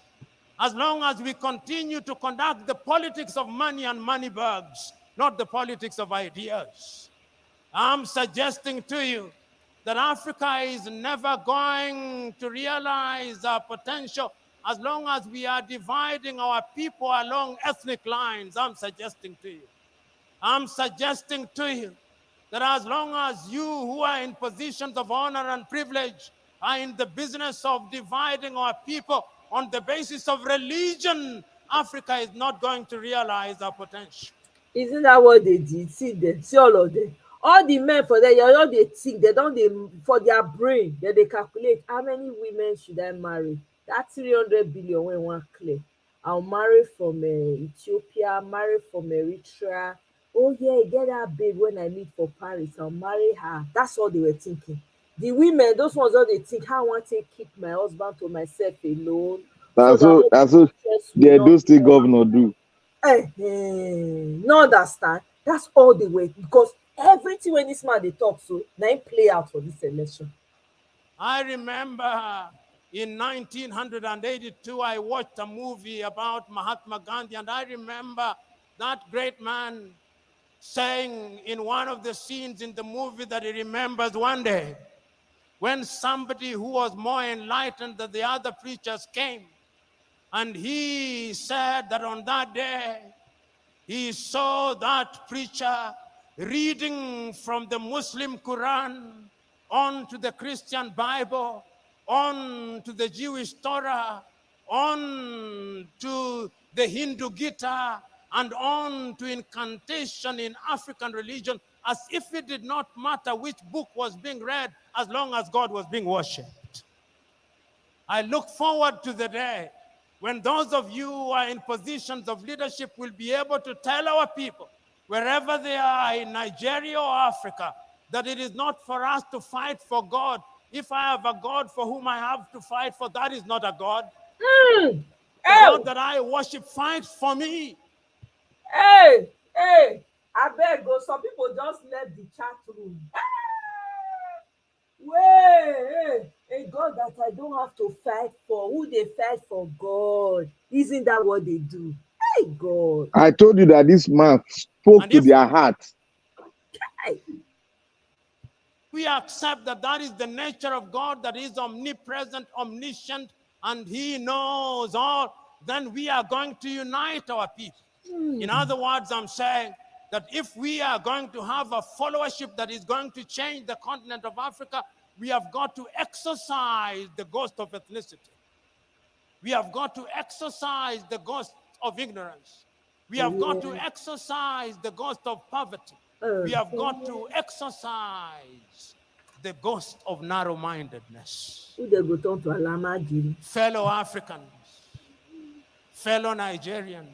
as long as we continue to conduct the politics of money and money bags, not the politics of ideas. I'm suggesting to you that Africa is never going to realize our potential as long as we are dividing our people along ethnic lines. I'm suggesting to you. I'm suggesting to you that as long as you who are in positions of honor and privilege are in the business of dividing our people on the basis of religion, Africa is not going to realize our potential. Isn't that what they did? See them, see all of them. All the men for there, you all dey think, they don dey for their brain, dem dey calculate how many women should I marry? That 300 billion wey wan clear. I'll marry from Ethiopia, marry from Eritrea. Oh yeah, e get that babe when I meet for Paris, I'll marry her. That's all they were thinking. The women, those ones all dey think, how I wan take keep my husband to myself alone, so that all That's the so interest the will Edo not State come. governor do. No understand. That's all they were, because everything when this man dey talk so na him play out for this election. I remember in 1982, I watched a movie about Mahatma Gandhi, and I remember that great man saying in one of the scenes in the movie that he remembers one day when somebody who was more enlightened than the other preachers came, and he said that on that day, he saw that preacher reading from the Muslim Quran on to the Christian Bible, on to the Jewish Torah, on to the Hindu Gita, and on to incantation in African religion, as if it did not matter which book was being read as long as God was being worshipped. I look forward to the day when those of you who are in positions of leadership will be able to tell our people, wherever they are in Nigeria or Africa, that it is not for us to fight for God. If I have a God for whom I have to fight for, that is not a God. The God that I worship fights for me. Hey, abeg o, some people just left the chat room. Wey, a God that I don't have to fight for. Who dey fight for? God. Isn't that what they do? Hey, God. I told you that this man spoke to their heart. We accept that that is the nature of God, that is omnipresent, omniscient, and he knows all, then we are going to unite our people. In other words, I'm saying that if we are going to have a followership that is going to change the continent of Africa, we have got to exorcise the ghost of ethnicity. We have got to exorcise the ghost of ignorance. We have got to exorcise the ghost of poverty. We have got to exorcise the ghost of narrow-mindedness. Who dey go turn to Alamajiri? Fellow Africans, fellow Nigerians,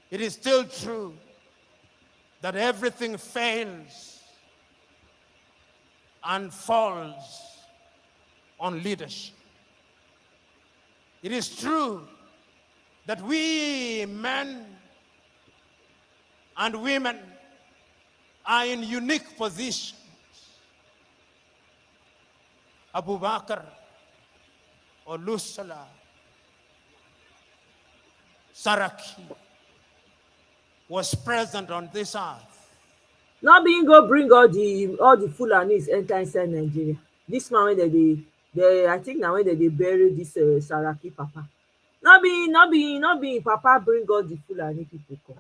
it is still true that everything fails and falls on leadership. It is true that we men and women are in unique positions. Abu Bakr, Olusala, Saraki, was present on this earth. No be him go bring all the Fulanis enter inside Nigeria. Dis man wey dey I think na when dem dey bury dis Saraki papa. No be him papa bring all the Fulani people come.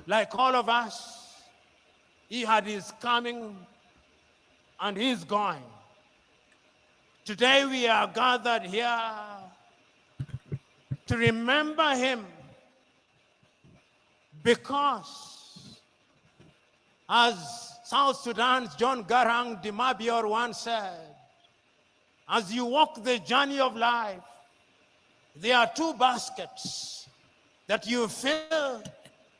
Like all of us, he had his coming and his going. Today we are gathered here to remember him because, as South Sudan's John Garang Dimabior once said, as you walk the journey of life, there are two baskets that you fill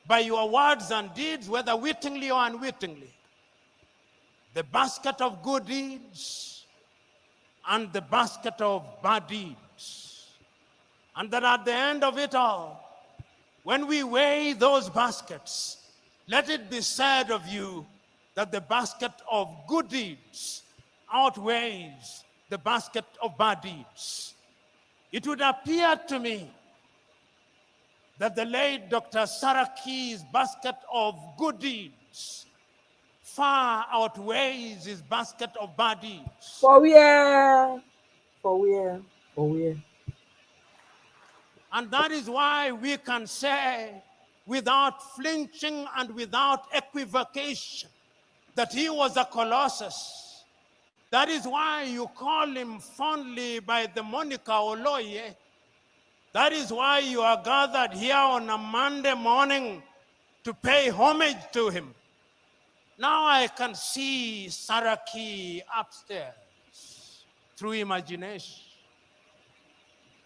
by your words and deeds, whether wittingly or unwittingly. The basket of good deeds and the basket of bad deeds. And that at the end of it all, when we weigh those baskets, let it be said of you that the basket of good deeds outweighs the basket of bad deeds. It would appear to me that the late Dr. Saraki's basket of good deeds far outweighs his basket of bad deeds. For where? For where? For where? And that is why we can say, without flinching and without equivocation, that he was a colossus. That is why you call him fondly by the moniker Oloye. That is why you are gathered here on a Monday morning to pay homage to him. Now I can see Saraki upstairs through imagination.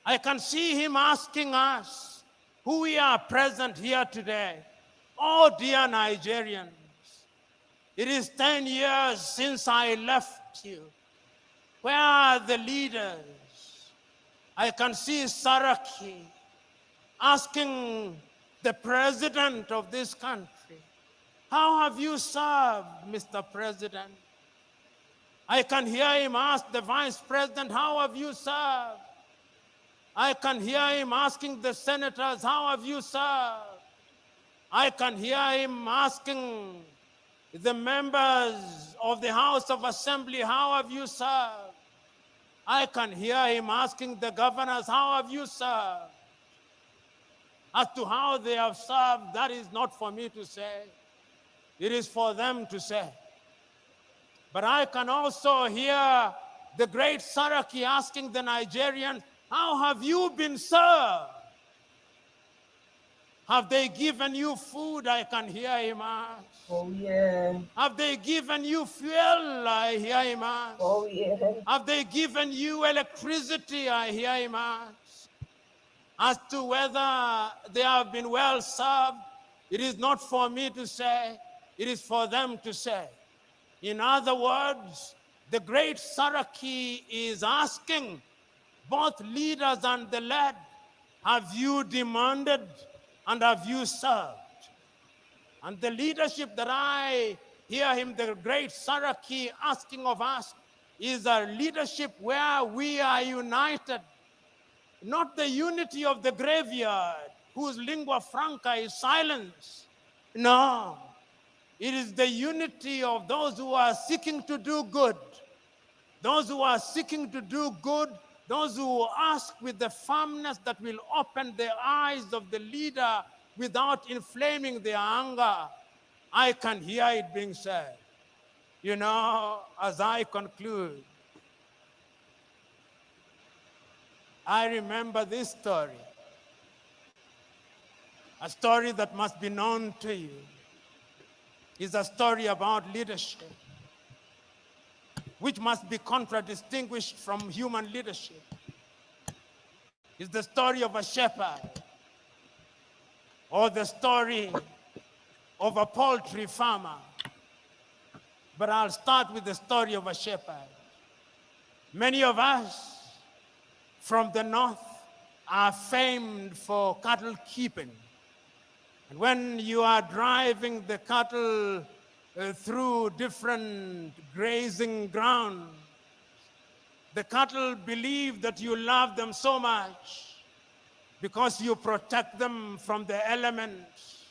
I can see him asking us, who we are present here today, oh dear Nigerians, it is 10 years since I left you. Where are the leaders? I can see Saraki asking the president of this country, how have you served, Mr. President? I can hear him ask the vice president, how have you served? I can hear him asking the senators, how have you served? I can hear him asking the members of the House of Assembly, how have you served? I can hear him asking the governors, how have you served? As to how they have served, that is not for me to say. It is for them to say. But I can also hear the great Saraki asking the Nigerians, how have you been served? Have they given you food? I can hear him ask. Oh yeah. Have they given you fuel? I hear him ask. Oh yeah. Have they given you electricity? I hear him ask. As to whether they have been well served, it is not for me to say, it is for them to say. In other words, the great Saraki is asking both leaders and the led, have you demanded and have you served? And the leadership that I hear him, the great Saraki, asking of us is a leadership where we are united. Not the unity of the graveyard, whose lingua franca is silence. No, it is the unity of those who are seeking to do good. Those who are seeking to do good, those who ask with the firmness that will open the eyes of the leader without inflaming their anger. I can hear it being said. You know, as I conclude, I remember this story, a story that must be known to you. It's a story about leadership, which must be contradistinguished from human leadership. It's the story of a shepherd, or the story of a poultry farmer. But I'll start with the story of a shepherd. Many of us from the north are famed for cattle keeping. And when you are driving the cattle through different grazing grounds. The cattle believe that you love them so much because you protect them from the elements,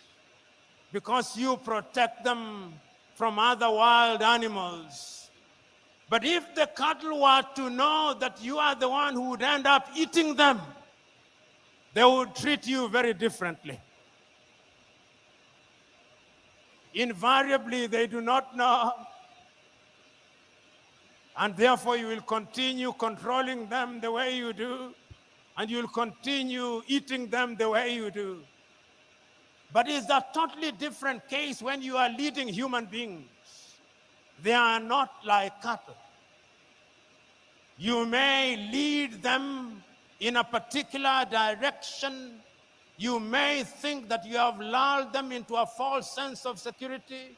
because you protect them from other wild animals. But if the cattle were to know that you are the one who would end up eating them, they would treat you very differently. Invariably, they do not know. And therefore, you will continue controlling them the way you do, and you'll continue eating them the way you do. But it's a totally different case when you are leading human beings. They are not like cattle. You may lead them in a particular direction. You may think that you have lulled them into a false sense of security.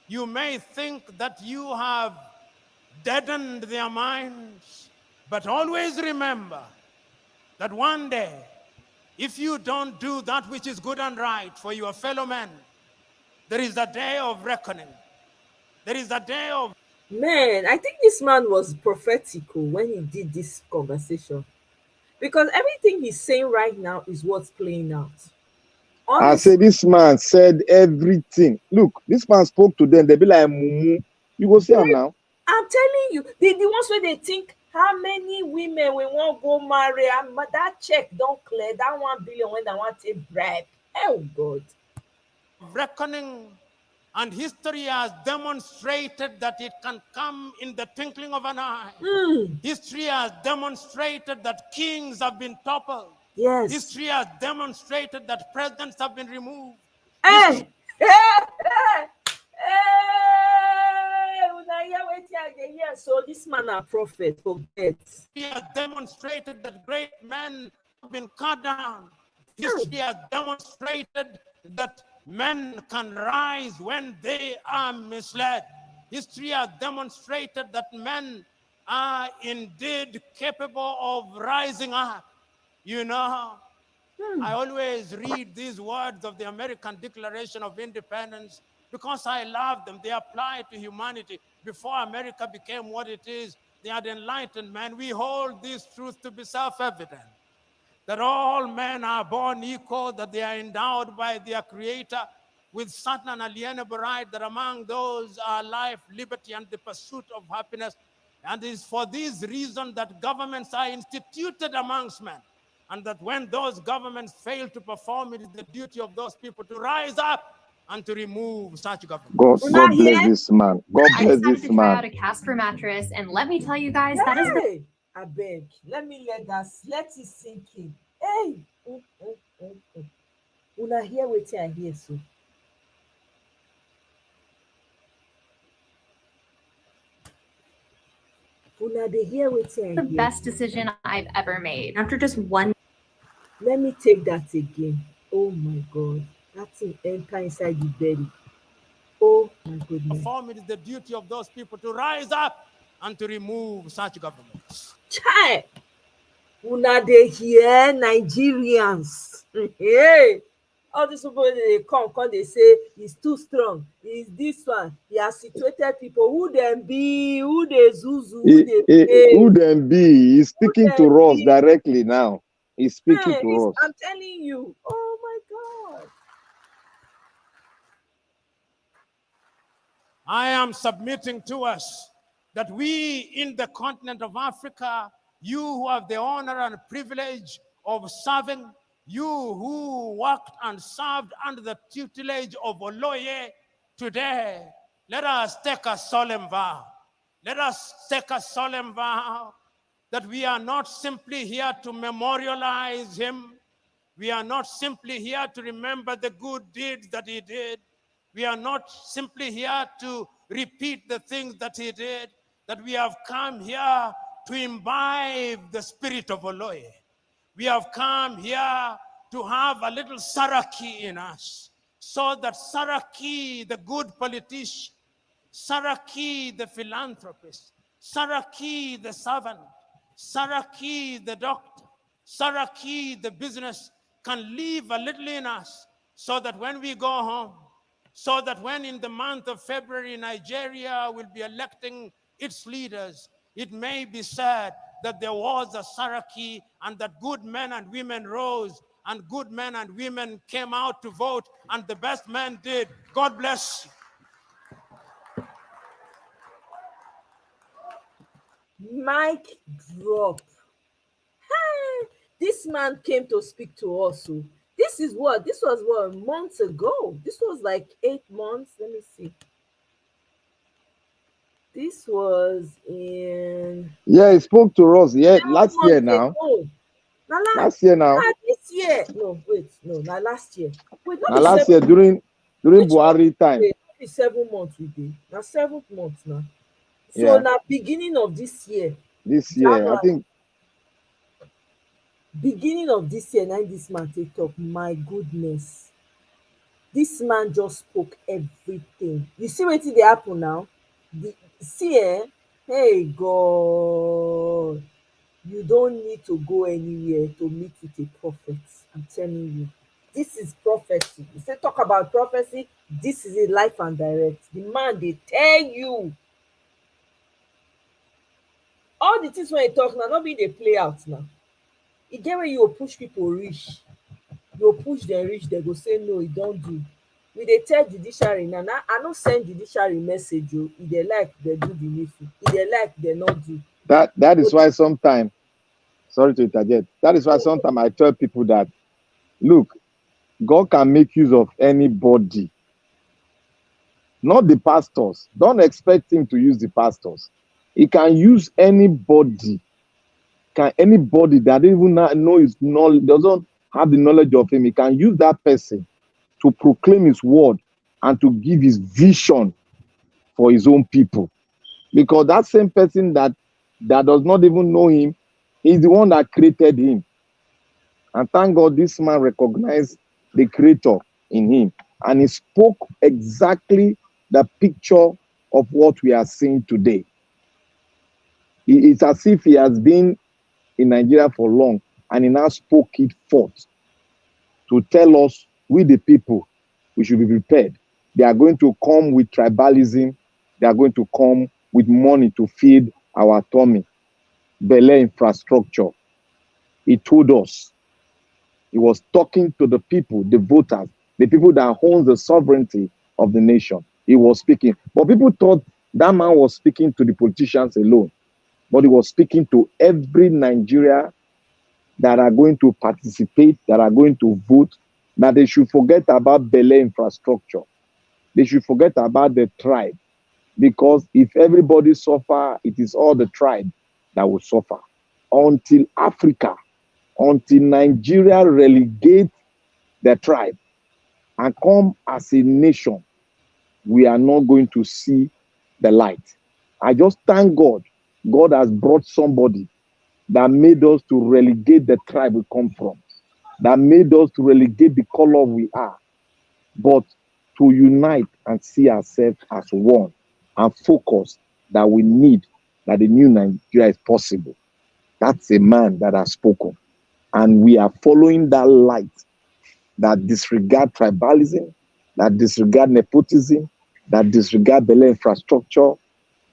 You may think that you have deadened their minds. But always remember that one day, if you don't do that which is good and right for your fellow men, there is a day of reckoning. There is a day of... Man, I think this man was prophetical when he did this conversation, because everything he's saying right now is what's playing out. I Honestly, say this man said everything. Look, this man spoke to them. They be like, mumu. You go see him now. I'm telling you, the ones where they think how many women we won't go marry, but that check don't clear that 1 billion when they want to bribe. Oh God. reckoning, and history has demonstrated that it can come in the twinkling of an eye. History has demonstrated that kings have been toppled. Yes. History has demonstrated that presidents have been removed. Hey! Hey! So this man a prophet, forget. History has demonstrated that great men have been cut down. History has demonstrated that men can rise when they are misled. History has demonstrated that men are indeed capable of rising up. You know, I always read these words of the American Declaration of Independence because I love them. They apply to humanity. Before America became what it is, they had enlightened men. We hold this truth to be self-evident, that all men are born equal, that they are endowed by their Creator with certain unalienable right, that among those are life, liberty, and the pursuit of happiness. And it is for this reason that governments are instituted amongst men. And that when those governments fail to perform, it is the duty of those people to rise up and to remove such governments. God bless this man. God I bless decided this to try out man. a Casper mattress, and let me tell you guys, that is the Hey! I beg. Let it sink in. Hey! Una hear wetin I hear so. Una dey hear wetin I hear. best decision I've ever made. After just one. Let me take that again. Oh my God. That thing enter inside the belly. Oh my goodness. Perform, it is the duty of those people to rise up and to remove such governments. Chai! Una dey hear Nigerians. Hey! All these people dey come dey say he's too strong, he's this one, he has situated people. Who dem be? Who dey zuzu? Who them be? He's speaking to us directly now. He's speaking to us. I'm telling you. Oh my God. I am submitting to us that we in the continent of Africa, you who have the honor and privilege of serving, you who worked and served under the tutelage of Oloye, today, let us take a solemn vow. Let us take a solemn vow that we are not simply here to memorialize him. We are not simply here to remember the good deeds that he did. We are not simply here to repeat the things that he did, that we have come here to imbibe the spirit of Oloye. We have come here to have a little Saraki in us, so that Saraki, the good politician, Saraki, the philanthropist, Saraki, the servant, Saraki, the doctor, Saraki, the business, can live a little in us, so that when we go home, so that when in the month of February, Nigeria will be electing its leaders, it may be said that there was a Saraki and that good men and women rose and good men and women came out to vote and the best men did. God bless you. Mic drop. Hey, this man came to speak to us. So this was what, months ago. This was like 8 months. Let me see. This was in Yeah, he spoke to us. Yeah, 7 last year months now. ago. Now, Last year now. this year. No, wait, no, now last year. Wait, not Now be last 7 year during Which Buhari month? time. Wait, not be 7 months we did. Now 7 months now. So Yeah. now beginning of this year, This year, I January, think. beginning of this year, now this man take talk. My goodness, this man just spoke everything. You see wetin dey happen now? See, hey God, you don't need to go anywhere to meet with a prophet. I'm telling you, this is prophecy. You say talk about prophecy, this is a life and direct. The man dey tell you all the things wey he talk now, no be dey play out now. E get where you go push people reach, you go push dem reach, dem go say no, e don do. We dey tell judiciary now. I no send judiciary message o. E dey like dem do the needful, e dey like dem no do. That is why sometimes, sorry to interject, that is why sometimes I tell people that, look, God can make use of anybody, not the pastors. Don't expect him to use the pastors. He can use anybody. Can anybody that even know his knowledge, doesn't have the knowledge of him, he can use that person to proclaim his word and to give his vision for his own people. Because that same person that does not even know him is the one that created him. And thank God this man recognized the creator in him. And he spoke exactly the picture of what we are seeing today. It's as if he has been in Nigeria for long and he now spoke it forth to tell us, we the people, we should be prepared. They are going to come with tribalism. They are going to come with money to feed our tummy. Bele infrastructure. He told us. He was talking to the people, the voters, the people that own the sovereignty of the nation. He was speaking. But people thought that man was speaking to the politicians alone. But he was speaking to every Nigeria that are going to participate, that are going to vote, that they should forget about Bele infrastructure. They should forget about the tribe. Because if everybody suffer, it is all the tribe that will suffer. Until Africa, until Nigeria relegate the tribe and come as a nation, we are not going to see the light. I just thank God. God has brought somebody that made us to relegate the tribe we come from, that made us to relegate the color we are, but to unite and see ourselves as one and focus that we need, that the new Nigeria is possible. That's a man that has spoken. And we are following that light that disregard tribalism, that disregard nepotism, that disregard Bele infrastructure.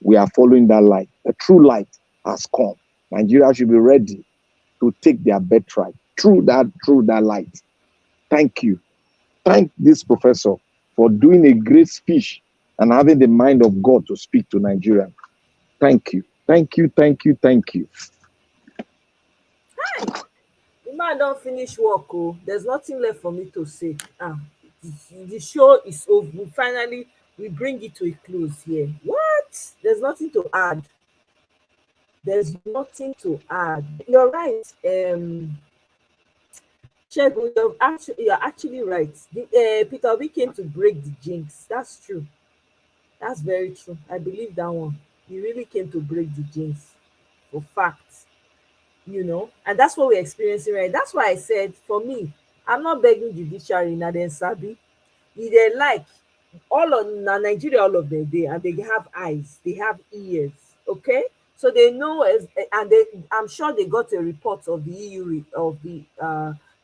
We are following that light. The true light has come. Nigeria should be ready to take their birthright through that light. Thank you. Thank this professor for doing a great speech and having the mind of God to speak to Nigeria. Thank you. Thank you. Thank you. Thank you. Hi. The man don finish work. Oh, there's nothing left for me to say. The show is over. Finally, we bring it to a close here. What? There's nothing to add. There's nothing to add. You're right. Shegun, you're actually right. Peter Obi came to break the jinx. That's true. That's very true. I believe that one. He really came to break the jinx. For facts. And that's what we're experiencing right. That's why I said, for me, I'm not begging judiciary na dem sabi. E dey like all of Nigeria, all of them dey, and they have eyes, they have ears, okay? So they know, and I'm sure they got a report of the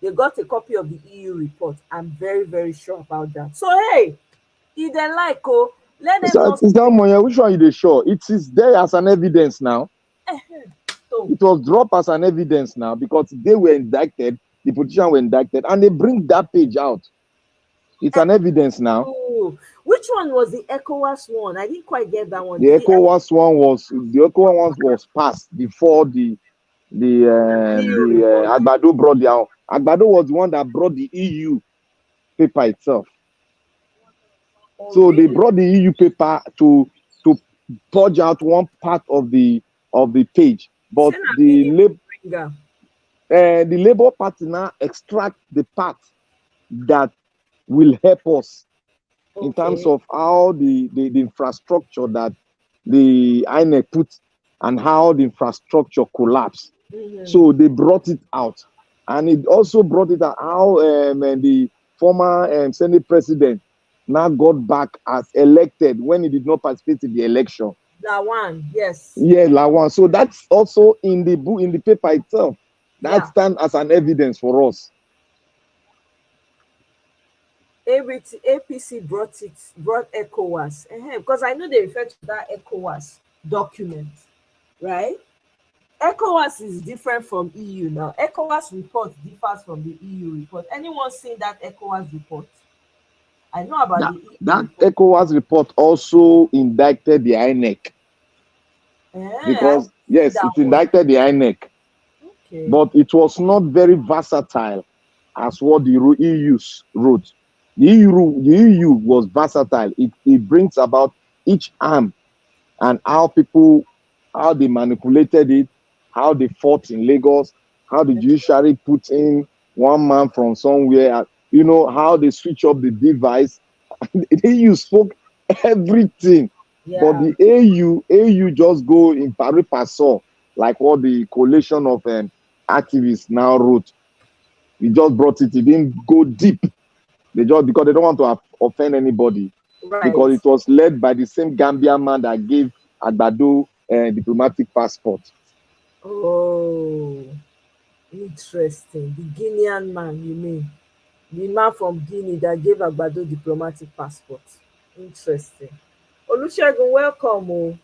they got a copy of the EU report. I'm very, very sure about that. So hey, If they like, oh, let them So, not. is that money? Which one you dey sure? It is there as an evidence now. So, It was dropped as an evidence now because they were indicted, the politicians were indicted, and they bring that page out. It's an evidence now. oh, which one was the ECOWAS one? I didn't quite get that one. The ECOWAS one was passed before the Agbado brought their own. Agbado was the one that brought the EU paper itself. So they brought the EU paper to purge out one part of the page, but the Labour Party now extract the part that will help us in terms of how the infrastructure that the INEC put and how the infrastructure collapsed. So they brought it out, and it also brought it out how the former Senate president now got back as elected when he did not participate in the election. Lawan, yes. Yeah, Lawan. So that's also in the book, in the paper itself. That stands as an evidence for us. APC brought ECOWAS because I know they refer to that ECOWAS document, right? ECOWAS is different from EU now. ECOWAS report differs from the EU report. Anyone seen that ECOWAS report? I know about the EU that report. ECOWAS report also indicted the INEC because yes, it indicted the INEC, but it was not very versatile as what the EU wrote. The EU was versatile. It brings about each arm and how they manipulated it, how they fought in Lagos, how the judiciary put in one man from somewhere, how they switch up the device. The EU spoke everything, but the AU just go in pari passu, like what the coalition of activists now wrote. He just brought it. He didn't go deep. They just, because they don't want to offend anybody, because it was led by the same Gambian man that gave Agbado diplomatic passport. Oh, interesting. The Guinean man, you mean? The man from Guinea that gave Agbado diplomatic passport. Interesting. Olusegun, welcome. Oh.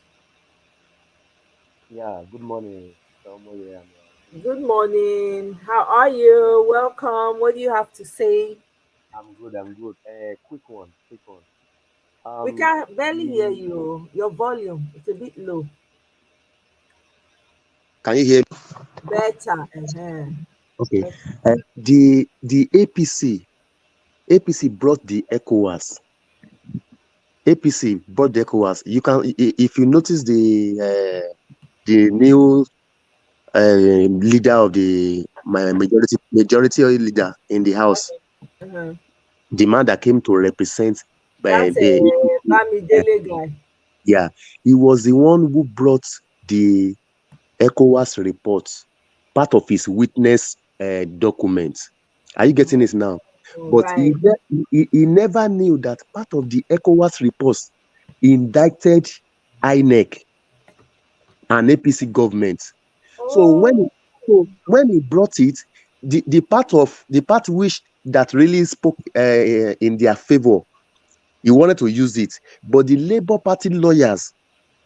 Yeah, good morning. Good morning. How are you? Welcome. What do you have to say? I'm good. Quick one. We can barely hear you. Your volume, it's a bit low. Can you hear me? Better. Okay. The APC brought the ECOWAS. You can, if you notice the new leader of the majority leader in the house, the man that came to represent Bamidele guy. Yeah, he was the one who brought the ECOWAS report, part of his witness document. Are you getting it now? But he never knew that part of the ECOWAS reports indicted INEC and APC government. So when he brought it, the part which that really spoke in their favor, he wanted to use it. But the Labour Party lawyers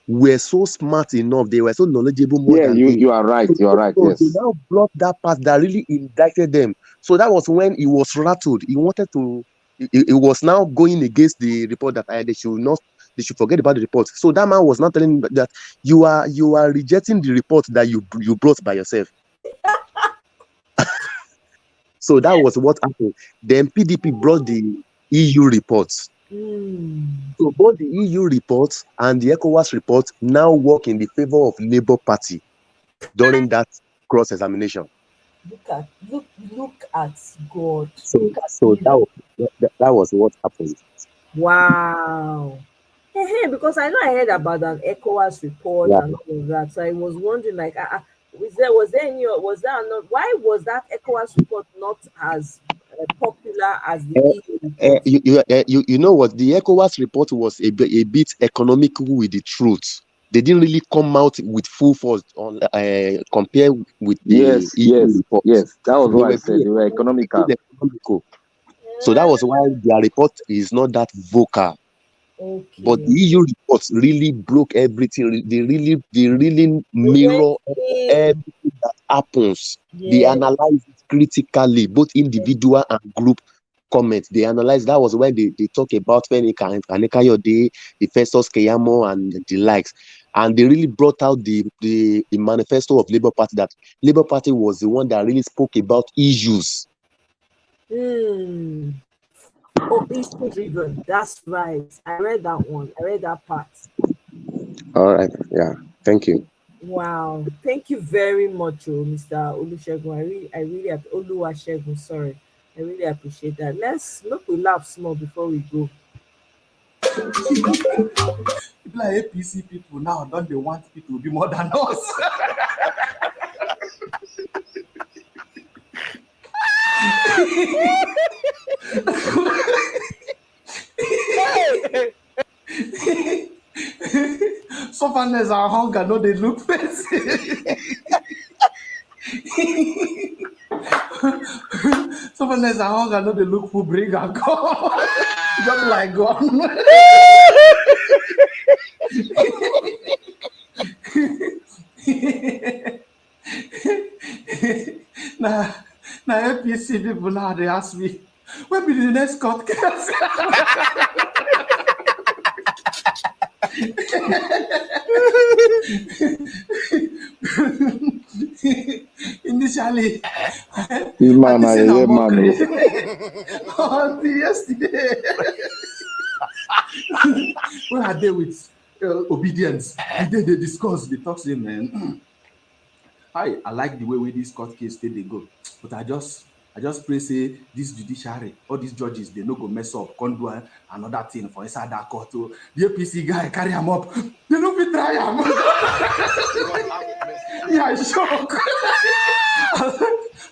were so smart enough, they were so knowledgeable more than him. You are right. You are right. So yes. they now brought that part that really indicted them. So that was when he was rattled. He wanted to. He was now going against the report that they should forget about the report. So that man was not telling him that you are rejecting the report that you brought by yourself. So that was what happened. Then PDP brought the EU reports. So both the EU reports and the ECOWAS report now work in the favor of Labour Party during that cross-examination. Look at God. So that was what happened. Wow. Because I know I heard about an ECOWAS report and all of that. So I was wondering, like, was there not? Why was that ECOWAS report not as popular as the EU report? You know what? The ECOWAS report was a bit economical with the truth. They didn't really come out with full force on compare with the EU report. Yes, that was what I said. They were economical. So that was why their report is not that vocal. Okay. But the EU reports really broke everything. They really mirror everything that happens. They Yeah. analyze it critically, both individual and group comments. They analyze. That was when they talk about Fenika and Kanekayode, the Festus Keyamo and the likes. And they really brought out the manifesto of Labour Party, that Labour Party was the one that really spoke about issues. Oh, issue driven. That's right. I read that one. I read that part. All right. Yeah. Thank you. Wow. Thank you very much, Mr. Olusegun. I really Oluwasegun, sorry. I really appreciate that. Let's look, we laugh small before we go. People like APC people now don't they want people to be more than us? Sufferness and hunger, no, they look face. Sufferness and hunger, no, they look who bring and come. Just like God. Now APC people now they ask me, when be the next court case? Initially, This man, I I say hear now man. mockery. Until yesterday, when I deal with obedience, the day they discuss, they talk to him, man. I like the way this court case they go, but I just pray say this judiciary, all these judges, they no go mess up, can't do another thing for inside that court. So the APC guy carry him up, they no fit try him. Yeah, shock.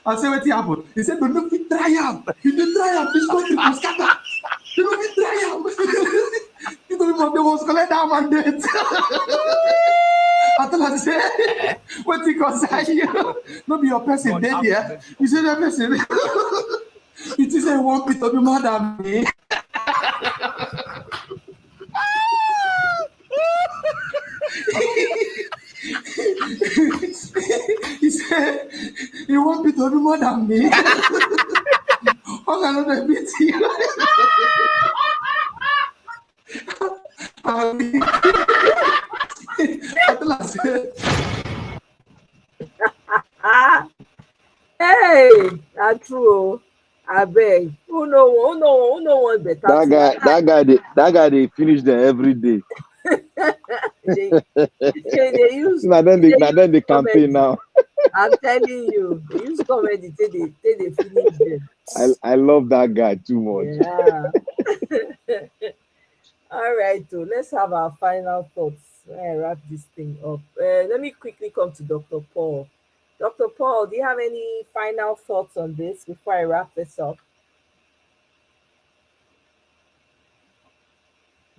I say what happened. He said, they no fit try him. If they try him, this country will scatter. They no fit try him. They must collect that mandate. I tell her, say, what he concern you? No be your person dead here. You say that person. It is a one bit of the more than me. He said, you want me to be more than me? How can I beat you? Hey, that's true. I beg. Who know one better? That guy, they finish there every day. they use. Now then the campaign now. I'm telling you, they use comedy till they finish them. I love that guy too much. Yeah. All right, so let's have our final thoughts when I wrap this thing up. Let me quickly come to Dr. Paul. Dr. Paul, do you have any final thoughts on this before I wrap this up?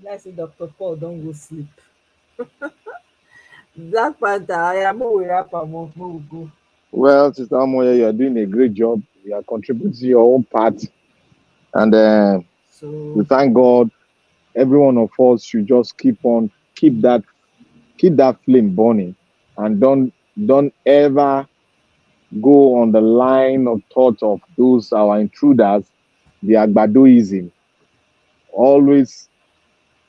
Let's see, Dr. Paul, don't go sleep. Black Panther, I am wrap up. Go. Well, Sister Amoya, you are doing a great job. You are contributing your own part. And we thank God. Every one of us should just keep that flame burning, and don't ever go on the line of thought of those our intruders, the Agbadoism. Always,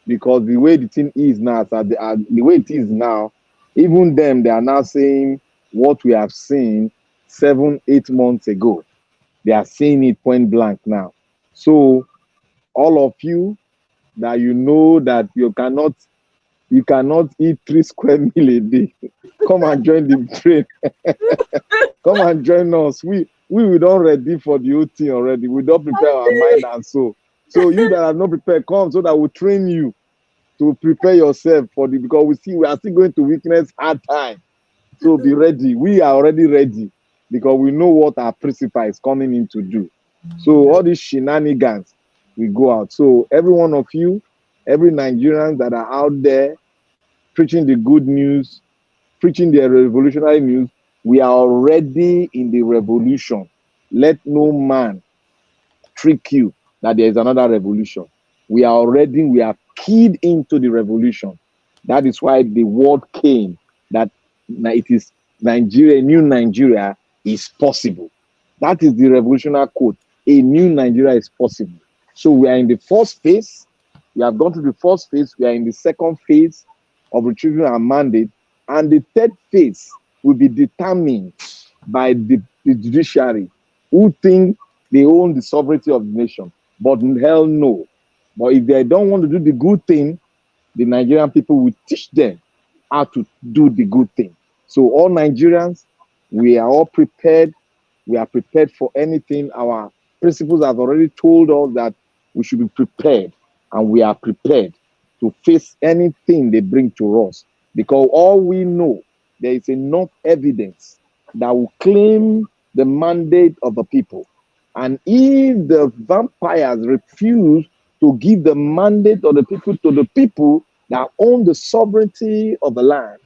because the way the thing is now, the way it is now, even them, they are now saying what we have seen 7-8 months ago. They are saying it point blank now. So all of you that you know that you cannot eat 3 square meal a day, come and join the train. Come and join us. We don't ready for the whole thing already. We don't prepare our mind and soul. So you that are not prepared, come so that we train you to prepare yourself because we are still going to witness hard time. So be ready. We are already ready because we know what our principal is coming in to do. So all these shenanigans, we go out. So every one of you, every Nigerian that are out there preaching the good news, preaching the revolutionary news, we are already in the revolution. Let no man trick you that there is another revolution. We are keyed into the revolution. That is why the word came that it is Nigeria, new Nigeria is possible. That is the revolutionary quote. A new Nigeria is possible. So we are in the first phase. We have gone to the first phase. We are in the second phase of retrieving our mandate. And the third phase will be determined by the judiciary, who think they own the sovereignty of the nation. But hell no. But if they don't want to do the good thing, the Nigerian people will teach them how to do the good thing. So all Nigerians, we are all prepared. We are prepared for anything. Our principles have already told us that we should be prepared, and we are prepared to face anything they bring to us. Because all we know, there is enough evidence that will claim the mandate of the people. And if the vampires refuse to give the mandate of the people to the people that own the sovereignty of the land,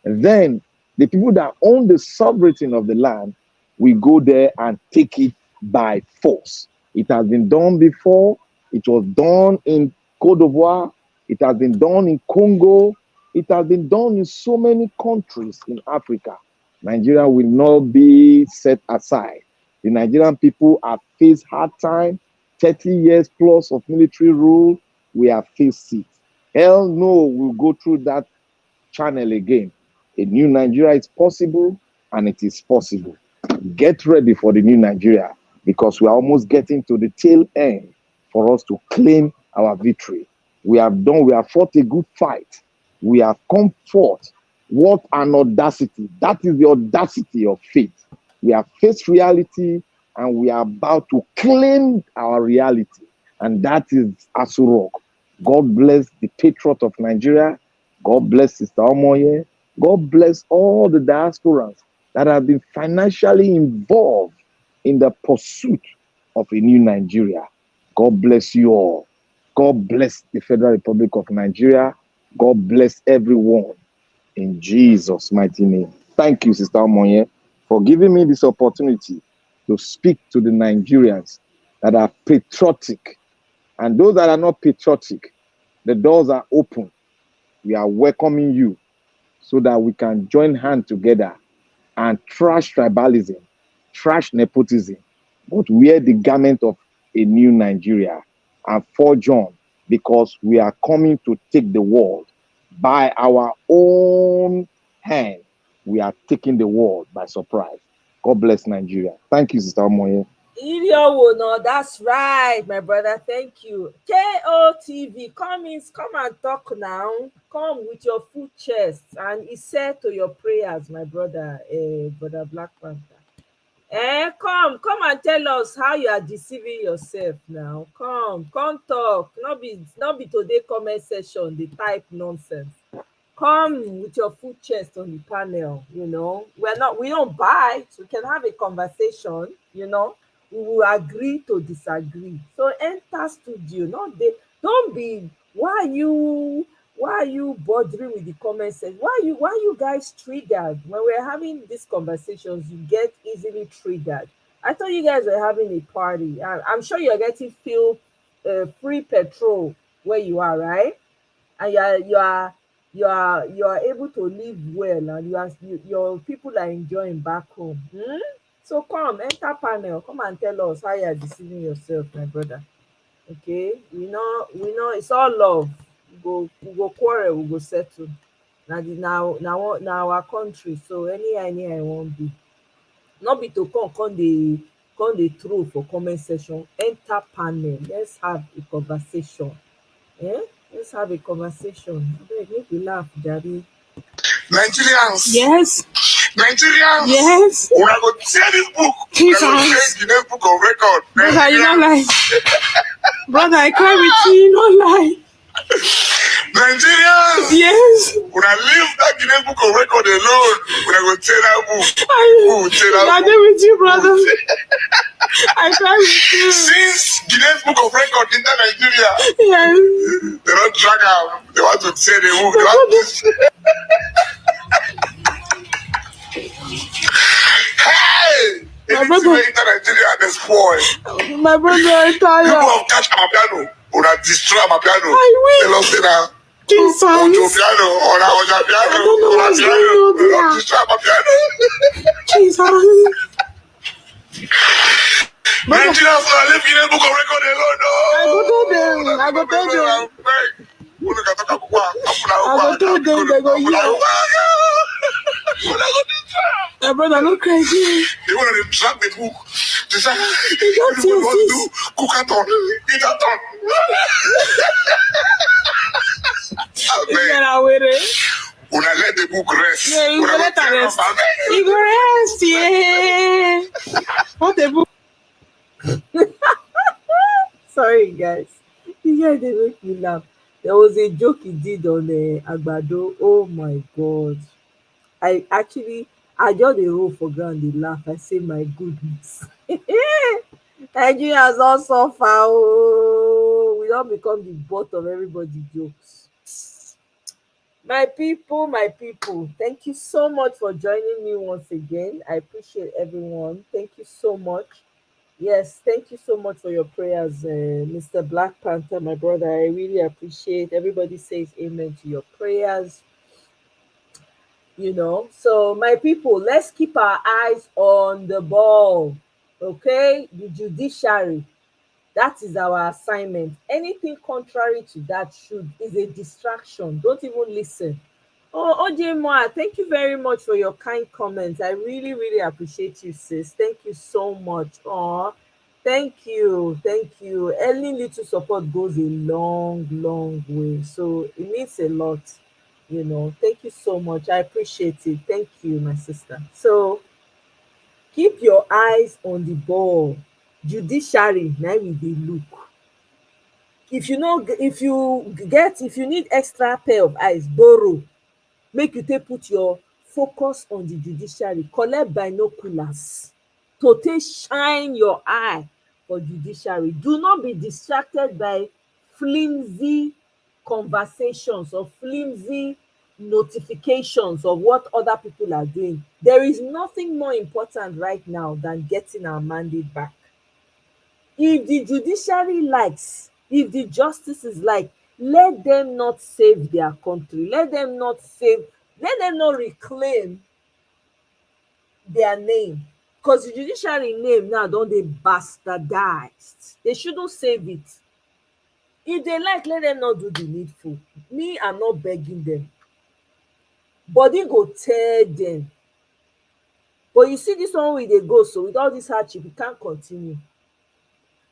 then the people that own the sovereignty of the land will go there and take it by force. It has been done before. It was done in Côte d'Ivoire. It has been done in Congo. It has been done in so many countries in Africa. Nigeria will not be set aside. The Nigerian people have faced hard time, 30 years plus of military rule. We have faced it. Hell no, we'll go through that channel again. A new Nigeria is possible, and it is possible. Get ready for the new Nigeria, because we are almost getting to the tail end for us to claim our victory. We have fought a good fight. We have come forth. What an audacity. That is the audacity of faith. We have faced reality, and we are about to claim our reality. And that is Asurok. God bless the patriot of Nigeria. God bless Sister Omoye. God bless all the diasporans that have been financially involved in the pursuit of a new Nigeria. God bless you all. God bless the Federal Republic of Nigeria. God bless everyone in Jesus' mighty name. Thank you, Sister Omoye, for giving me this opportunity to speak to the Nigerians that are patriotic. And those that are not patriotic, the doors are open. We are welcoming you so that we can join hands together and trash tribalism, trash nepotism, but wear the garment of a new Nigeria and forge on, because we are coming to take the world by our own hand. We are taking the world by surprise. God bless Nigeria. Thank you, Sister Omoye. Iliowo, no, that's right, my brother. Thank you. KOTV, come and talk now. Come with your full chest, and he said to your prayers, my brother, brother Black Panther. Come and tell us how you are deceiving yourself now. Come talk. Not be today comment session, the type nonsense. Come with your full chest on the panel. We don't bite. We can have a conversation. We will agree to disagree. So enter studio. Don't be. Why are you bothering with the comment section? Why you guys triggered when we're having these conversations? You get easily triggered. I thought you guys were having a party. I'm sure you're getting free petrol where you are, right? And you are able to live well, and your people are enjoying back home. So come, enter panel, come and tell us how you are deceiving yourself, my brother. Okay, we know it's all love. We go quarrel, we go settle. Now our country, so anyhow I won't be. Not be to come dey throw for comment section. Enter panel, let's have a conversation. Let's have a conversation. Abeg, make we laugh, jare. Nigerians. Yes. Nigerians. Yes. Una go tear this book. Jesus. Una go change the name book of record. Brother, you don't Nigerians. lie. Brother, I cry with you, you don't lie. Nigerians. Yes. Una leave that Guinness Book of Record alone. Una go tear that book. Who will tear that I book? dey with you, brother. I cry with you. Since Guinness Book of Record enter Nigeria, Yes. they don't drag am. They want to tear the book. They want to. Hey! My Anything brother. wey enter Nigeria, they spoil. My brother, I People tired. of catch Amapiano. Una destroy my piano. I Tell us now. Jesus. Ojo piano, Oja piano. I don't know what's piano. going on there. Destroy my piano. Jesus. Nigerians are living in a book of record alone. No. I go tell them. I go tell them they go yeah. My brother, no crazy. They want to drag the book. They say, you don't see do cookathon, eat-a-thon. When I let the book rest. Yeah, you go let her rest. You go rest, yeah. What the book? Sorry, guys. You guys, they make me laugh. There was a joke he did on Agbado. Oh my God. I just dey roll for ground dey laugh. I say, my goodness. Nigerians don suffer oh. We don become the butt of everybody jokes. My people, thank you so much for joining me once again. I appreciate everyone. Thank you so much. Yes, thank you so much for your prayers, Mr. Black Panther, my brother. I really appreciate. Everybody says amen to your prayers. So my people, let's keep our eyes on the ball. Okay, the judiciary. That is our assignment. Anything contrary to that is a distraction. Don't even listen. Oh, Moa, thank you very much for your kind comments. I really, really appreciate you, sis. Thank you so much. Oh, thank you. Any little support goes a long, long way. So it means a lot. Thank you so much. I appreciate it. Thank you, my sister. So keep your eyes on the ball. Judiciary, now we dey look. If you need extra pair of eyes, borrow. Make you take put your focus on the judiciary. Collect binoculars to take shine your eye for judiciary. Do not be distracted by flimsy conversations or flimsy notifications of what other people are doing. There is nothing more important right now than getting our mandate back. If the judiciary likes, if the justices like, let them not save their country. Let them not reclaim their name. Because the judiciary name now don dey bastardized. They shouldn't save it. If they like, let them not do the needful. Me, I'm not begging them. Body go tear them. But you see this one wey dey go, so with all this hardship, we can't continue.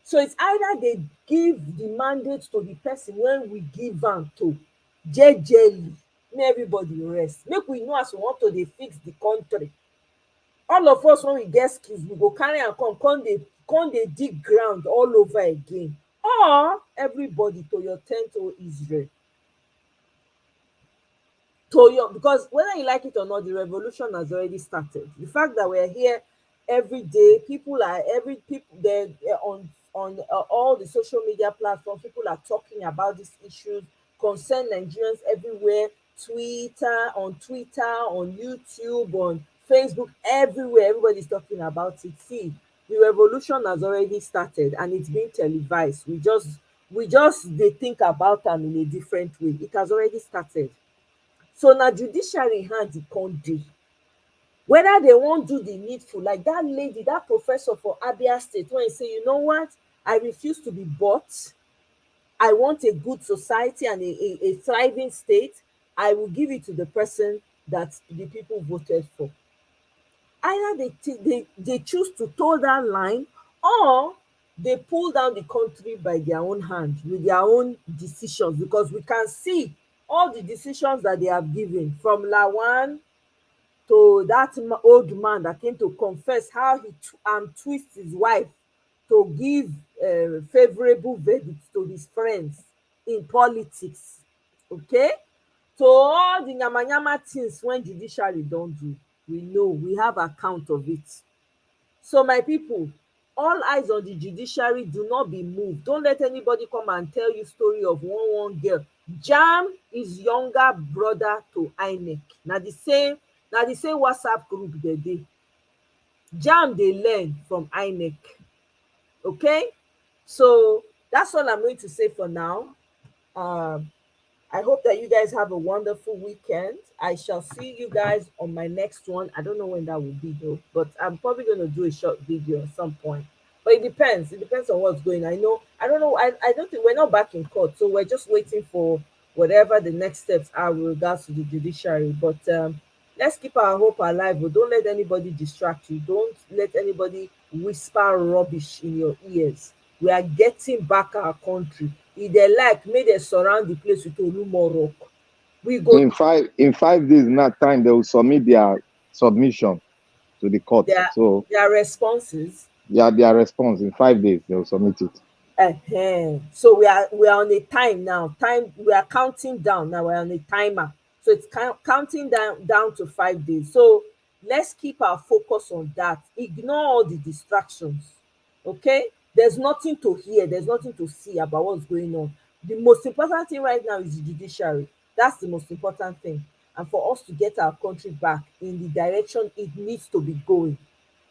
So it's either they give the mandate to the person when we give am to jejely, make everybody rest. Make we know as we want to dey fix the country. All of us, when we get skills, we go carry am come dey dig ground all over again. Or everybody to your tent, O Israel. Because whether you like it or not, the revolution has already started. The fact that we're here every day, they're on all the social media platforms, people are talking about these issues, concern Nigerians everywhere, on Twitter, on YouTube, on Facebook, everywhere, everybody's talking about it. See, the revolution has already started and it's being televised. We just they think about them in a different way. It has already started. So na judiciary hand e come dey. Whether they wan do the needful, like that lady, that professor for Abia State, when he say, you know what, I refuse to be bought. I want a good society and a thriving state. I will give it to the person that the people voted for. Either they choose to toe that line, or they pull down the country by their own hand with their own decisions, because we can see all the decisions that they have given, from Lawan to that old man that came to confess how he twist his wife to give favorable verdicts to his friends in politics. Okay, so all the yamayama things when judiciary don do, we know, we have account of it. So my people, all eyes on the judiciary. Do not be moved. Don't let anybody come and tell you story of one girl. Jam is younger brother to INEC. Na the same WhatsApp group they dey. Jam dey learn from INEC. Okay, so That's all I'm going to say for now. Um, I hope that you guys have a wonderful weekend. I shall see you guys on my next one. I don't know when that will be though, but I'm probably going to do a short video at some point. But it depends. It depends on what's going on. I don't know. I don't think we're not back in court. So we're just waiting for whatever the next steps are with regards to the judiciary. But let's keep our hope alive. But don't let anybody distract you. Don't let anybody whisper rubbish in your ears. We are getting back our country. If they like, may they surround the place with Olumo rock. We go In 5 days, not time, they will submit their submission to the court. So their responses. yeah, their response in 5 days, they will submit it. So we are on a time now. Time we are counting down now. We're on a timer. So it's counting down to 5 days. So let's keep our focus on that. Ignore all the distractions. Okay? There's nothing to hear, there's nothing to see about what's going on. The most important thing right now is the judiciary. That's the most important thing. And for us to get our country back in the direction it needs to be going.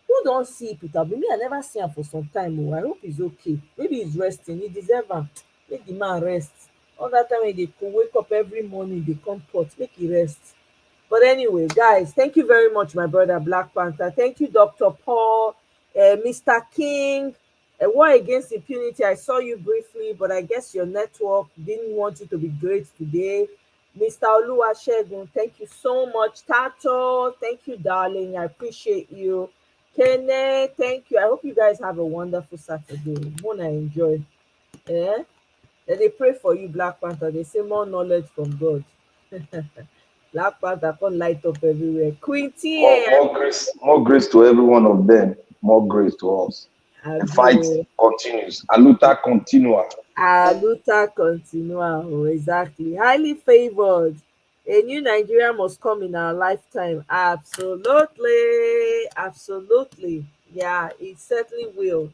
Who don see Peter Obi? Me, I never see am for some time. Oh, I hope he's okay. Maybe he's resting. He deserve am. Make the man rest. All that time when he dey wake up every morning, dey come pot, make he rest. But anyway, guys, thank you very much, my brother Black Panther. Thank you, Dr. Paul, Mr. King. War Against Impunity, I saw you briefly, but I guess your network didn't want you to be great today. Mr. Oluwasegun, thank you so much. Tato, thank you, darling. I appreciate you. Kene, thank you. I hope you guys have a wonderful Saturday. Wanna enjoy. Yeah? Then they pray for you, Black Panther. They say more knowledge from God. Black Panther can light up everywhere. Quinty, More grace to every one of them. More grace to us. The fight continues. Aluta continua. Luta continua. Oh, exactly. Highly favored. A new Nigeria must come in our lifetime. Absolutely. Absolutely. Yeah, it certainly will.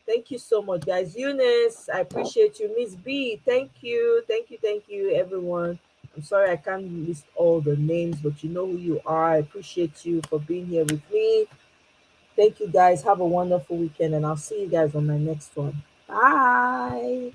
Thank you so much, guys. Eunice, I appreciate you. Miss B, thank you. Thank you, everyone. I'm sorry I can't list all the names, but you know who you are. I appreciate you for being here with me. Thank you, guys. Have a wonderful weekend, and I'll see you guys on my next one. Bye.